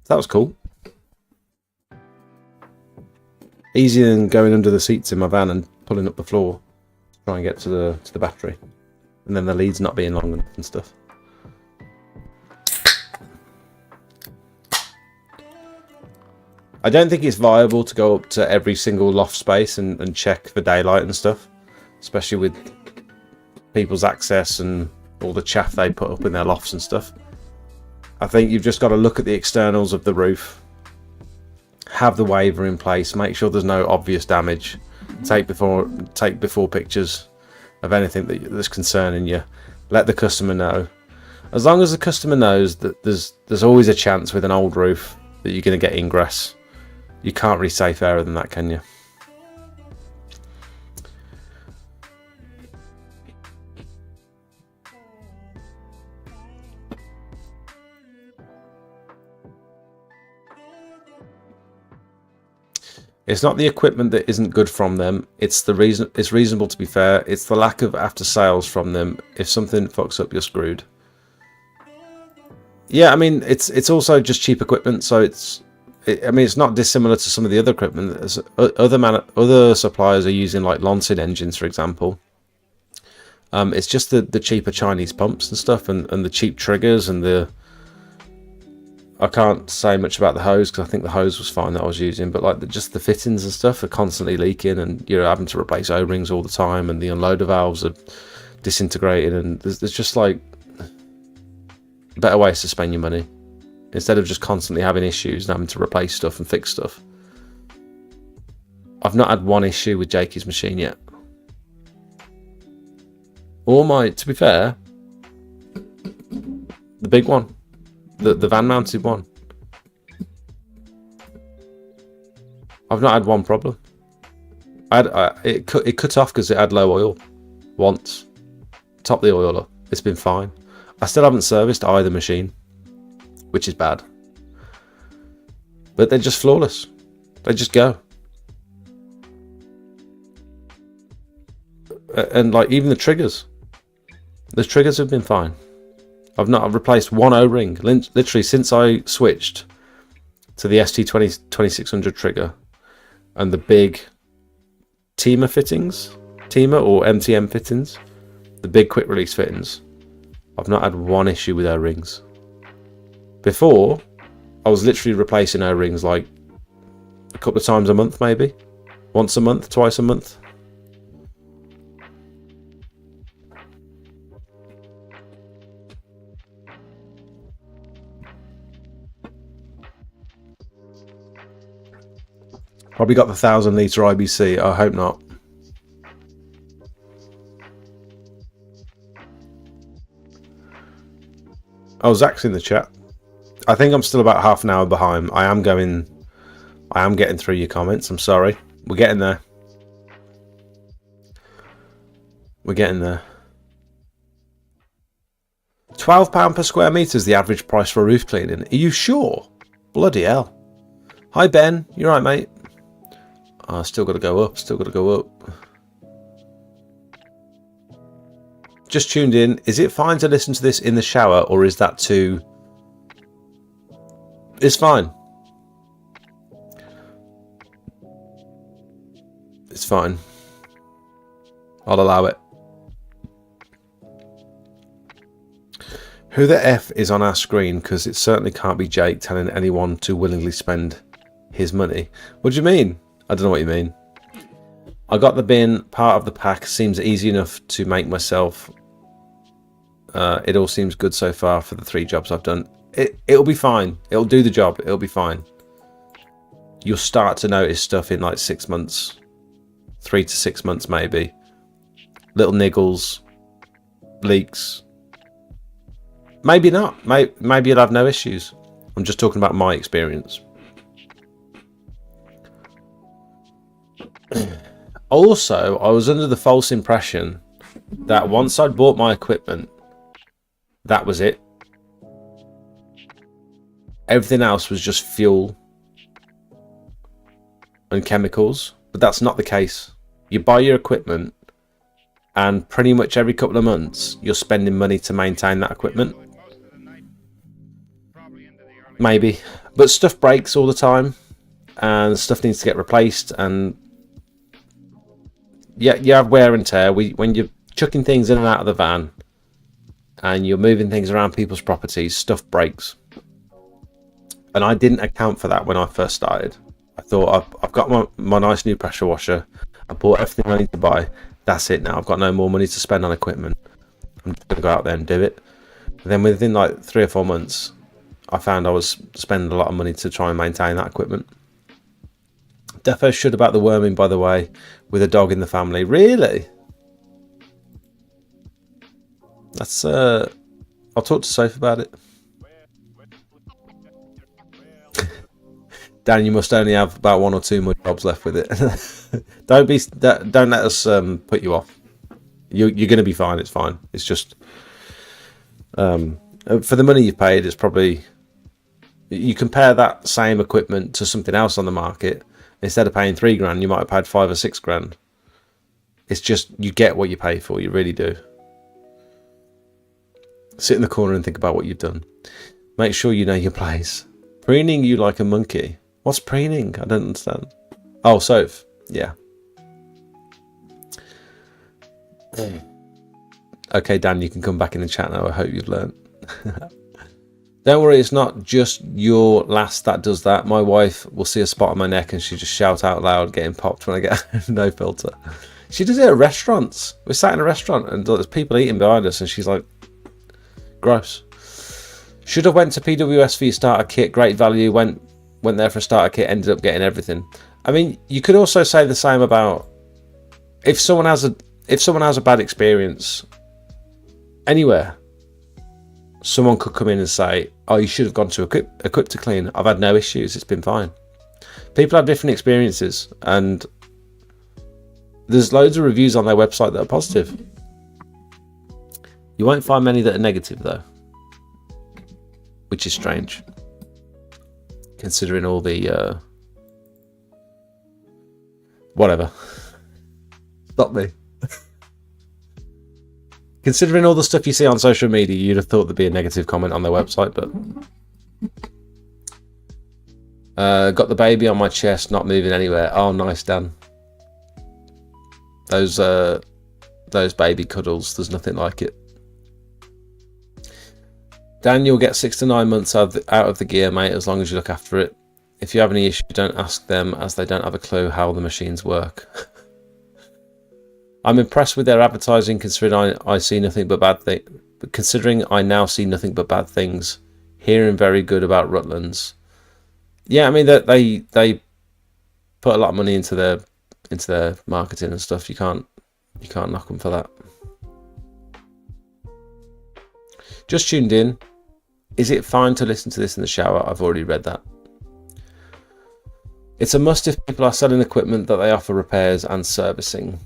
That was cool. Easier than going under the seats in my van and pulling up the floor to try and get to the battery, and then the leads not being long enough and stuff. I don't think it's viable to go up to every single loft space and check for daylight and stuff, especially with people's access and all the chaff they put up in their lofts and stuff. I think you've just got to look at the externals of the roof, have the waiver in place, make sure there's no obvious damage, take before pictures of anything that's concerning you, let the customer know. As long as the customer knows that there's always a chance with an old roof that you're going to get ingress, you can't really say fairer than that, can you? It's not the equipment that isn't good from them. It's the reason. It's reasonable to be fair. It's the lack of after sales from them. If something fucks up, you're screwed. Yeah, I mean it's also just cheap equipment. So it's not dissimilar to some of the other equipment. Other suppliers are using like Lonsid engines, for example. It's just the cheaper Chinese pumps and stuff, and the cheap triggers and the. I can't say much about the hose because I think the hose was fine that I was using, but like just the fittings and stuff are constantly leaking, and you're having to replace O-rings all the time, and the unloader valves are disintegrating, and there's just like better ways to spend your money instead of just constantly having issues and having to replace stuff and fix stuff. I've not had one issue with Jakey's machine yet. To be fair, the big one. The van mounted one. I've not had one problem. It cut off because it had low oil once. top the oil up. It's been fine. I still haven't serviced either machine, which is bad. But they're just flawless. They just go. And like even the triggers have been fine. I've replaced one O-ring literally since I switched to the ST2600 trigger and the big Tima or MTM fittings, the big quick release fittings. I've not had one issue with O-rings. Before, I was literally replacing O-rings like a couple of times a month, maybe once a month, twice a month. Probably got the 1,000 litre IBC. I hope not. Oh, Zach's in the chat. I think I'm still about half an hour behind. I am getting through your comments. I'm sorry. We're getting there. We're getting there. £12 per square metre is the average price for roof cleaning. Are you sure? Bloody hell. Hi Ben, you right, mate? Oh, still got to go up. Still got to go up. Just tuned in. Is it fine to listen to this in the shower, or is that too... It's fine. It's fine. I'll allow it. Who the F is on our screen? Because it certainly can't be Jake telling anyone to willingly spend his money. What do you mean? I don't know what you mean. I got the bin. Part of the pack seems easy enough to make myself. It all seems good so far for the 3 jobs I've done. It'll be fine. It'll do the job. It'll be fine. You'll start to notice stuff in like 6 months. 3 to 6 months maybe. Little niggles. Leaks. Maybe not. Maybe you'll have no issues. I'm just talking about my experience. Also, I was under the false impression that once I'd bought my equipment, that was it. Everything else was just fuel and chemicals, but that's not the case. You buy your equipment and pretty much every couple of months you're spending money to maintain that equipment. Maybe, but stuff breaks all the time and stuff needs to get replaced, and yeah, you have wear and tear. When you're chucking things in and out of the van and you're moving things around people's properties, stuff breaks. And I didn't account for that when I first started. I thought, I've got my nice new pressure washer. I bought everything I need to buy. That's it now. I've got no more money to spend on equipment. I'm just going to go out there and do it. And then within like 3 or 4 months, I found I was spending a lot of money to try and maintain that equipment. Defo should about the worming, by the way, with a dog in the family. Really? That's I'll talk to Soph about it. Dan, you must only have about 1 or 2 more jobs left with it. Don't let us put you off. You're going to be fine. It's fine. It's just for the money you've paid, it's probably, you compare that same equipment to something else on the market. Instead of paying £3,000, you might have paid 5 or 6 grand. It's just, you get what you pay for. You really do. Sit in the corner and think about what you've done. Make sure you know your place. Preening you like a monkey. What's preening? I don't understand. Oh, Soph. Yeah. Okay, Dan, you can come back in the chat now. I hope you've learned. Don't worry, it's not just your lass that does that. My wife will see a spot on my neck and she just shout out loud, getting popped when I get no filter. She does it at restaurants. We're sat in a restaurant and there's people eating behind us and she's like, gross. Should have went to PWS for your starter kit. Great value. Went there for a starter kit. Ended up getting everything. I mean, you could also say the same about if someone has a bad experience anywhere. Someone could come in and say, "Oh, you should have gone to Equip to Clean. I've had no issues. It's been fine." People have different experiences, and there's loads of reviews on their website that are positive. You won't find many that are negative though, which is strange, considering all the whatever. Stop me. Considering all the stuff you see on social media, you'd have thought there'd be a negative comment on their website, but got the baby on my chest, not moving anywhere. Oh, nice, Dan. Those baby cuddles, there's nothing like it. Dan, you'll get 6 to 9 months out of the gear, mate, as long as you look after it. If you have any issue, don't ask them, as they don't have a clue how the machines work. I'm impressed with their advertising, considering I see nothing but bad things. But considering I now see nothing but bad things, hearing very good about Rutland's. Yeah, I mean that they put a lot of money into their marketing and stuff. You can't knock them for that. Just tuned in. Is it fine to listen to this in the shower? I've already read that. It's a must if people are selling equipment that they offer repairs and servicing.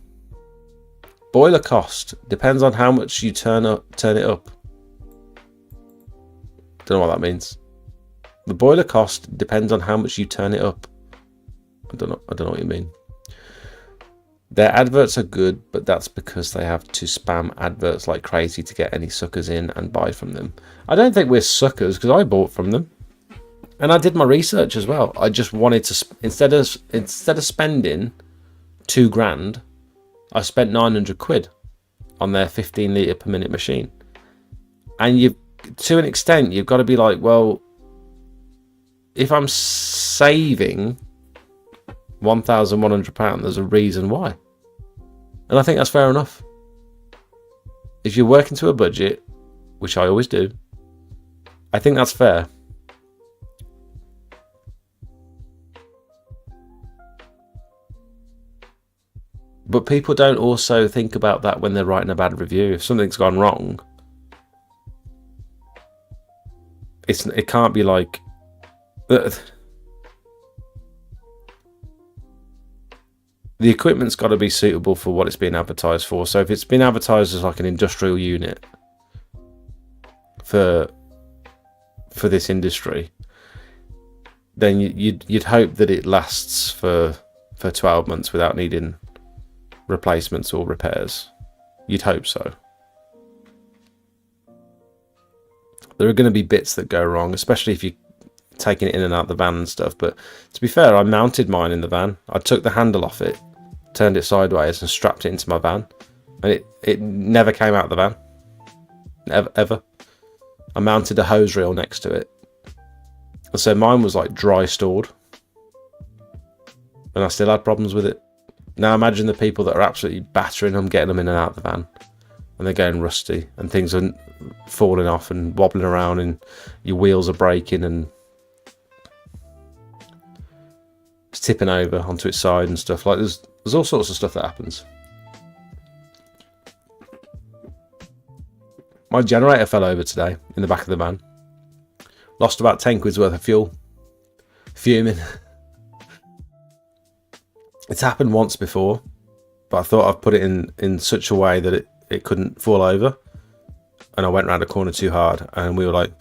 Boiler cost depends on how much you turn it up. Don't know what that means. The boiler cost depends on how much you turn it up. I don't know what you mean. Their adverts are good, but that's because they have to spam adverts like crazy to get any suckers in and buy from them. I don't think we're suckers, because I bought from them. And I did my research as well. I just wanted to, instead of spending £2,000, I spent 900 quid on their 15 litre per minute machine. And to an extent, you've got to be like, well, if I'm saving £1,100, there's a reason why. And I think that's fair enough. If you're working to a budget, which I always do, I think that's fair. But people don't also think about that when they're writing a bad review. If something's gone wrong, it can't be like... The equipment's got to be suitable for what it's being advertised for. So if it's been advertised as like an industrial unit for this industry, then you'd hope that it lasts for 12 months without needing replacements or repairs. You'd hope so. There are going to be bits that go wrong, especially if you're taking it in and out the van and stuff. But to be fair, I mounted mine in the van. I took the handle off it, turned it sideways and strapped it into my van, and it never came out of the van. Ever. I mounted a hose reel next to it. And so mine was like dry stored, and I still had problems with it. Now imagine the people that are absolutely battering them, getting them in and out of the van, and they're going rusty, and things are falling off and wobbling around, and your wheels are breaking, and it's tipping over onto its side and stuff. Like there's all sorts of stuff that happens. My generator fell over today in the back of the van. Lost about 10 quid's worth of fuel. Fuming. It's happened once before, but I thought I'd put it in such a way that it couldn't fall over. And I went round a corner too hard, and we were like,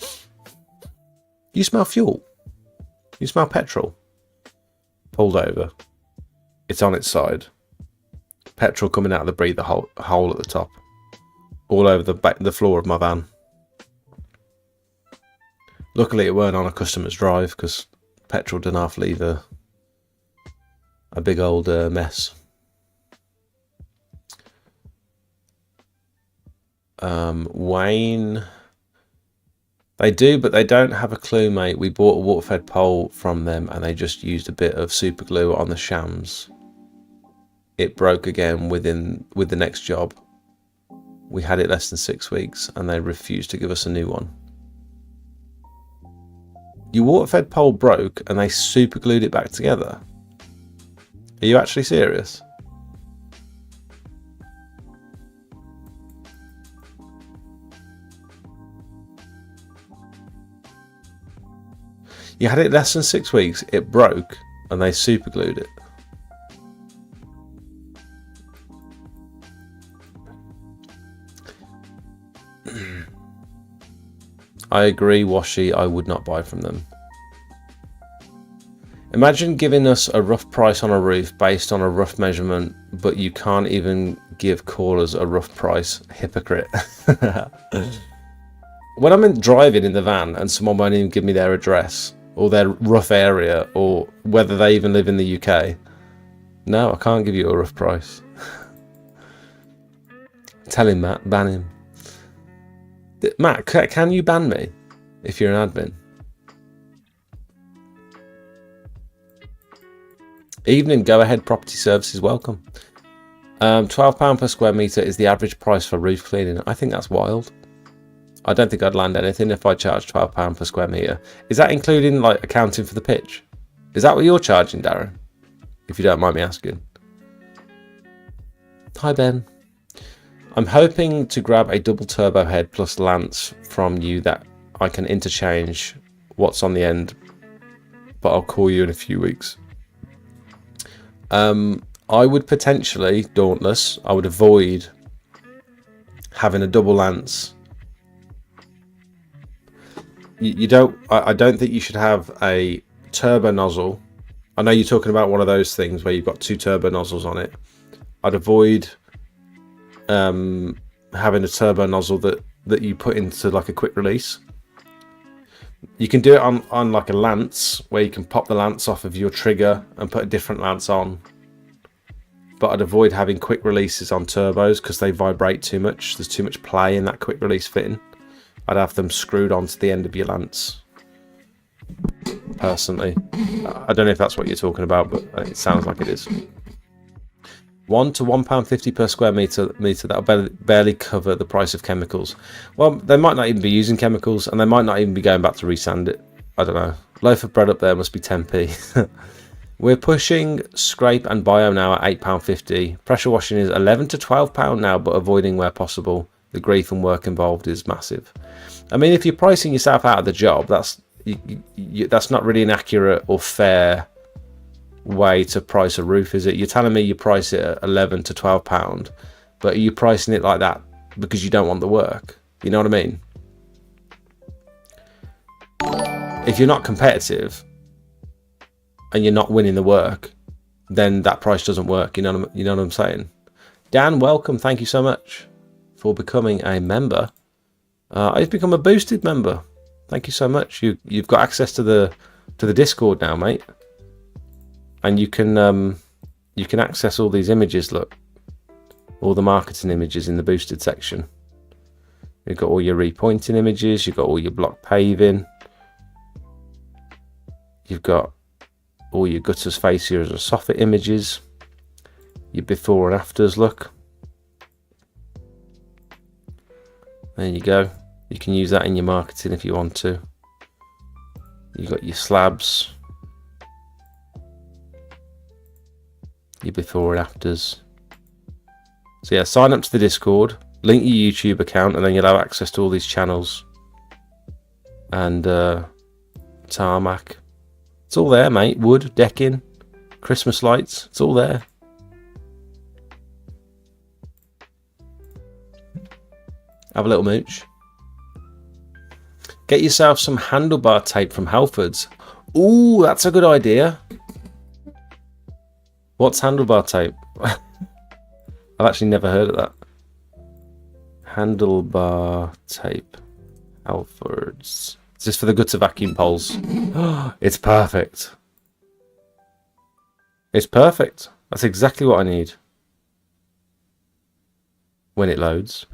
you smell fuel? You smell petrol? Pulled over. It's on its side. Petrol coming out of the breather hole at the top. All over the floor of my van. Luckily it weren't on a customer's drive, because petrol didn't half leave a big old mess. Wayne, they do, but they don't have a clue, mate. We bought a water-fed pole from them, and they just used a bit of super glue on the shams. It broke again with the next job. We had it less than 6 weeks, and they refused to give us a new one. Your water-fed pole broke, and they super glued it back together. Are you actually serious? You had it less than 6 weeks, it broke, and they super glued it. I agree, Washi. I would not buy from them. Imagine giving us a rough price on a roof based on a rough measurement, but you can't even give callers a rough price. Hypocrite. When I'm driving in the van and someone won't even give me their address or their rough area or whether they even live in the UK, no, I can't give you a rough price. Tell him, Matt, ban him. Matt, can you ban me if you're an admin? Evening, Go Ahead Property Services, welcome. £12 per square metre is the average price for roof cleaning. I think that's wild. I don't think I'd land anything if I charged £12 per square metre. Is that including like accounting for the pitch? Is that what you're charging, Darren? If you don't mind me asking. Hi, Ben. I'm hoping to grab a double turbo head plus lance from you that I can interchange what's on the end, but I'll call you in a few weeks. I would potentially, Dauntless, I would avoid having a double lance. You don't. I don't think you should have a turbo nozzle. I know you're talking about one of those things where you've got two turbo nozzles on it. I'd avoid having a turbo nozzle that you put into like a quick release. You can do it on like a lance where you can pop the lance off of your trigger and put a different lance on. But I'd avoid having quick releases on turbos because they vibrate too much. There's too much play in that quick release fitting. I'd have them screwed onto the end of your lance. Personally, I don't know if that's what you're talking about, but it sounds like it is. £1 to £1.50 per square metre. That'll barely cover the price of chemicals. Well, they might not even be using chemicals, and they might not even be going back to resand it. I don't know. Loaf of bread up there must be 10p. We're pushing scrape and bio now at £8.50. Pressure washing is £11 to £12 now, but avoiding where possible. The grief and work involved is massive. I mean, if you're pricing yourself out of the job, that's not really an accurate or fair way to price a roof, is it? You're telling me you price it at £11 to £12, but are you pricing it like that because you don't want the work? You know what I mean? If you're not competitive and you're not winning the work, then that price doesn't work. You know what I'm saying? Dan, welcome. Thank you so much for becoming a member. I've become a boosted member. Thank you so much. You've got access to the Discord now, mate, and you can access all these images. Look, all the marketing images in the boosted section. You've got all your repointing images. You've got all your block paving. You've got all your gutters, fascias, and soffit images. Your before and afters. Look. There you go. You can use that in your marketing if you want to. You've got your slabs, your before and afters. So yeah, sign up to the Discord, link your YouTube account, and then you'll have access to all these channels. And tarmac. It's all there, mate. Wood, decking, Christmas lights. It's all there. Have a little mooch. Get yourself some handlebar tape from Halfords. Ooh, that's a good idea. What's handlebar tape? I've actually never heard of that. Handlebar tape. Halfords. Is this for the gutter vacuum poles? It's perfect. It's perfect. That's exactly what I need. When it loads.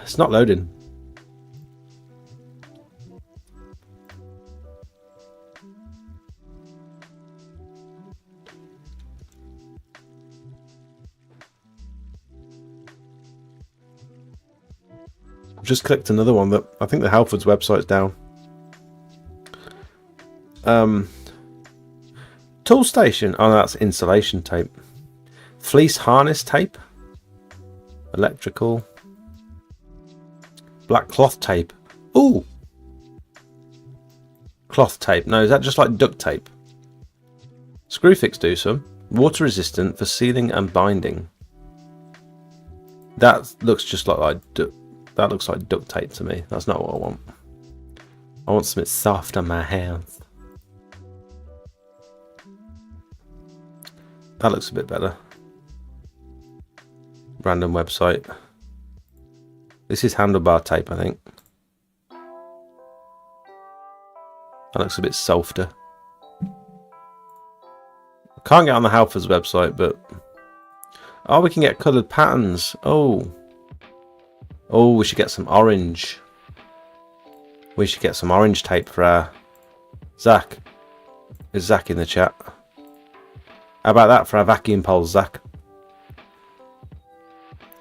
It's not loading. I've just clicked another one that I think the Halfords website's down. Tool station. Oh, that's insulation tape. Fleece harness tape. Electrical. Black cloth tape. Ooh. cloth tape. No, is that just like duct tape? Screwfix do some. Water resistant for sealing and binding. That looks just like that looks like duct tape to me. That's not what I want. I want something soft on my hands. That looks a bit better. Random website. This is handlebar tape, I think. That looks a bit softer. I can't get on the Halfords website, but... Oh, we can get coloured patterns. Oh. Oh, we should get some orange. We should get some orange tape for our... Zach. Is Zach in the chat? How about that for our vacuum poles, Zach?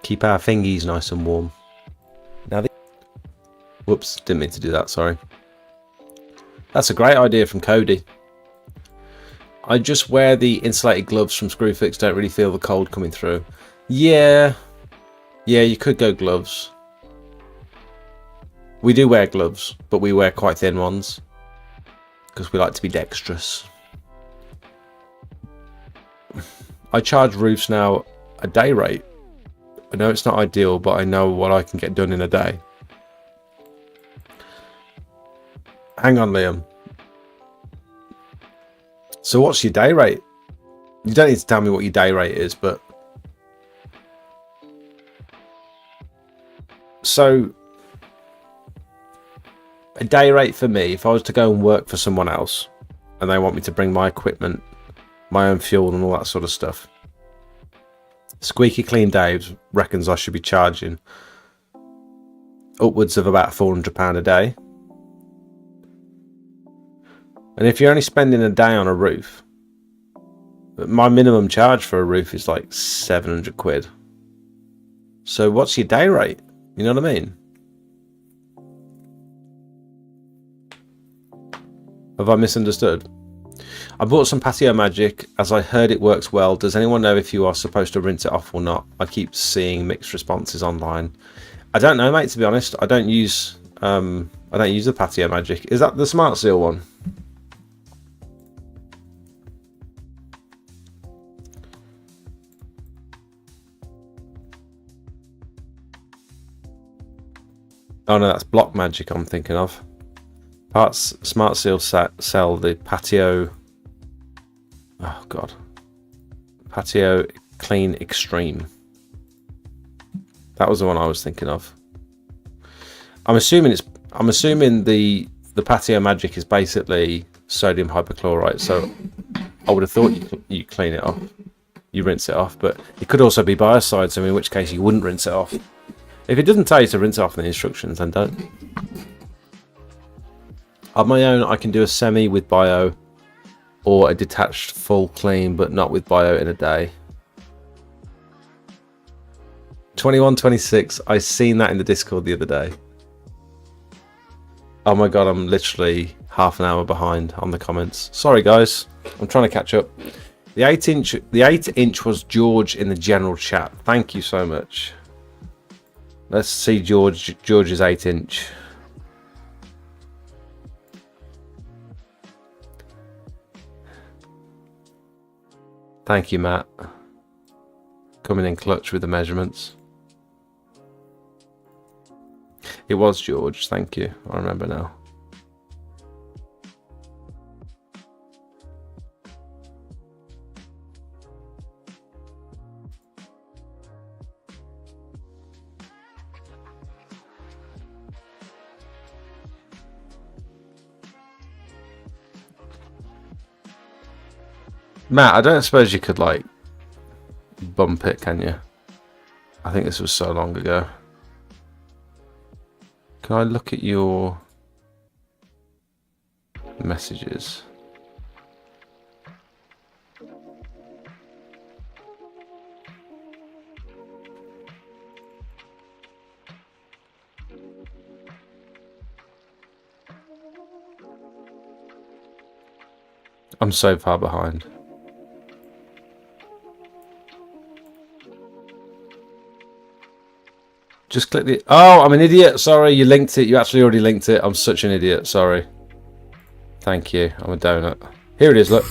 Keep our fingies nice and warm. Now whoops, didn't mean to do that, sorry. That's a great idea from Cody. I just wear the insulated gloves from Screwfix, don't really feel the cold coming through. Yeah, you could go gloves. We do wear gloves, but we wear quite thin ones. Because we like to be dexterous. I charge roofs now a day rate. I know it's not ideal, but I know what I can get done in a day. Hang on, Liam. So what's your day rate? You don't need to tell me what your day rate is, but... So, a day rate for me, if I was to go and work for someone else, and they want me to bring my equipment, my own fuel and all that sort of stuff, Squeaky Clean Dave reckons I should be charging upwards of about £400 a day. And if you're only spending a day on a roof, my minimum charge for a roof is like 700 quid. So what's your day rate? You know what I mean? Have I misunderstood? I bought some Patio Magic as I heard it works well. Does anyone know if you are supposed to rinse it off or not? I keep seeing mixed responses online. I don't know, mate, to be honest. I don't use the Patio Magic. Is that the Smart Seal one? Oh no, that's Block Magic I'm thinking of. Parts Smart Seal sell the Patio... Oh god. Patio Clean Extreme. That was the one I was thinking of. I'm assuming the Patio Magic is basically sodium hypochlorite, so I would have thought you clean it off. You rinse it off, but it could also be biocide, so in which case you wouldn't rinse it off. If it doesn't tell you to rinse it off in the instructions, then don't. On my own, I can do a semi with bio or a detached full clean, but not with bio in a day. 21:26. I seen that in the Discord the other day. Oh my god, I'm literally half an hour behind on the comments. Sorry guys, I'm trying to catch up. The 8-inch was George in the general chat. Thank you so much. Let's see George's 8-inch. Thank you, Matt. Coming in clutch with the measurements. It was George, thank you. I remember now. Matt, I don't suppose you could, like, bump it, can you? I think this was so long ago. Can I look at your messages? I'm so far behind. Just click the... Oh, I'm an idiot. Sorry, you linked it. You actually already linked it. I'm such an idiot. Sorry. Thank you. I'm a donut. Here it is, look.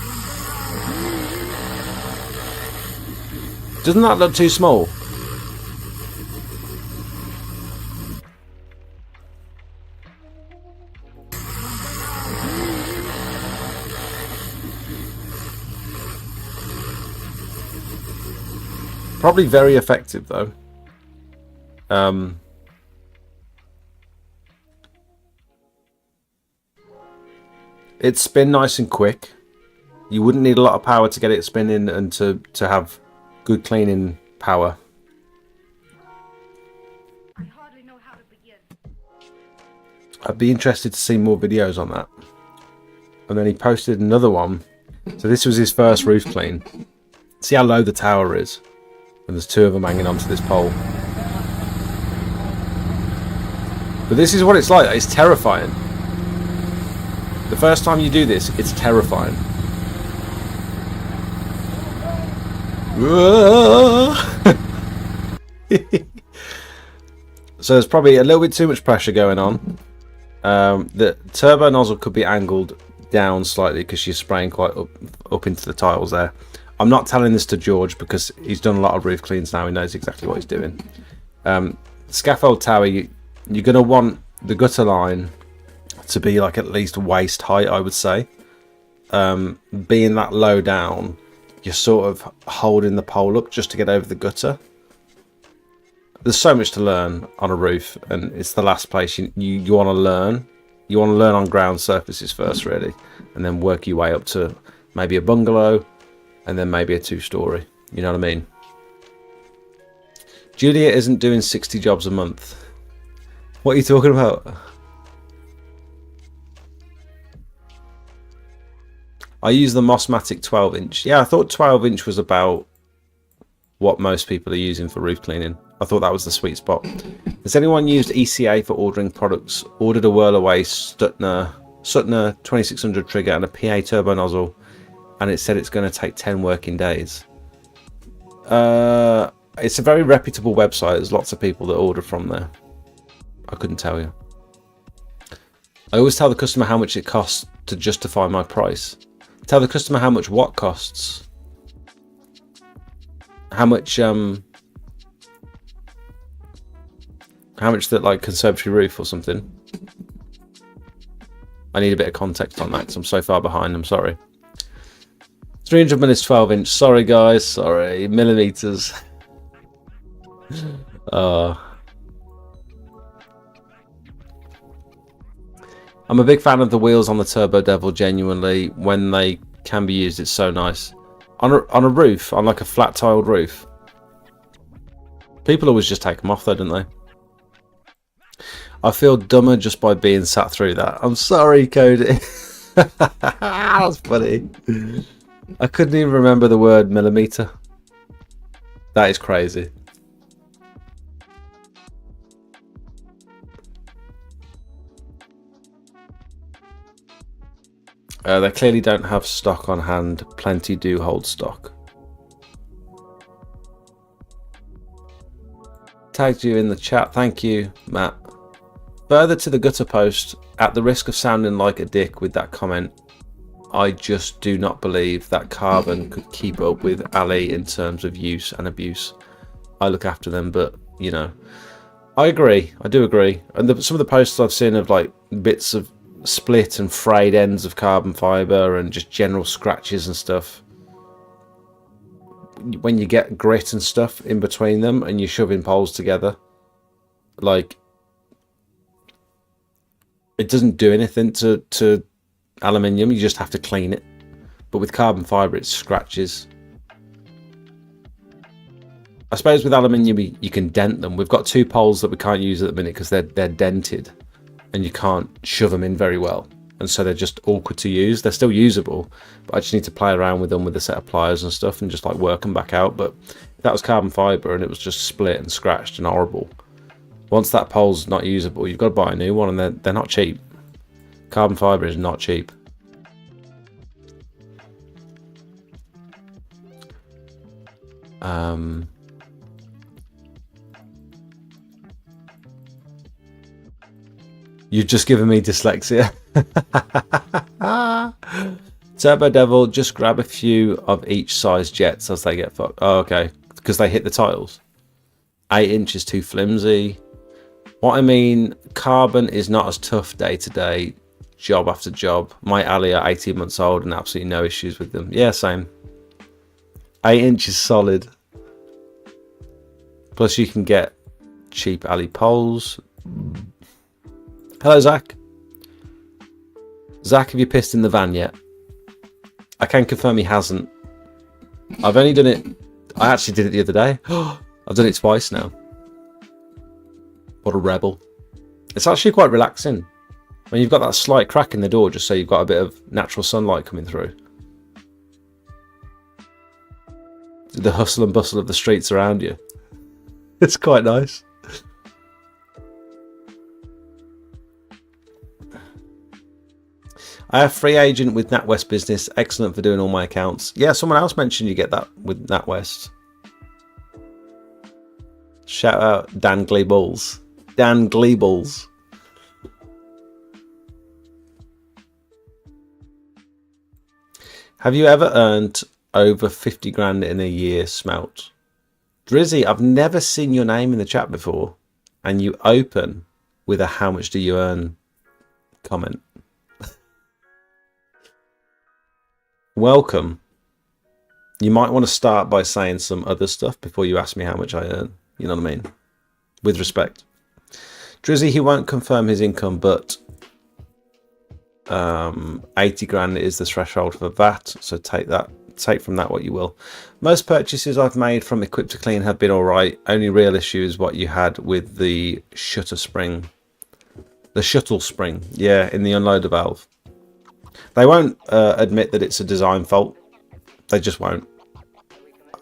Doesn't that look too small? Probably very effective though. It's spin nice and quick. You wouldn't need a lot of power to get it spinning and to have good cleaning power. I hardly know how to begin. I'd be interested to see more videos on that. And then he posted another one. So this was his first roof clean. See how low the tower is? And there's two of them hanging onto this pole. But this is what it's like. It's terrifying. The first time you do this, it's terrifying. So there's probably a little bit too much pressure going on. The turbo nozzle could be angled down slightly because she's spraying quite up into the tiles there. I'm not telling this to George because he's done a lot of roof cleans now. He knows exactly what he's doing. Scaffold tower, you're going to want the gutter line to be like at least waist height, I would say. Being that low down, you're sort of holding the pole up just to get over the gutter. There's so much to learn on a roof, and it's the last place you want to learn. You want to learn on ground surfaces first, really, and then work your way up to maybe a bungalow, and then maybe a 2-story. You know what I mean? Julia isn't doing 60 jobs a month. What are you talking about? I use the Mossmatic 12-inch. Yeah, I thought 12-inch was about what most people are using for roof cleaning. I thought that was the sweet spot. Has anyone used ECA for ordering products? Ordered a Whirlaway Suttner 2600 trigger and a PA turbo nozzle, and it said it's going to take 10 working days. It's a very reputable website. There's lots of people that order from there. I couldn't tell you. I always tell the customer how much it costs to justify my price. Tell the customer how much what costs. How much that, like, conservatory roof or something. I need a bit of context on that because I'm so far behind. I'm sorry. 300 mil is 12-inch. Sorry, guys. Sorry. Millimeters. I'm a big fan of the wheels on the Turbo Devil, genuinely. When they can be used, it's so nice. On a roof, on like a flat tiled roof. People always just take them off though, don't they? I feel dumber just by being sat through that. I'm sorry, Cody. That's funny. I couldn't even remember the word millimeter. That is crazy. They clearly don't have stock on hand. Plenty do hold stock. Tagged you in the chat. Thank you, Matt. Further to the gutter post, at the risk of sounding like a dick with that comment, I just do not believe that Carbon could keep up with Ali in terms of use and abuse. I look after them, but, you know, I agree. I do agree. And some of the posts I've seen of like bits of split and frayed ends of carbon fibre and just general scratches and stuff. When you get grit and stuff in between them and you're shoving poles together, like, it doesn't do anything to aluminium. You just have to clean it. But with carbon fibre, it scratches. I suppose with aluminium, you can dent them. We've got 2 poles that we can't use at the minute because they're dented. And you can't shove them in very well, and so they're just awkward to use. They're still usable, but I just need to play around with them with a set of pliers and stuff and just like work them back out. But if that was carbon fibre and it was just split and scratched and horrible, once that pole's not usable, you've got to buy a new one, and they're not cheap. Carbon fibre is not cheap. You've just given me dyslexia. Turbo Devil, just grab a few of each size jets as they get fucked. Oh, okay. Because they hit the tiles. 8 inches too flimsy. What I mean, carbon is not as tough day to day, job after job. My alley are 18 months old and absolutely no issues with them. Yeah, same. 8 inches solid. Plus you can get cheap alley poles. Hello, Zach. Zach, have you pissed in the van yet? I can confirm he hasn't. I've only done it... I actually did it the other day. I've done it twice now. What a rebel. It's actually quite relaxing when you've got that slight crack in the door, just so you've got a bit of natural sunlight coming through. The hustle and bustle of the streets around you. It's quite nice. I have free agent with NatWest Business. Excellent for doing all my accounts. Yeah, someone else mentioned you get that with NatWest. Shout out Dan Gleeballs. Dan Gleeballs. Have you ever earned over 50 grand in a year, Smelt? Drizzy, I've never seen your name in the chat before, and you open with a how much do you earn comment. Welcome. You might want to start by saying some other stuff before you ask me how much I earn. You know what I mean? With respect. Drizzy, he won't confirm his income, but 80 grand is the threshold for VAT, so take from that what you will. Most purchases I've made from Equip to Clean have been alright. Only real issue is what you had with the shutter spring. The shuttle spring, yeah, in the unloader valve. They won't admit that it's a design fault. They just won't.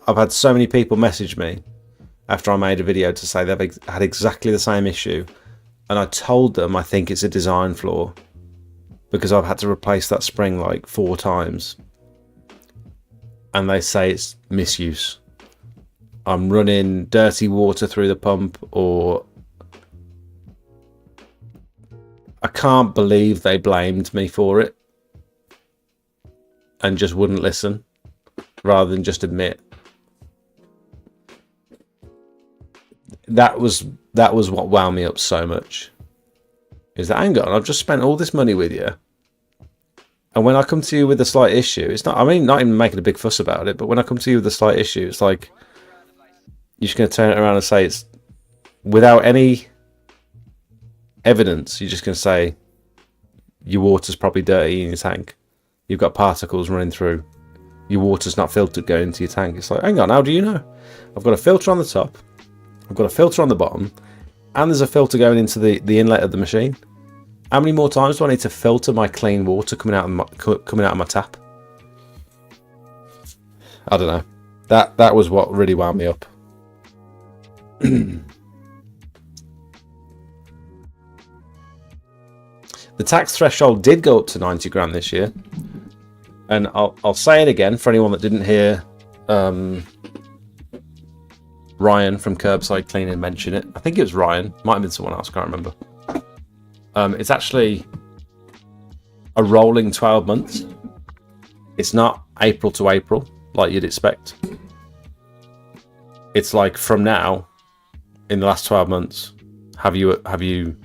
I've had so many people message me after I made a video to say they've had exactly the same issue, and I told them I think it's a design flaw because I've had to replace that spring like 4 times, and they say it's misuse. I'm running dirty water through the pump, or I can't believe they blamed me for it and just wouldn't listen rather than just admit. That was what wound me up so much. Is that, hang on, I've just spent all this money with you, and when I come to you with a slight issue, it's not, I mean, not even making a big fuss about it, but when I come to you with a slight issue, it's like you're just going to turn it around and say it's without any evidence. You're just going to say your water's probably dirty in your tank. You've got particles running through. Your water's not filtered going into your tank. It's like, hang on, how do you know? I've got a filter on the top. I've got a filter on the bottom. And there's a filter going into the inlet of the machine. How many more times do I need to filter my clean water coming out of my tap? I don't know. That was what really wound me up. The tax threshold did go up to 90 grand this year. And I'll say it again for anyone that didn't hear Ryan from Curbside Cleaning mention it. I think it was Ryan. Might have been someone else. Can't remember. It's actually a rolling 12 months. It's not April to April like you'd expect. It's like from now, in the last 12 months, have you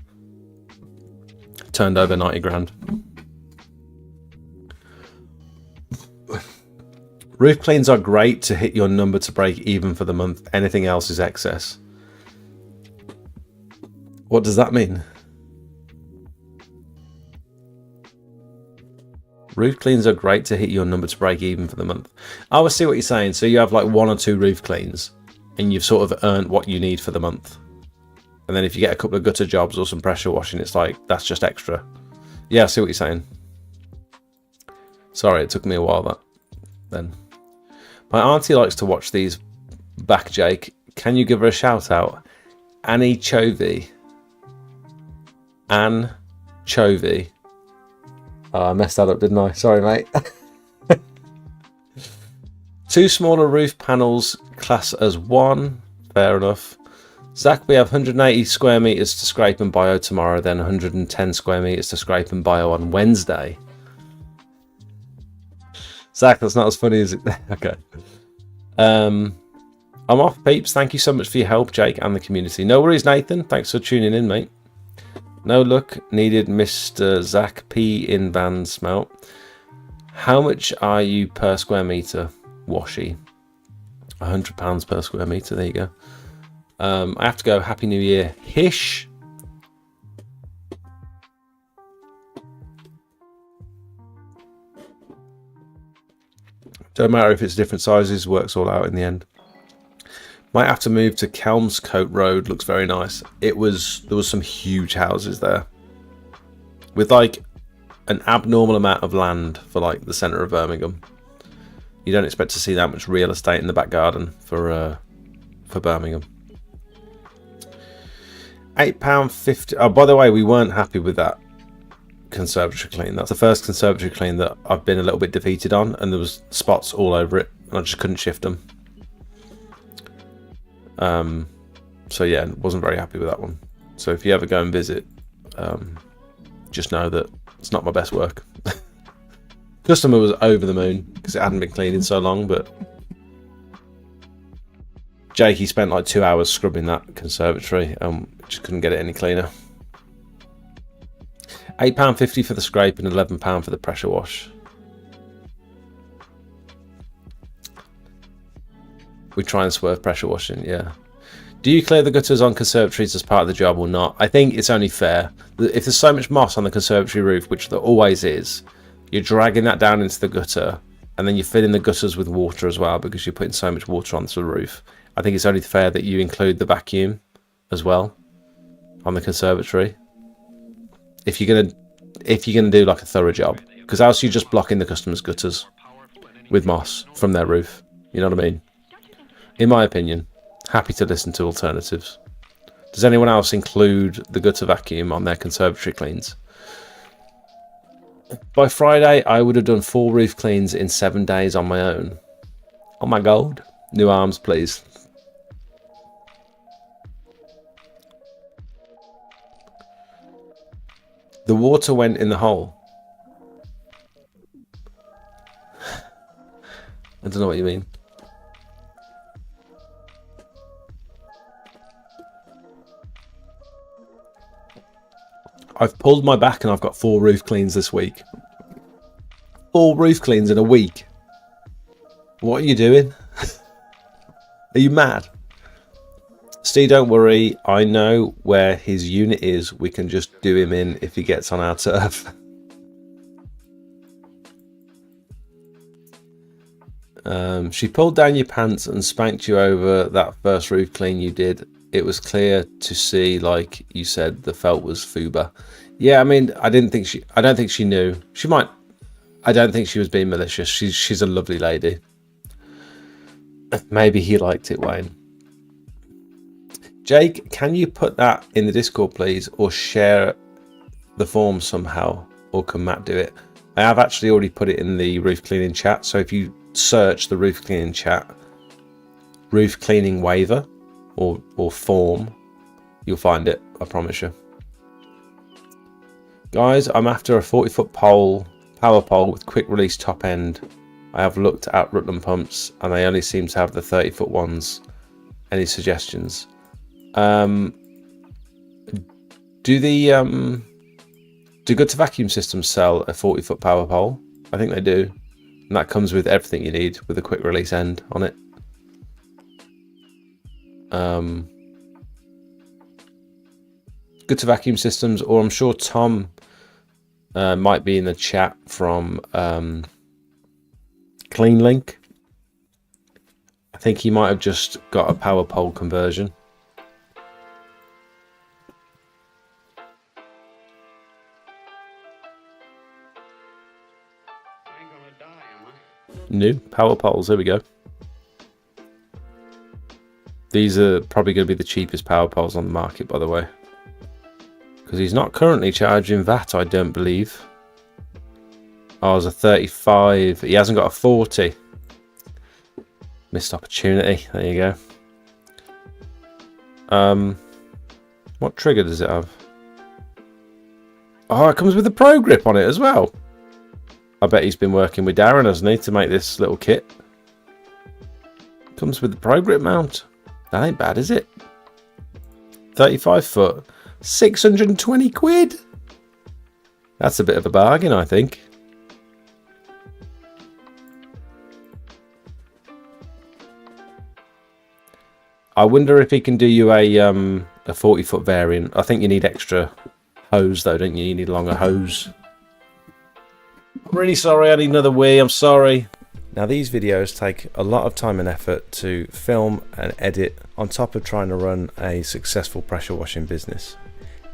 turned over 90 grand? Roof cleans are great to hit your number to break even for the month. Anything else is excess. What does that mean? Roof cleans are great to hit your number to break even for the month. Oh, I see what you're saying. So you have like 1 or 2 roof cleans and you've sort of earned what you need for the month. And then if you get a couple of gutter jobs or some pressure washing, it's like, that's just extra. Yeah, I see what you're saying. Sorry, it took me a while then. My auntie likes to watch these back, Jake. Can you give her a shout out? Annie Chovy. Anne Chovy. Oh, I messed that up, didn't I? Sorry, mate. 2 smaller roof panels, class as 1. Fair enough. Zach, we have 180 square meters to scrape and bio tomorrow, then 110 square meters to scrape and bio on Wednesday. Zach, that's not as funny as it. Okay. I'm off, peeps. Thank you so much for your help, Jake, and the community. No worries, Nathan. Thanks for tuning in, mate. No luck needed, Mr. Zach P. in Van Smelt. How much are you per square meter, Washy? £100 per square meter. There you go. I have to go. Happy New Year, Hish. Don't matter if it's different sizes. Works all out in the end. Might have to move to Kelmscote Road. Looks very nice. There was some huge houses there, with like an abnormal amount of land for like the centre of Birmingham. You don't expect to see that much real estate in the back garden for Birmingham. £8.50. Oh, by the way, we weren't happy with that conservatory clean. That's the first conservatory clean that I've been a little bit defeated on, and there was spots all over it, and I just couldn't shift them. So yeah, wasn't very happy with that one. So if you ever go and visit, just know that it's not my best work. Customer was over the moon because it hadn't been cleaned in so long, but Jakey spent like 2 hours scrubbing that conservatory and just couldn't get it any cleaner. £8.50 for the scrape and £11 for the pressure wash. We try and swerve pressure washing, yeah. Do you clear the gutters on conservatories as part of the job or not? I think it's only fair. If there's so much moss on the conservatory roof, which there always is, you're dragging that down into the gutter, and then you're filling the gutters with water as well because you're putting so much water onto the roof. I think it's only fair that you include the vacuum as well on the conservatory. If you're gonna do like a thorough job, because else you're just blocking the customer's gutters with moss from their roof. You know what I mean? In my opinion. Happy to listen to alternatives. Does anyone else include the gutter vacuum on their conservatory cleans? By Friday, I would have done 4 roof cleans in 7 days on my own. Oh my god. New arms, please. The water went in the hole. I don't know what you mean. I've pulled my back and I've got 4 roof cleans this week. 4 roof cleans in a week. What are you doing? Are you mad? Steve, don't worry. I know where his unit is. We can just do him in if he gets on our turf. She pulled down your pants and spanked you over that first roof clean you did. It was clear to see, like you said, the felt was FUBA. Yeah, I mean, I don't think she knew. She might. I don't think she was being malicious. She's a lovely lady. Maybe he liked it, Wayne. Jake, can you put that in the Discord, please, or share the form somehow, or can Matt do it? I have actually already put it in the roof cleaning chat. So if you search the roof cleaning chat, roof cleaning waiver, or form, you'll find it, I promise you. Guys, I'm after a 40-foot pole, power pole with quick release top end. I have looked at Rutland pumps and they only seem to have the 30-foot ones. Any suggestions? Do Good to Vacuum Systems sell a 40-foot power pole? I think they do. And that comes with everything you need with a quick release end on it. Good to Vacuum Systems, or I'm sure Tom might be in the chat from CleanLink. I think he might have just got a power pole conversion. New power poles, there we go. These are probably going to be the cheapest power poles on the market, by the way. Because he's not currently charging VAT, I don't believe. Oh, there's a 35. He hasn't got a 40. Missed opportunity. There you go. What trigger does it have? Oh, it comes with a Pro Grip on it as well. I bet he's been working with Darren, hasn't he, to make this little kit. Comes with the Pro Grip mount. That ain't bad, is it? 35 foot. 620 quid. That's a bit of a bargain, I think. I wonder if he can do you a 40-foot variant. I think you need extra hose though, don't you? You need a longer hose. I'm really sorry, I need another wee. I'm sorry. Now these videos take a lot of time and effort to film and edit, on top of trying to run a successful pressure washing business.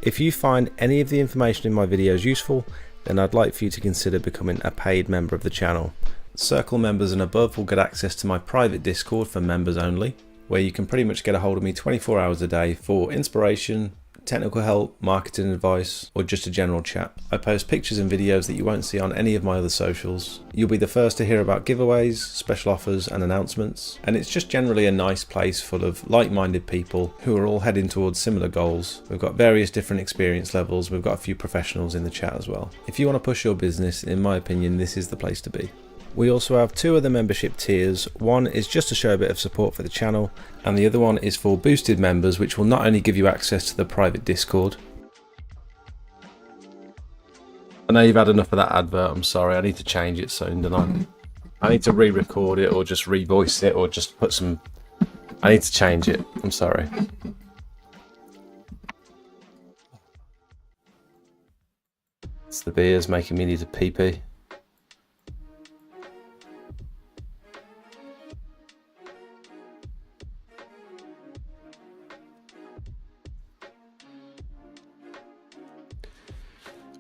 If you find any of the information in my videos useful, then I'd like for you to consider becoming a paid member of the channel. Circle members and above will get access to my private Discord for members only, where you can pretty much get a hold of me 24 hours a day for inspiration, technical help, marketing advice, or just a general chat. I post pictures and videos that you won't see on any of my other socials. You'll be the first to hear about giveaways, special offers and announcements, and it's just generally a nice place full of like-minded people who are all heading towards similar goals. We've got various different experience levels, we've got a few professionals in the chat as well. If you want to push your business, in my opinion, this is the place to be. We also have two other membership tiers. One is just to show a bit of support for the channel, and the other one is for boosted members, which will not only give you access to the private Discord. I know you've had enough of that advert, I'm sorry, I need to change it soon, don't I? I need to re-record it, or just re-voice it, or just put some... I need to change it, I'm sorry. It's the beers making me need a pee-pee.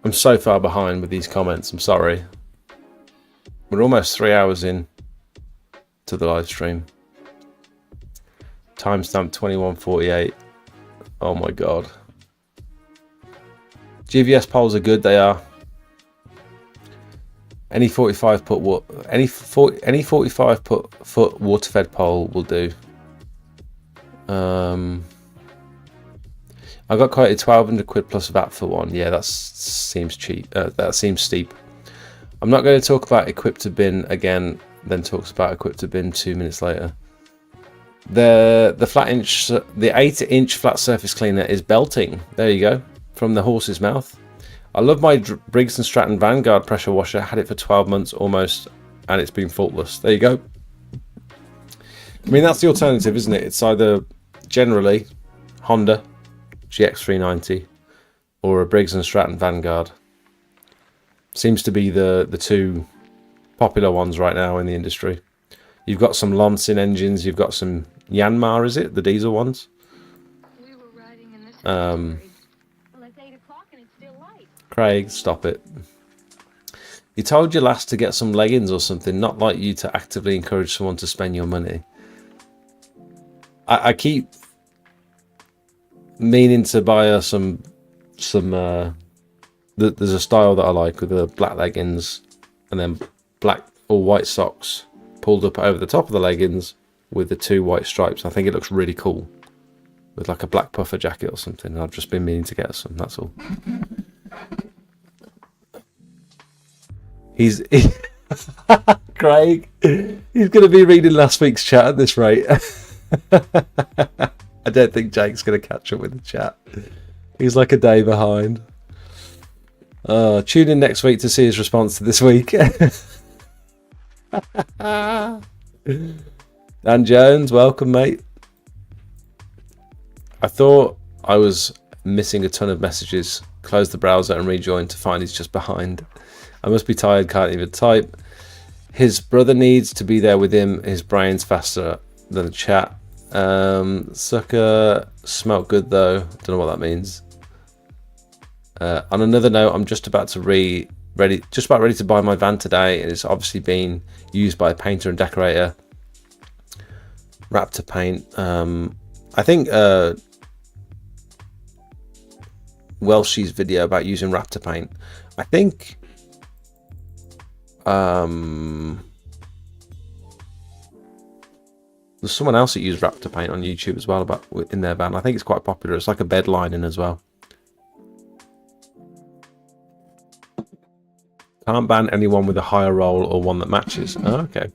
I'm so far behind with these comments, I'm sorry. We're almost 3 hours in to the live stream. Timestamp 21:48. Oh my god. GVS poles are good, they are. Any 45 foot water-fed pole will do. I got quoted 1,200 quid plus VAT for one. Yeah, that seems cheap. That seems steep. I'm not going to talk about equip to bin again, then talks about equip to bin 2 minutes later. The 8-inch flat surface cleaner is belting. There you go, from the horse's mouth. I love my Briggs & Stratton Vanguard pressure washer. Had it for 12 months almost, and it's been faultless. There you go. I mean, that's the alternative, isn't it? It's either generally Honda GX390 or a Briggs & Stratton Vanguard. Seems to be the two popular ones right now in the industry. You've got some Lonsin engines, you've got some Yanmar, is it? The diesel ones? We were riding in this Well, it's 8 o'clock and it's still light. Craig, stop it. You told your lass to get some leggings or something, not like you to actively encourage someone to spend your money. I keep meaning to buy her some there's a style that I like with the black leggings and then black or white socks pulled up over the top of the leggings with the 2 white stripes. I think it looks really cool with like a black puffer jacket or something. I've just been meaning to get some, that's all. Craig, he's going to be reading last week's chat at this rate. I don't think Jake's going to catch up with the chat. He's like a day behind. Tune in next week to see his response to this week. Dan Jones, welcome, mate. I thought I was missing a ton of messages. Close the browser and rejoin to find he's just behind. I must be tired, can't even type. His brother needs to be there with him. His brain's faster than the chat. Sucker smelt good though. Don't know what that means. On another note, I'm just about ready to buy my van today. It's obviously been used by a painter and decorator. Raptor paint. I think Welsh's video about using Raptor paint. I think there's someone else that used Raptor paint on YouTube as well about in their van. I think it's quite popular. It's like a bed lining as well. Can't ban anyone with a higher role or one that matches. Oh, okay.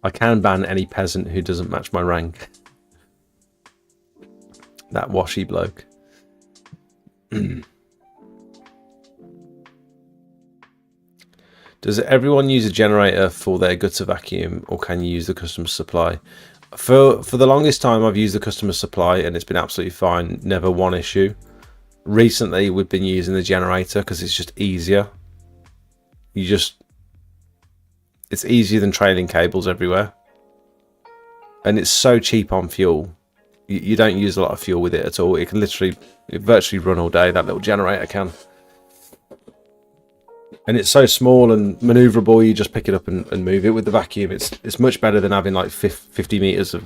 I can ban any peasant who doesn't match my rank. That washy bloke. Does everyone use a generator for their gutter vacuum, or can you use the customer supply? For the longest time, I've used the customer supply, and it's been absolutely fine. Never one issue. Recently, we've been using the generator because it's just easier. It's easier than trailing cables everywhere, and it's so cheap on fuel. You don't use a lot of fuel with it at all. It can virtually run all day. That little generator can. And it's so small and maneuverable, you just pick it up and move it. With the vacuum, it's much better than having like 50 meters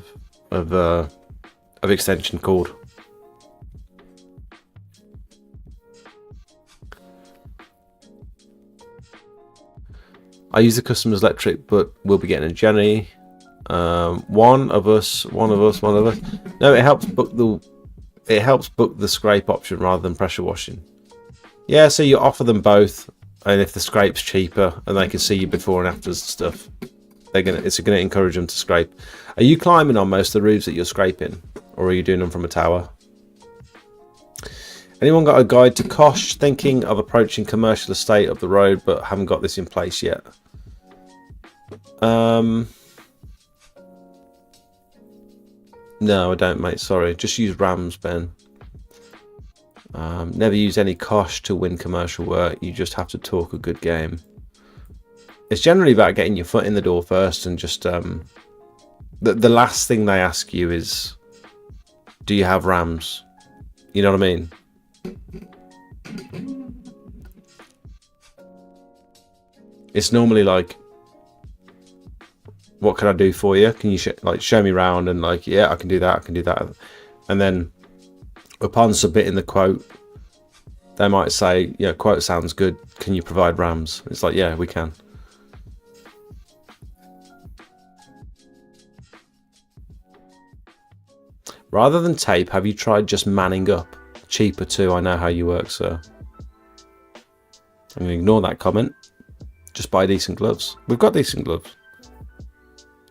of extension cord. I use the customer's electric, but we'll be getting a Jenny. One of us. No, it helps book the scrape option rather than pressure washing. Yeah, so you offer them both. And if the scrape's cheaper and they can see you before and after and stuff, it's gonna encourage them to scrape. Are you climbing on most of the roofs that you're scraping, or are you doing them from a tower? Anyone got a guide to Kosh? Thinking of approaching commercial estate up the road, but haven't got this in place yet. No, I don't, mate. Sorry, just use Rams, Ben. Never use any Kosh to win commercial work. You just have to talk a good game. It's generally about getting your foot in the door first, and just the last thing they ask you is, do you have Rams? You know what I mean? It's normally like, what can I do for you? Can you show me around? And like, yeah, I can do that. And then upon submitting the quote, they might say, yeah, quote sounds good. Can you provide Rams? It's like, yeah, we can. Rather than tape, have you tried just manning up? Cheaper too. I know how you work, sir. I'm going to ignore that comment. Just buy decent gloves. We've got decent gloves.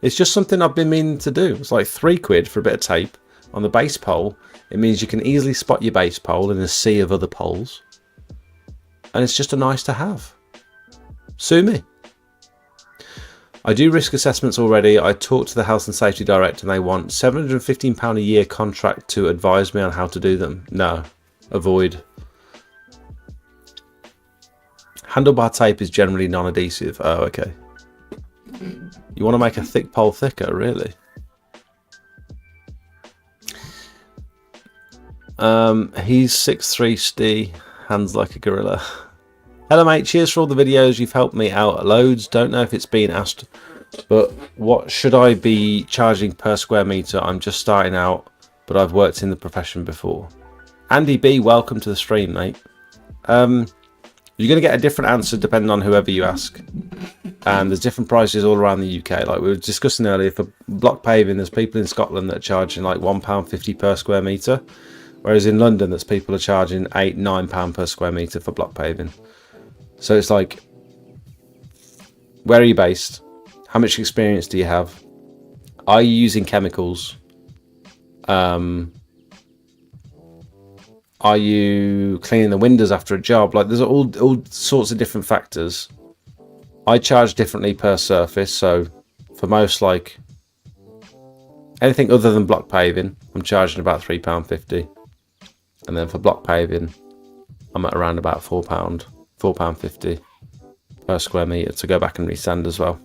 It's just something I've been meaning to do. It's like £3 for a bit of tape on the base pole. It means you can easily spot your base pole in a sea of other poles. And it's just a nice to have. Sue me. I do risk assessments already. I talked to the health and safety director and they want £715 a year contract to advise me on how to do them. No, avoid. Handlebar tape is generally non-adhesive. Oh, okay. You want to make a thick pole thicker, really? He's 6'3", Steve, hands like a gorilla. Hello mate, cheers for all the videos, you've helped me out loads. Don't know if it's been asked, but what should I be charging per square meter? I'm just starting out, but I've worked in the profession before. Andy B, welcome to the stream, mate. You're going to get a different answer depending on whoever you ask. And there's different prices all around the UK. Like we were discussing earlier, for block paving, there's people in Scotland that are charging like £1.50 per square metre. Whereas in London, there's people are charging £8, £9 per square metre for block paving. So it's like, where are you based? How much experience do you have? Are you using chemicals? Are you cleaning the windows after a job? Like there's all sorts of different factors. I charge differently per surface. So for most, like anything other than block paving, I'm charging about £3.50. And then for block paving, I'm at around about £4.50 per square metre to go back and resand as well.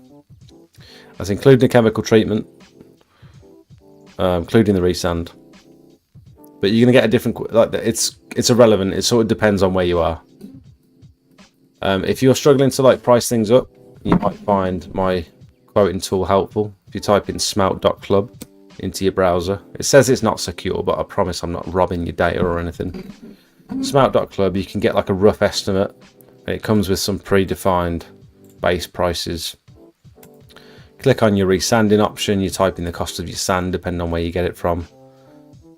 That's including the chemical treatment, including the resand. But you're going to get a different, like it's irrelevant. It sort of depends on where you are. If you're struggling to like price things up, you might find my quoting tool helpful. If you type in smelt.club into your browser, it says it's not secure, but I promise I'm not robbing your data or anything. Smelt.club, you can get like a rough estimate, and it comes with some predefined base prices. Click on your resanding option, you type in the cost of your sand depending on where you get it from.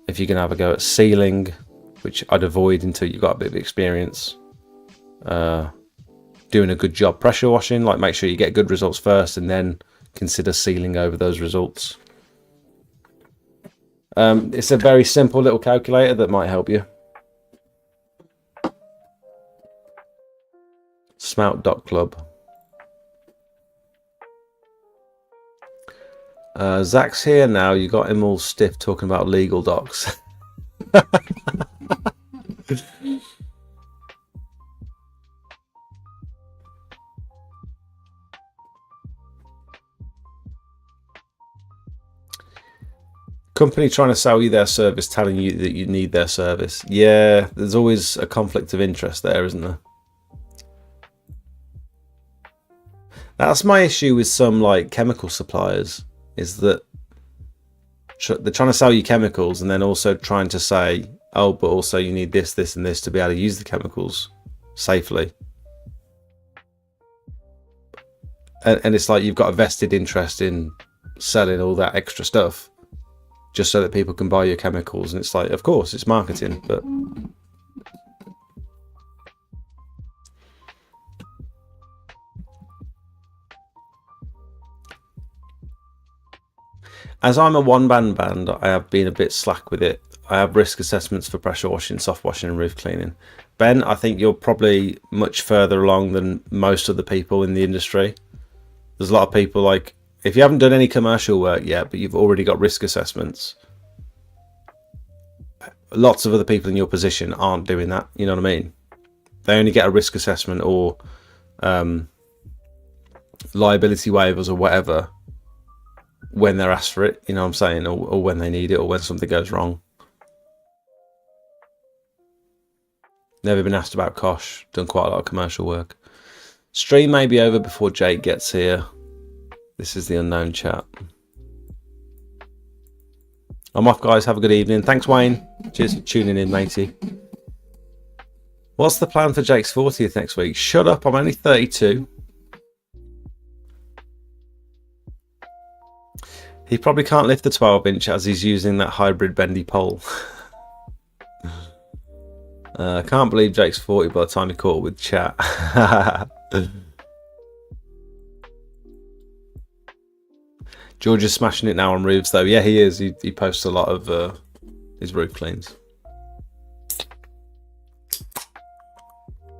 If you're going to have a go at sealing, which I'd avoid until you've got a bit of experience, doing a good job pressure washing. Like, make sure you get good results first and then consider sealing over those results. It's a very simple little calculator that might help you. Smelt.club. Zach's here now. You got him all stiff talking about legal docs. Company trying to sell you their service, telling you that you need their service. Yeah, there's always a conflict of interest there, isn't there? That's my issue with some like chemical suppliers, is that they're trying to sell you chemicals and then also trying to say, oh, but also you need this, this, and this to be able to use the chemicals safely. And it's like you've got a vested interest in selling all that extra stuff just so that people can buy your chemicals. And it's like, of course, it's marketing, but... As I'm a one-man band, I have been a bit slack with it. I have risk assessments for pressure washing, soft washing and roof cleaning. Ben, I think you're probably much further along than most of the people in the industry. There's a lot of people like, if you haven't done any commercial work yet, but you've already got risk assessments, lots of other people in your position aren't doing that. You know what I mean? They only get a risk assessment or liability waivers or whatever when they're asked for it, you know what I'm saying, or when they need it, or when something goes wrong. Never been asked about Kosh. Done quite a lot of commercial work. Stream may be over before Jake gets here. This is the unknown chat. I'm off, guys. Have a good evening. Thanks, Wayne. Cheers for tuning in, matey. What's the plan for Jake's 40th next week? Shut up, I'm only 32. He probably can't lift the 12-inch as he's using that hybrid bendy pole. I can't believe Jake's 40 by the time he caught up with chat. George is smashing it now on roofs, though. Yeah, he is. He posts a lot of his roof cleans.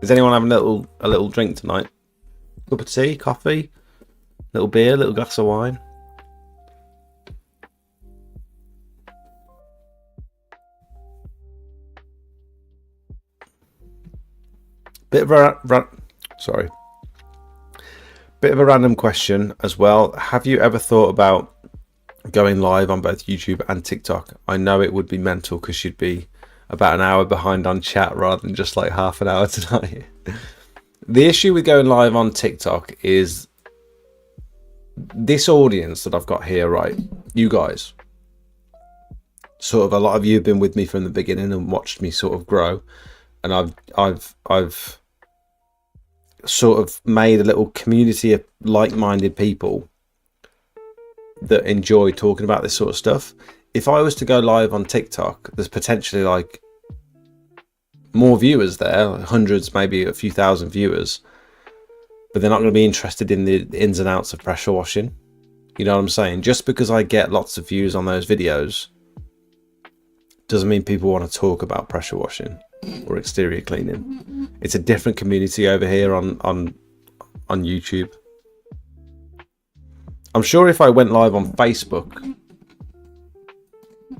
Is anyone having a little drink tonight? Cup of tea, coffee, little beer, little glass of wine. Bit of a random question as well. Have you ever thought about going live on both YouTube and TikTok? I know it would be mental because you'd be about an hour behind on chat rather than just like half an hour tonight. The issue with going live on TikTok is this audience that I've got here, right? You guys, sort of a lot of you have been with me from the beginning and watched me sort of grow, and I've sort of made a little community of like-minded people that enjoy talking about this sort of stuff. If I was to go live on TikTok, there's potentially like more viewers there, hundreds, maybe a few thousand viewers, but they're not going to be interested in the ins and outs of pressure washing. You know what I'm saying? Just because I get lots of views on those videos doesn't mean people want to talk about pressure washing or exterior cleaning. It's a different community over here on YouTube. I'm sure if I went live on Facebook,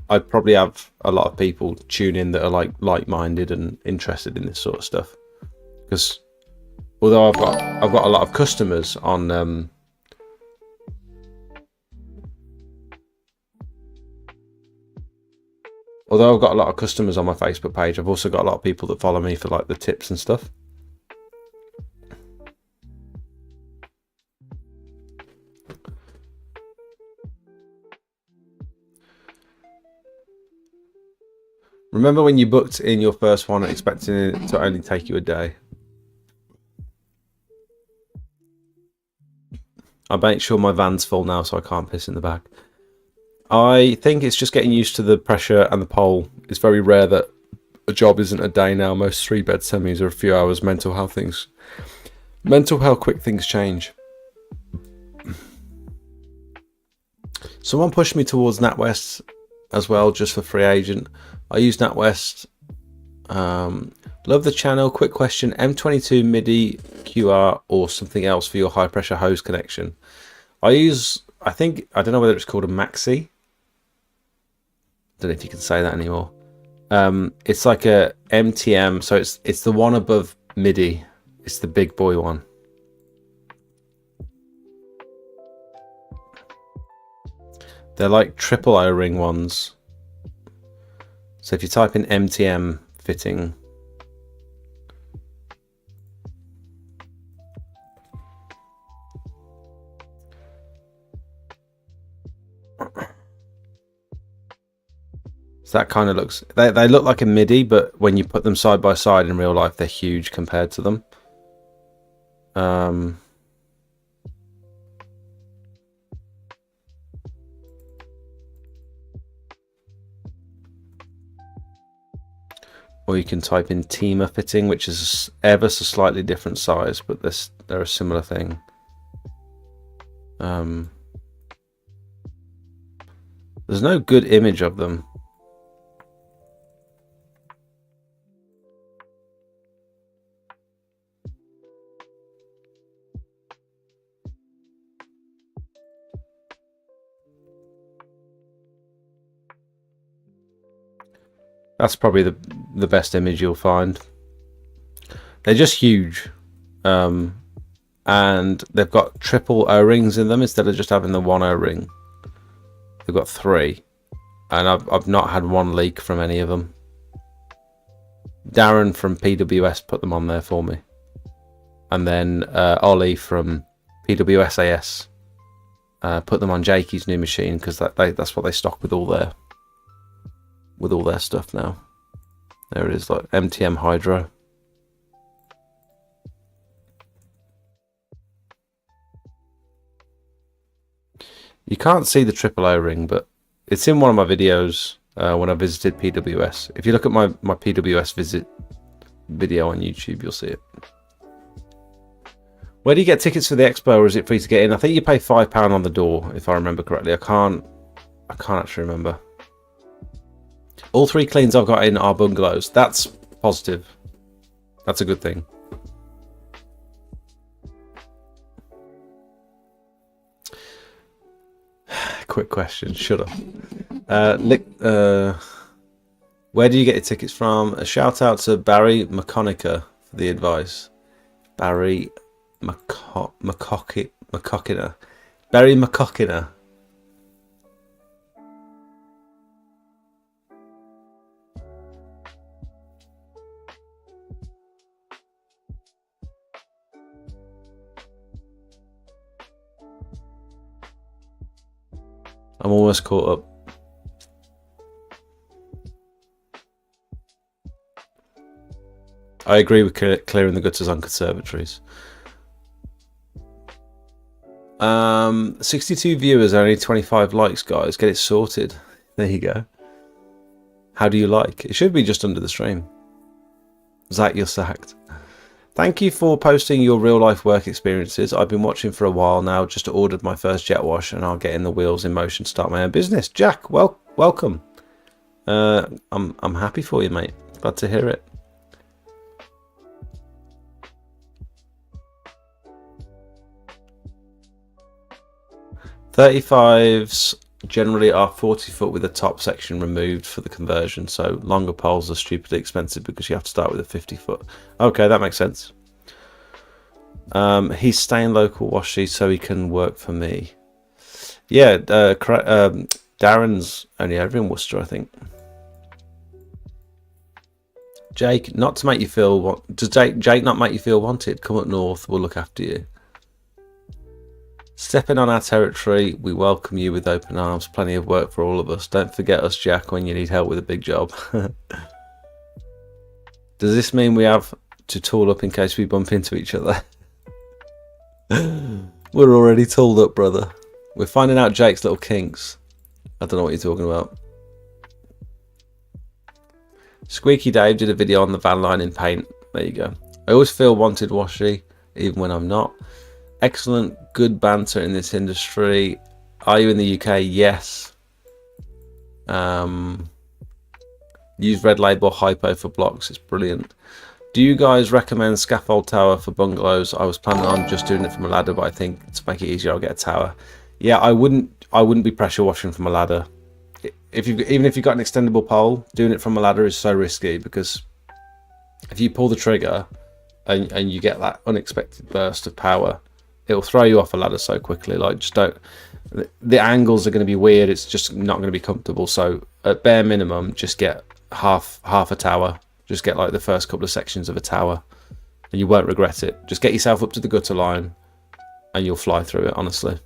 I'd probably have a lot of people tune in that are like-minded and interested in this sort of stuff. Because although I've got a lot of customers on although I've got a lot of customers on my Facebook page, I've also got a lot of people that follow me for like the tips and stuff. Remember when you booked in your first one expecting it to only take you a day? I make sure my van's full now so I can't piss in the back. I think it's just getting used to the pressure and the pole. It's very rare that a job isn't a day now. Most 3-bed semis are a few hours. Mental health things. Mental how quick things change. Someone pushed me towards NatWest as well, just for free agent. I use NatWest. Love the channel. Quick question: M22 MIDI QR or something else for your high pressure hose connection? I don't know whether it's called a Maxi. Don't know if you can say that anymore. It's like a MTM, so it's the one above MIDI. It's the big boy one. They're like triple O-ring ones. So if you type in MTM fitting, so that kind of looks, they look like a MIDI, but when you put them side by side in real life, they're huge compared to them. Or you can type in Teamer fitting, which is ever so slightly different size, but they're a similar thing. There's no good image of them. That's probably the best image you'll find. They're just huge. And they've got triple O-rings in them instead of just having the one O-ring. They've got 3. And I've not had one leak from any of them. Darren from PWS put them on there for me. And then Ollie from PWSAS put them on Jakey's new machine, because that's what they stock with all their stuff now. There it is, like MTM Hydro. You can't see the triple O-ring, but it's in one of my videos when I visited PWS. If you look at my PWS visit video on YouTube, you'll see it. Where do you get tickets for the expo, or is it free to get in? I think you pay £5 on the door, if I remember correctly. I can't actually remember. All 3 cleans I've got in are bungalows. That's positive. That's a good thing. Quick question. Shut up. Where do you get your tickets from? A shout out to Barry McConaughey for the advice. Barry McCockiner. Barry McCockiner. I'm almost caught up. I agree with clearing the gutters on conservatories. 62 viewers, only 25 likes, guys. Get it sorted. There you go. How do you like? It should be just under the stream. Zach, you're sacked. Thank you for posting your real life work experiences. I've been watching for a while now. Just ordered my first jet wash and I'll get in the wheels in motion to start my own business. Jack, welcome. I'm happy for you, mate. Glad to hear it. .35s generally are 40 foot with the top section removed for the conversion, so longer poles are stupidly expensive because you have to start with a 50 foot. Okay, that makes sense. He's staying local, Washy, so he can work for me. Yeah, Darren's only over in Worcester, I think. Jake, not to make you feel... Does Jake not make you feel wanted? Come up north, we'll look after you. Stepping on our territory, we welcome you with open arms. Plenty of work for all of us. Don't forget us, Jack, when you need help with a big job. Does this mean we have to tool up in case we bump into each other? We're already tooled up, brother. We're finding out Jake's little kinks. I don't know what you're talking about. Squeaky Dave did a video on the van line in paint. There you go. I always feel wanted, Washy. even when I'm not. Excellent, good banter in this industry. Are you in the UK? Yes. Use red label hypo for blocks. It's brilliant. Do you guys recommend scaffold tower for bungalows? I was planning on just doing it from a ladder, but I think to make it easier, I'll get a tower. Yeah, I wouldn't be pressure washing from a ladder. Even if you've got an extendable pole, doing it from a ladder is so risky, because if you pull the trigger and you get that unexpected burst of power, it'll throw you off a ladder so quickly. Like, just don't. The angles are going to be weird. It's just not going to be comfortable. So at bare minimum, just get half a tower. Just get like the first couple of sections of a tower, and you won't regret it. Just get yourself up to the gutter line, and you'll fly through it. Honestly,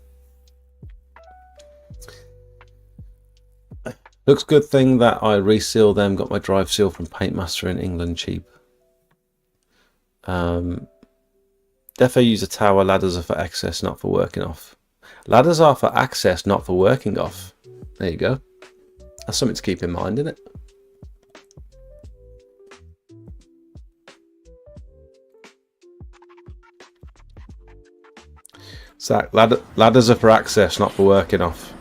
looks good thing that I reseal them. Got my drive seal from Paintmaster in England cheap. Defo use a tower. Ladders are for access, not for working off. Ladders are for access, not for working off. There you go. That's something to keep in mind, isn't it? So ladders are for access, not for working off.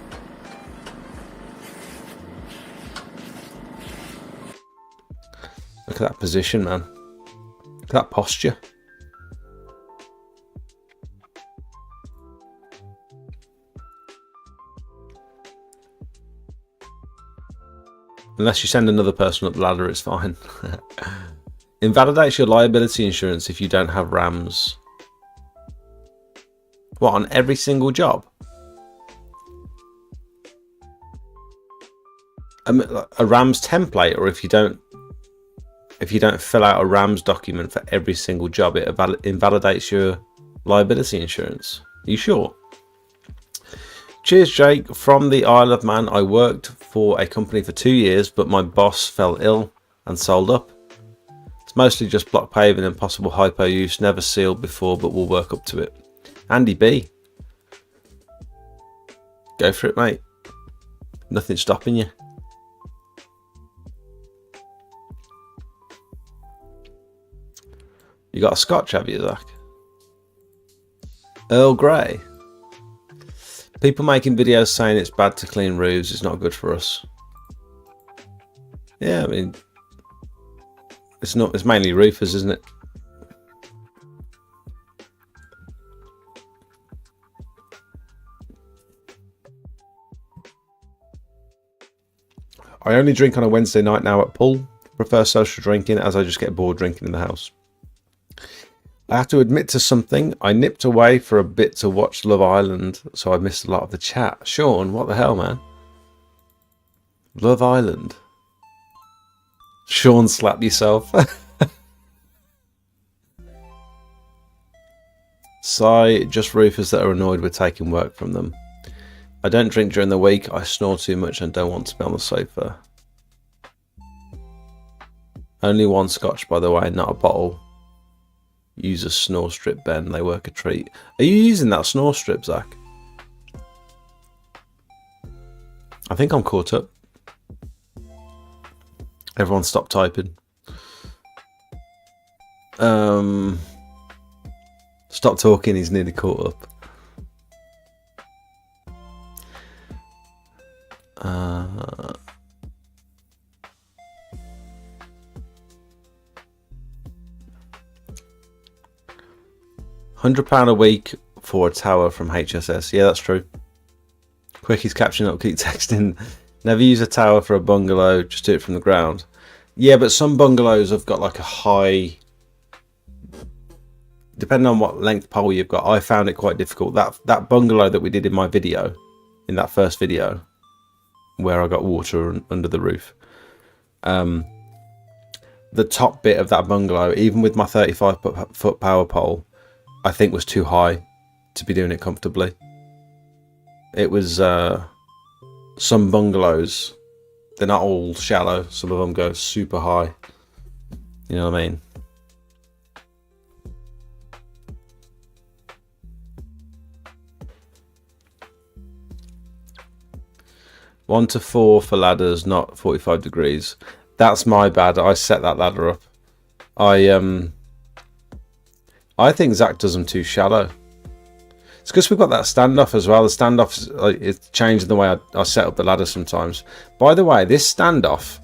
Look at that position, man. Look at that posture. Unless you send another person up the ladder, it's fine. Invalidates your liability insurance if you don't have RAMs. What, on every single job? A RAMs template, or if you don't fill out a RAMs document for every single job, it invalidates your liability insurance. Are you sure? Cheers, Jake. From the Isle of Man, I worked for a company for 2 years, but my boss fell ill and sold up. It's mostly just block paving and possible hypo use. Never sealed before, but we'll work up to it. Andy B. Go for it, mate. Nothing's stopping you. You got a scotch, have you, Zach? Earl Grey. People making videos saying it's bad to clean roofs. It's not good for us. Yeah, I mean, it's not. It's mainly roofers, isn't it? I only drink on a Wednesday night now at pool. Prefer social drinking, as I just get bored drinking in the house. I have to admit to something. I nipped away for a bit to watch Love Island, so I missed a lot of the chat. Sean, what the hell, man? Love Island. Sean, slap yourself. Sigh, just roofers that are annoyed with taking work from them. I don't drink during the week. I snore too much and don't want to be on the sofa. Only one scotch, by the way, not a bottle. Use a snore strip, Ben. They work a treat. Are you using that snore strip, Zach? I think I'm caught up. Everyone stop typing. Stop talking, he's nearly caught up. £100 a week for a tower from HSS. Yeah, that's true. Quicky's catching up, keep texting. Never use a tower for a bungalow, just do it from the ground. Yeah, but some bungalows have got like a high... Depending on what length pole you've got, I found it quite difficult. That bungalow that we did in my video, in that first video, where I got water under the roof. The top bit of that bungalow, even with my 35-foot power pole, I think was too high to be doing it comfortably. It was some bungalows, they're not all shallow. Some of them go super high. You know what I mean? One to 4 for ladders, not 45 degrees. That's my bad. I set that ladder up. I think Zach does them too shallow. It's because we've got that standoff as well. The standoff, like, it's changing the way I set up the ladder sometimes. By the way, this standoff,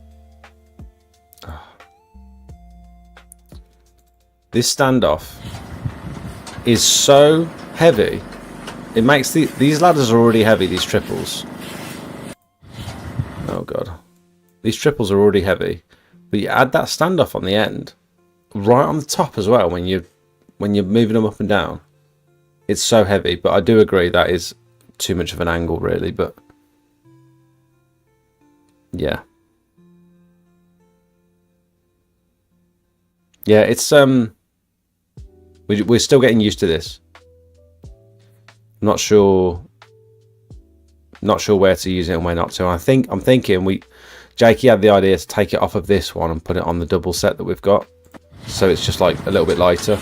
is so heavy. It makes these ladders are already heavy. These triples. Oh god, these triples are already heavy. But you add that standoff on the end, right on the top as well. When you're moving them up and down. It's so heavy, but I do agree that is too much of an angle, really. But yeah, it's we're still getting used to this. Not sure where to use it and where not to. I'm thinking Jakey had the idea to take it off of this one and put it on the double set that we've got, so it's just like a little bit lighter.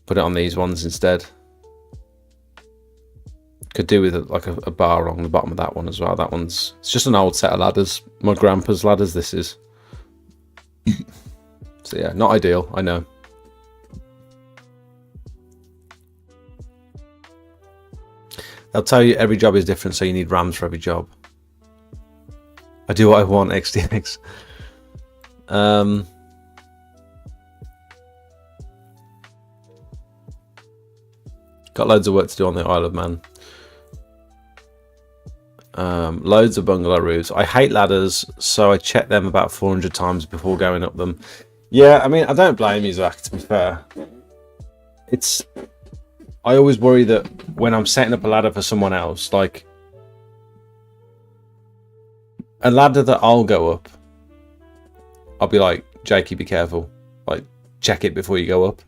Put it on these ones instead. Could do with like a bar on the bottom of that one as well. It's just an old set of ladders. My grandpa's ladders, this is. So yeah, not ideal, I know. They'll tell you every job is different, so you need RAMs for every job. I do what I want, XDX. Got loads of work to do on the Isle of Man. Loads of bungalow roofs. I hate ladders, so I check them about 400 times before going up them. Yeah, I mean, I don't blame you, Zach, to be fair. I always worry that when I'm setting up a ladder for someone else, like a ladder that I'll go up, I'll be like, Jakey, be careful. Like, check it before you go up.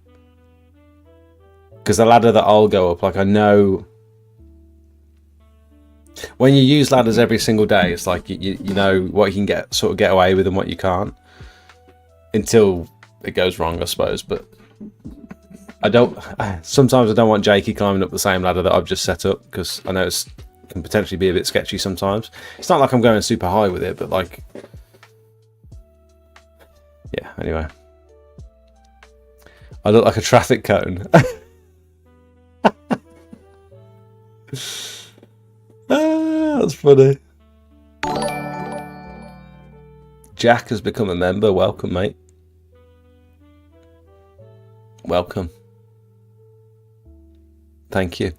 Because the ladder that I'll go up, like, I know when you use ladders every single day, it's like you know what you can get away with and what you can't, until it goes wrong, I suppose. But sometimes I don't want Jakey climbing up the same ladder that I've just set up, because I know it can potentially be a bit sketchy sometimes. It's not like I'm going super high with it, but like, yeah, anyway. I look like a traffic cone. That's funny. Jack has become a member. Welcome, mate. Welcome. Thank you.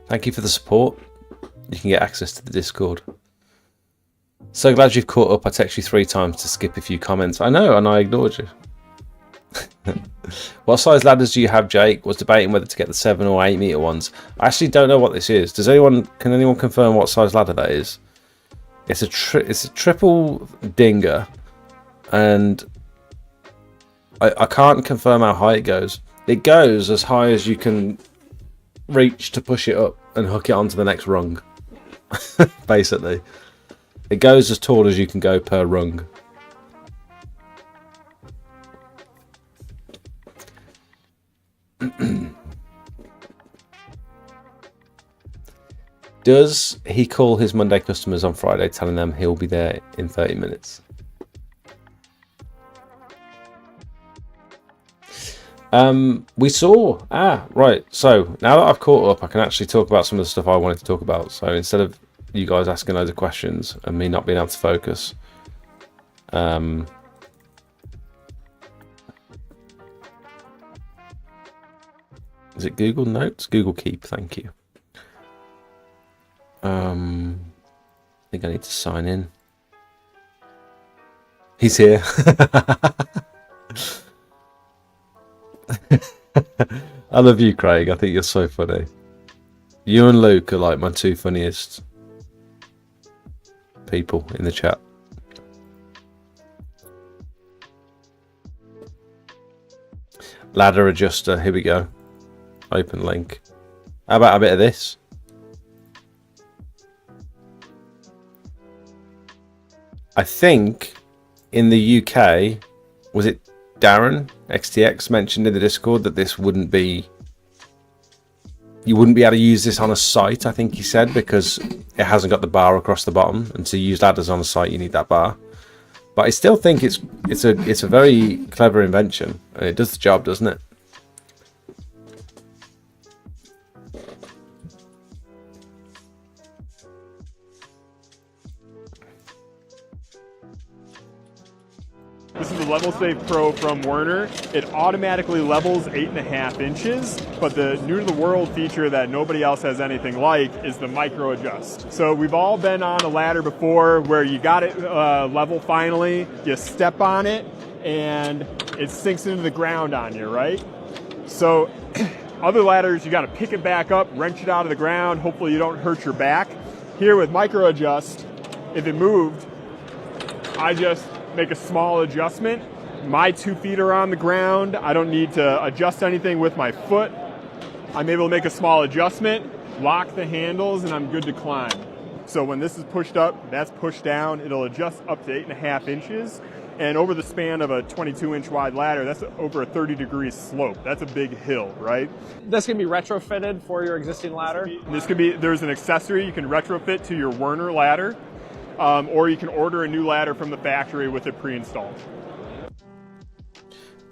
Thank you for the support. You can get access to the Discord. So glad you've caught up. I texted you 3 times to skip a few comments. I know, and I ignored you. What size ladders do you have, Jake? Was debating whether to get the 7 or 8 meter ones. I actually don't know what this is. Can anyone confirm what size ladder that is? It's a triple dinger, and I can't confirm how high it goes. It goes as high as you can reach to push it up and hook it onto the next rung. Basically, it goes as tall as you can go per rung. Does he call his Monday customers on Friday telling them he'll be there in 30 minutes? We saw. Right. So now that I've caught up, I can actually talk about some of the stuff I wanted to talk about. So instead of you guys asking loads of questions and me not being able to focus, is it Google Notes? Google Keep, thank you. I think I need to sign in. He's here. I love you, Craig. I think you're so funny. You and Luke are like my 2 funniest people in the chat. Ladder adjuster, here we go. Open link. How about a bit of this? I think in the UK, was it Darren XTX mentioned in the Discord that this wouldn't be, you wouldn't be able to use this on a site, I think he said, because it hasn't got the bar across the bottom, and to use ladders on a site you need that bar. But I still think it's a very clever invention, and it does the job, doesn't it? This is the Level Save Pro from Werner. It automatically levels 8.5 inches, but the new to the world feature that nobody else has anything like is the micro adjust. So we've all been on a ladder before where you got it level finally, you step on it, and it sinks into the ground on you, right? So other ladders, you got to pick it back up, wrench it out of the ground, hopefully you don't hurt your back. Here with micro adjust, if it moved, I just make a small adjustment. My 2 feet are on the ground. I don't need to adjust anything with my foot. I'm able to make a small adjustment, lock the handles, and I'm good to climb. So when this is pushed up, that's pushed down, it'll adjust up to 8.5 inches. And over the span of a 22-inch wide ladder, that's over a 30-degree slope. That's a big hill, right? This can be retrofitted for your existing ladder? This could be, there's an accessory you can retrofit to your Werner ladder. Or you can order a new ladder from the factory with it pre-installed.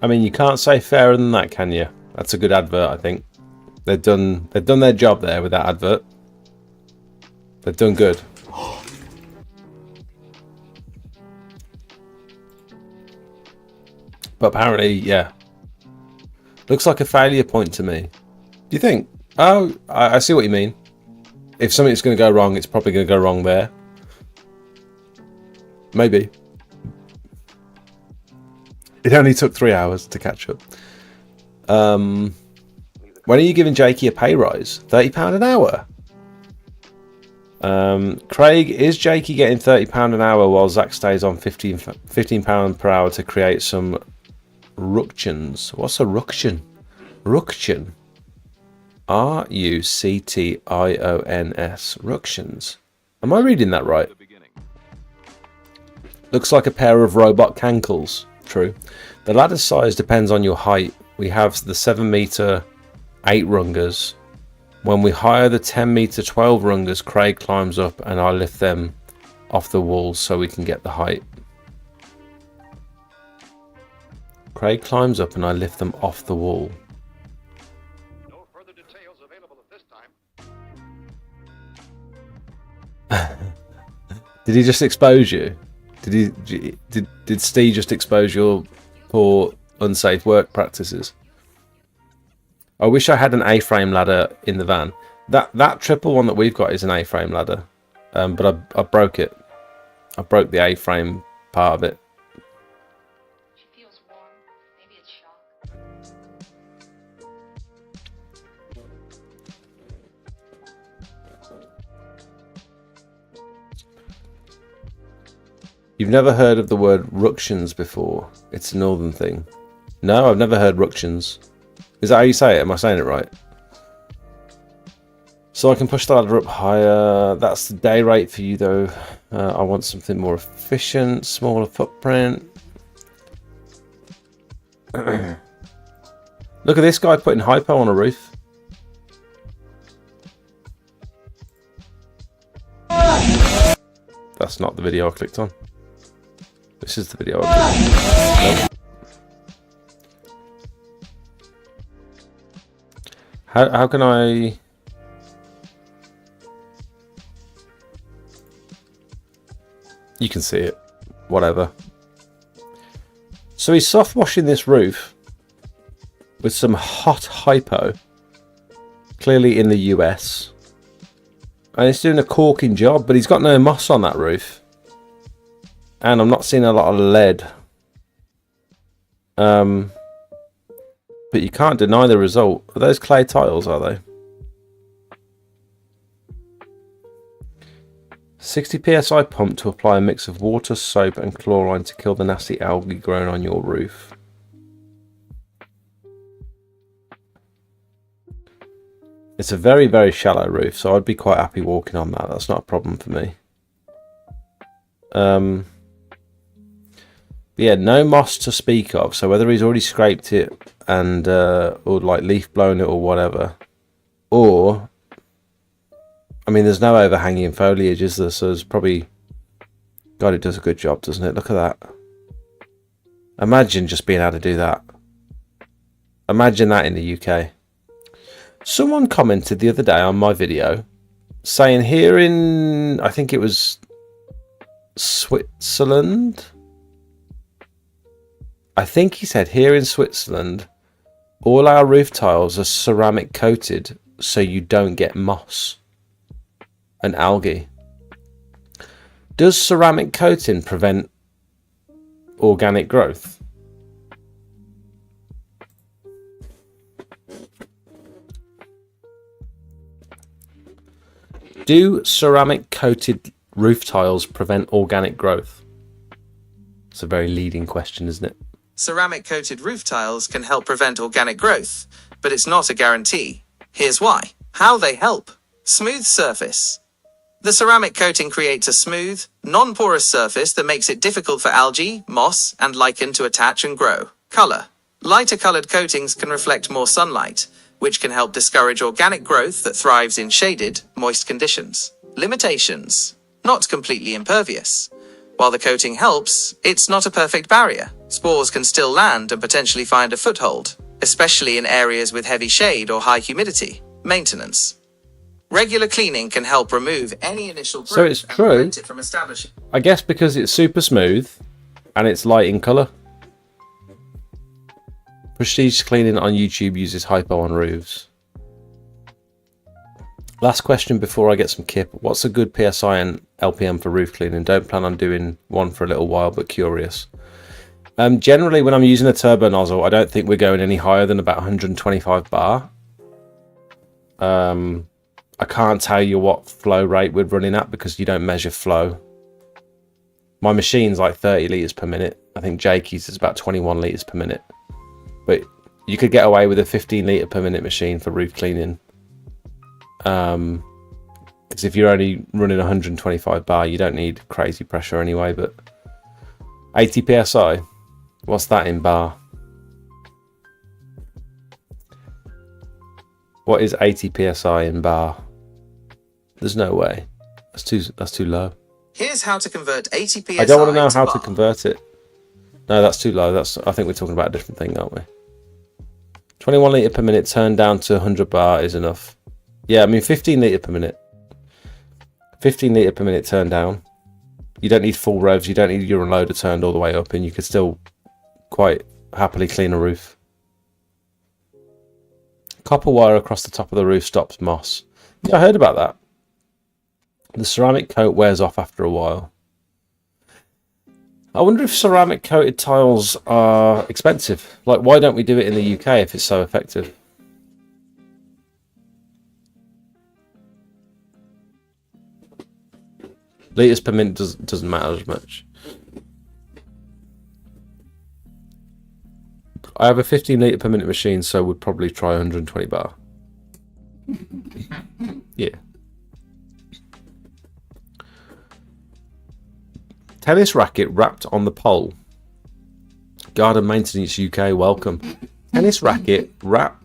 I mean, you can't say fairer than that, can you? That's a good advert, I think. They've done their job there with that advert. They've done good. But apparently, yeah. Looks like a failure point to me. Do you think? Oh, I see what you mean. If something's going to go wrong, it's probably going to go wrong there. Maybe. It only took 3 hours to catch up. When are you giving Jakey a pay rise? £30 an hour? Craig, is Jakey getting £30 an hour while Zach stays on £15 per hour to create some ructions? What's a ruction? Ruction. R-U-C-T-I-O-N-S. Ructions. Am I reading that right? Looks like a pair of robot cankles. True. The ladder size depends on your height. We have the 7 meter 8 rungers. When we hire the 10 meter 12 rungers, Craig climbs up and I lift them off the walls so we can get the height. Craig climbs up and I lift them off the wall. No further details available at this time. Did he just expose you? Did Steve just expose your poor unsafe work practices? I wish I had an A-frame ladder in the van. That triple one that we've got is an A-frame ladder, but I broke it. I broke the A-frame part of it. She feels warm. Maybe it's shock. You've never heard of the word ructions before? It's a northern thing. No, I've never heard ructions. Is that how you say it? Am I saying it right? So I can push the ladder up higher. That's the day rate for you though. I want something more efficient, smaller footprint. Look at this guy putting hypo on a roof. That's not the video I clicked on. This is the video I clicked on. Nope. How can I... You can see it. Whatever. So he's soft washing this roof with some hot hypo. Clearly in the US. And he's doing a corking job, but he's got no moss on that roof. And I'm not seeing a lot of lead. But you can't deny the result. Are those clay tiles, are they? 60 psi pump to apply a mix of water, soap and chlorine to kill the nasty algae growing on your roof. It's a very, very shallow roof, so I'd be quite happy walking on that. That's not a problem for me. Yeah, no moss to speak of. So whether he's already scraped it and or like leaf blown it or whatever, or I mean, there's no overhanging foliage, is there? So there's probably God, it does a good job, doesn't it? Look at that. Imagine just being able to do that. Imagine that in the UK. Someone commented the other day on my video saying here in, I think it was Switzerland. I think he said here in Switzerland, all our roof tiles are ceramic coated so you don't get moss and algae. Does ceramic coating prevent organic growth? Do ceramic coated roof tiles prevent organic growth? It's a very leading question, isn't it? Ceramic coated roof tiles can help prevent organic growth, but it's not a guarantee. Here's why. How they help. Smooth surface. The ceramic coating creates a smooth, non-porous surface that makes it difficult for algae, moss, and lichen to attach and grow. Color. Lighter colored coatings can reflect more sunlight, which can help discourage organic growth that thrives in shaded, moist conditions. Limitations. Not completely impervious. While the coating helps, it's not a perfect barrier. Spores can still land and potentially find a foothold, especially in areas with heavy shade or high humidity. Maintenance. Regular cleaning can help remove any initial growth So it's and true. prevent it from establishing. I guess because it's super smooth and it's light in colour. Prestige cleaning on YouTube uses hypo on roofs. Last question before I get some kip. What's a good PSI and LPM for roof cleaning? Don't plan on doing one for a little while, but curious. Generally, when I'm using a turbo nozzle, I don't think we're going any higher than about 125 bar. I can't tell you what flow rate we're running at because you don't measure flow. My machine's like 30 litres per minute. I think Jakey's is about 21 litres per minute. But you could get away with a 15 litre per minute machine for roof cleaning. Because if you're only running 125 bar, you don't need crazy pressure anyway. But 80 psi, what's that in bar? What is 80 psi in bar? There's no way. That's too low. Here's how to convert 80 psi I don't want to know how bar. to convert it. No, that's too low. I think we're talking about a different thing, aren't we? 21 litre per minute turned down to 100 bar is enough. Yeah, I mean 15 litre per minute. 15 litre per minute turned down. You don't need full revs. You don't need your unloader turned all the way up, and you could still quite happily clean a roof. Copper wire across the top of the roof stops moss. Yeah, I heard about that. The ceramic coat wears off after a while. I wonder if ceramic coated tiles are expensive. Like, why don't we do it in the UK if it's so effective? Litres per minute doesn't matter as much. I have a 15 litre per minute machine, so would probably try 120 bar. Yeah. Tennis racket wrapped on the pole. Garden Maintenance UK, welcome. Tennis racket wrap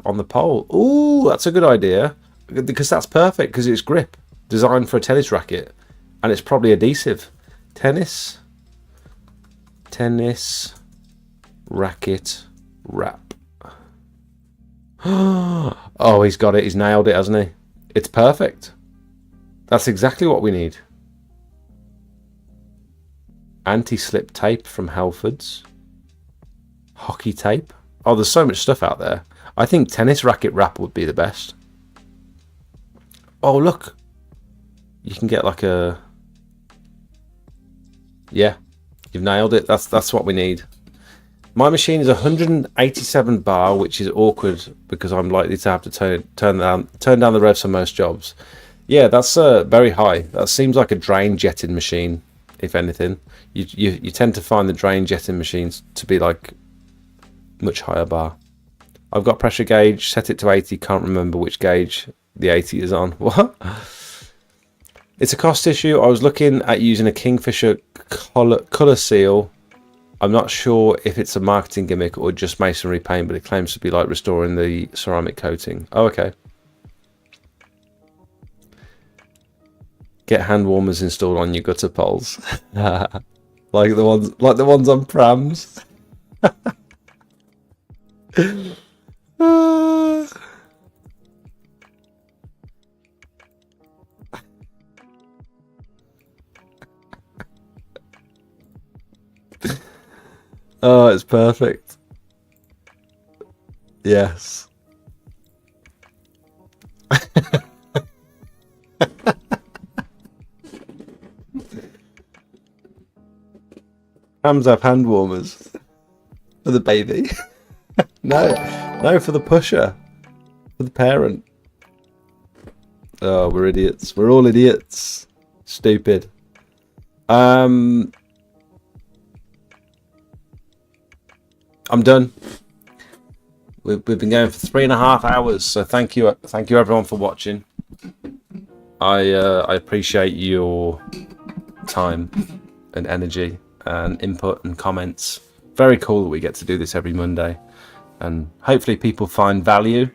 on the pole. Ooh, that's a good idea. Because that's perfect, because it's grip. Designed for a tennis racket. And it's probably adhesive. Tennis racket wrap. Oh, he's got it. He's nailed it, hasn't he? It's perfect. That's exactly what we need. Anti-slip tape from Halfords. Hockey tape. Oh, there's so much stuff out there. I think tennis racket wrap would be the best. Oh, look. You can get like a... Yeah. You've nailed it. That's what we need. My machine is 187 bar, which is awkward because I'm likely to have to turn down the revs for most jobs. Yeah, that's very high. That seems like a drain jetting machine, if anything. You tend to find the drain jetting machines to be like much higher bar. I've got pressure gauge, set it to 80, can't remember which gauge the 80 is on. What? It's a cost issue. I was looking at using a Kingfisher colour seal. I'm not sure if it's a marketing gimmick or just masonry paint, but it claims to be like restoring the ceramic coating. Oh, okay. Get hand warmers installed on your gutter poles. like the ones on prams. Oh, it's perfect. Yes. Prams have hand warmers for the baby. No, for the pusher, for the parent. Oh, we're idiots. We're all idiots. Stupid. I'm done. We've been going for 3.5 hours, so thank you everyone for watching. I appreciate your time and energy and input and comments. Very cool that we get to do this every Monday, and hopefully people find value.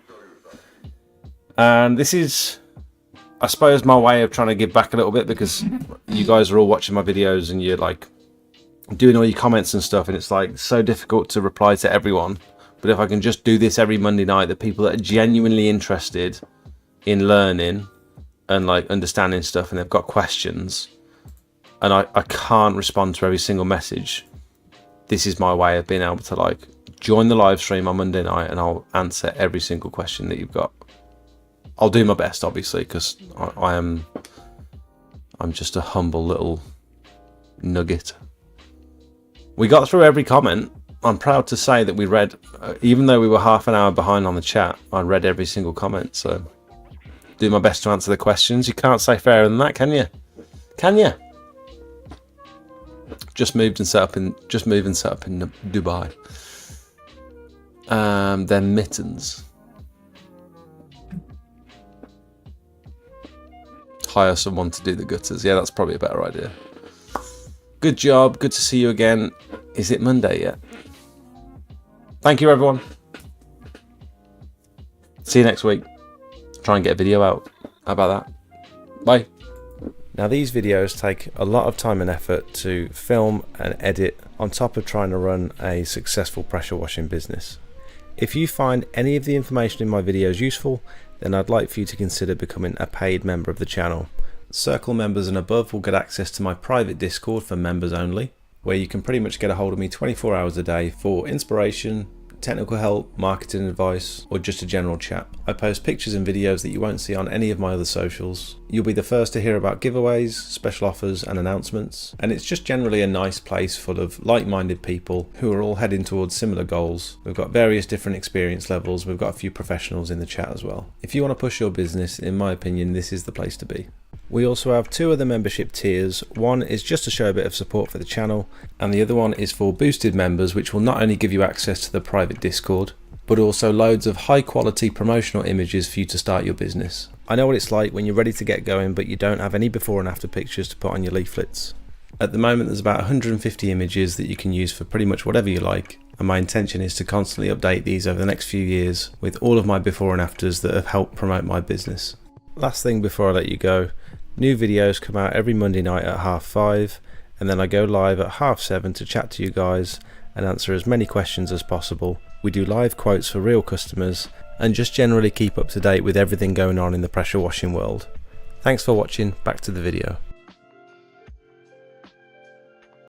And this is, I suppose, my way of trying to give back a little bit, because you guys are all watching my videos and you're like doing all your comments and stuff, and it's like so difficult to reply to everyone. But if I can just do this every Monday night, the people that are genuinely interested in learning and like understanding stuff, and they've got questions, and I can't respond to every single message, this is my way of being able to like join the live stream on Monday night, and I'll answer every single question that you've got. I'll do my best, obviously, because I'm just a humble little nugget. We got through every comment. I'm proud to say that we read, even though we were half an hour behind on the chat, I read every single comment. So do my best to answer the questions. You can't say fairer than that, can you? Can you? Just moved and set up in Dubai. Then mittens. Hire someone to do the gutters. Yeah, that's probably a better idea. Good job. Good to see you again. Is it Monday yet? Thank you, everyone. See you next week. Try and get a video out. How about that? Bye. Now, these videos take a lot of time and effort to film and edit, on top of trying to run a successful pressure washing business. If you find any of the information in my videos useful, then I'd like for you to consider becoming a paid member of the channel. Circle members and above will get access to my private Discord for members only, where you can pretty much get a hold of me 24 hours a day for inspiration, technical help, marketing advice, or just a general chat. I post pictures and videos that you won't see on any of my other socials. You'll be the first to hear about giveaways, special offers and announcements, and it's just generally a nice place full of like-minded people who are all heading towards similar goals. We've got various different experience levels. We've got a few professionals in the chat as well. If you want to push your business, in my opinion, this is the place to be. We also have two other membership tiers. One is just to show a bit of support for the channel, and the other one is for boosted members, which will not only give you access to the private Discord, but also loads of high quality promotional images for you to start your business. I know what it's like when you're ready to get going, but you don't have any before and after pictures to put on your leaflets. At the moment, there's about 150 images that you can use for pretty much whatever you like, and my intention is to constantly update these over the next few years with all of my before and afters that have helped promote my business. Last thing before I let you go, new videos come out every Monday night at 5:30, and then I go live at 7:30 to chat to you guys and answer as many questions as possible. We do live quotes for real customers, and just generally keep up to date with everything going on in the pressure washing world. Thanks for watching. Back to the video.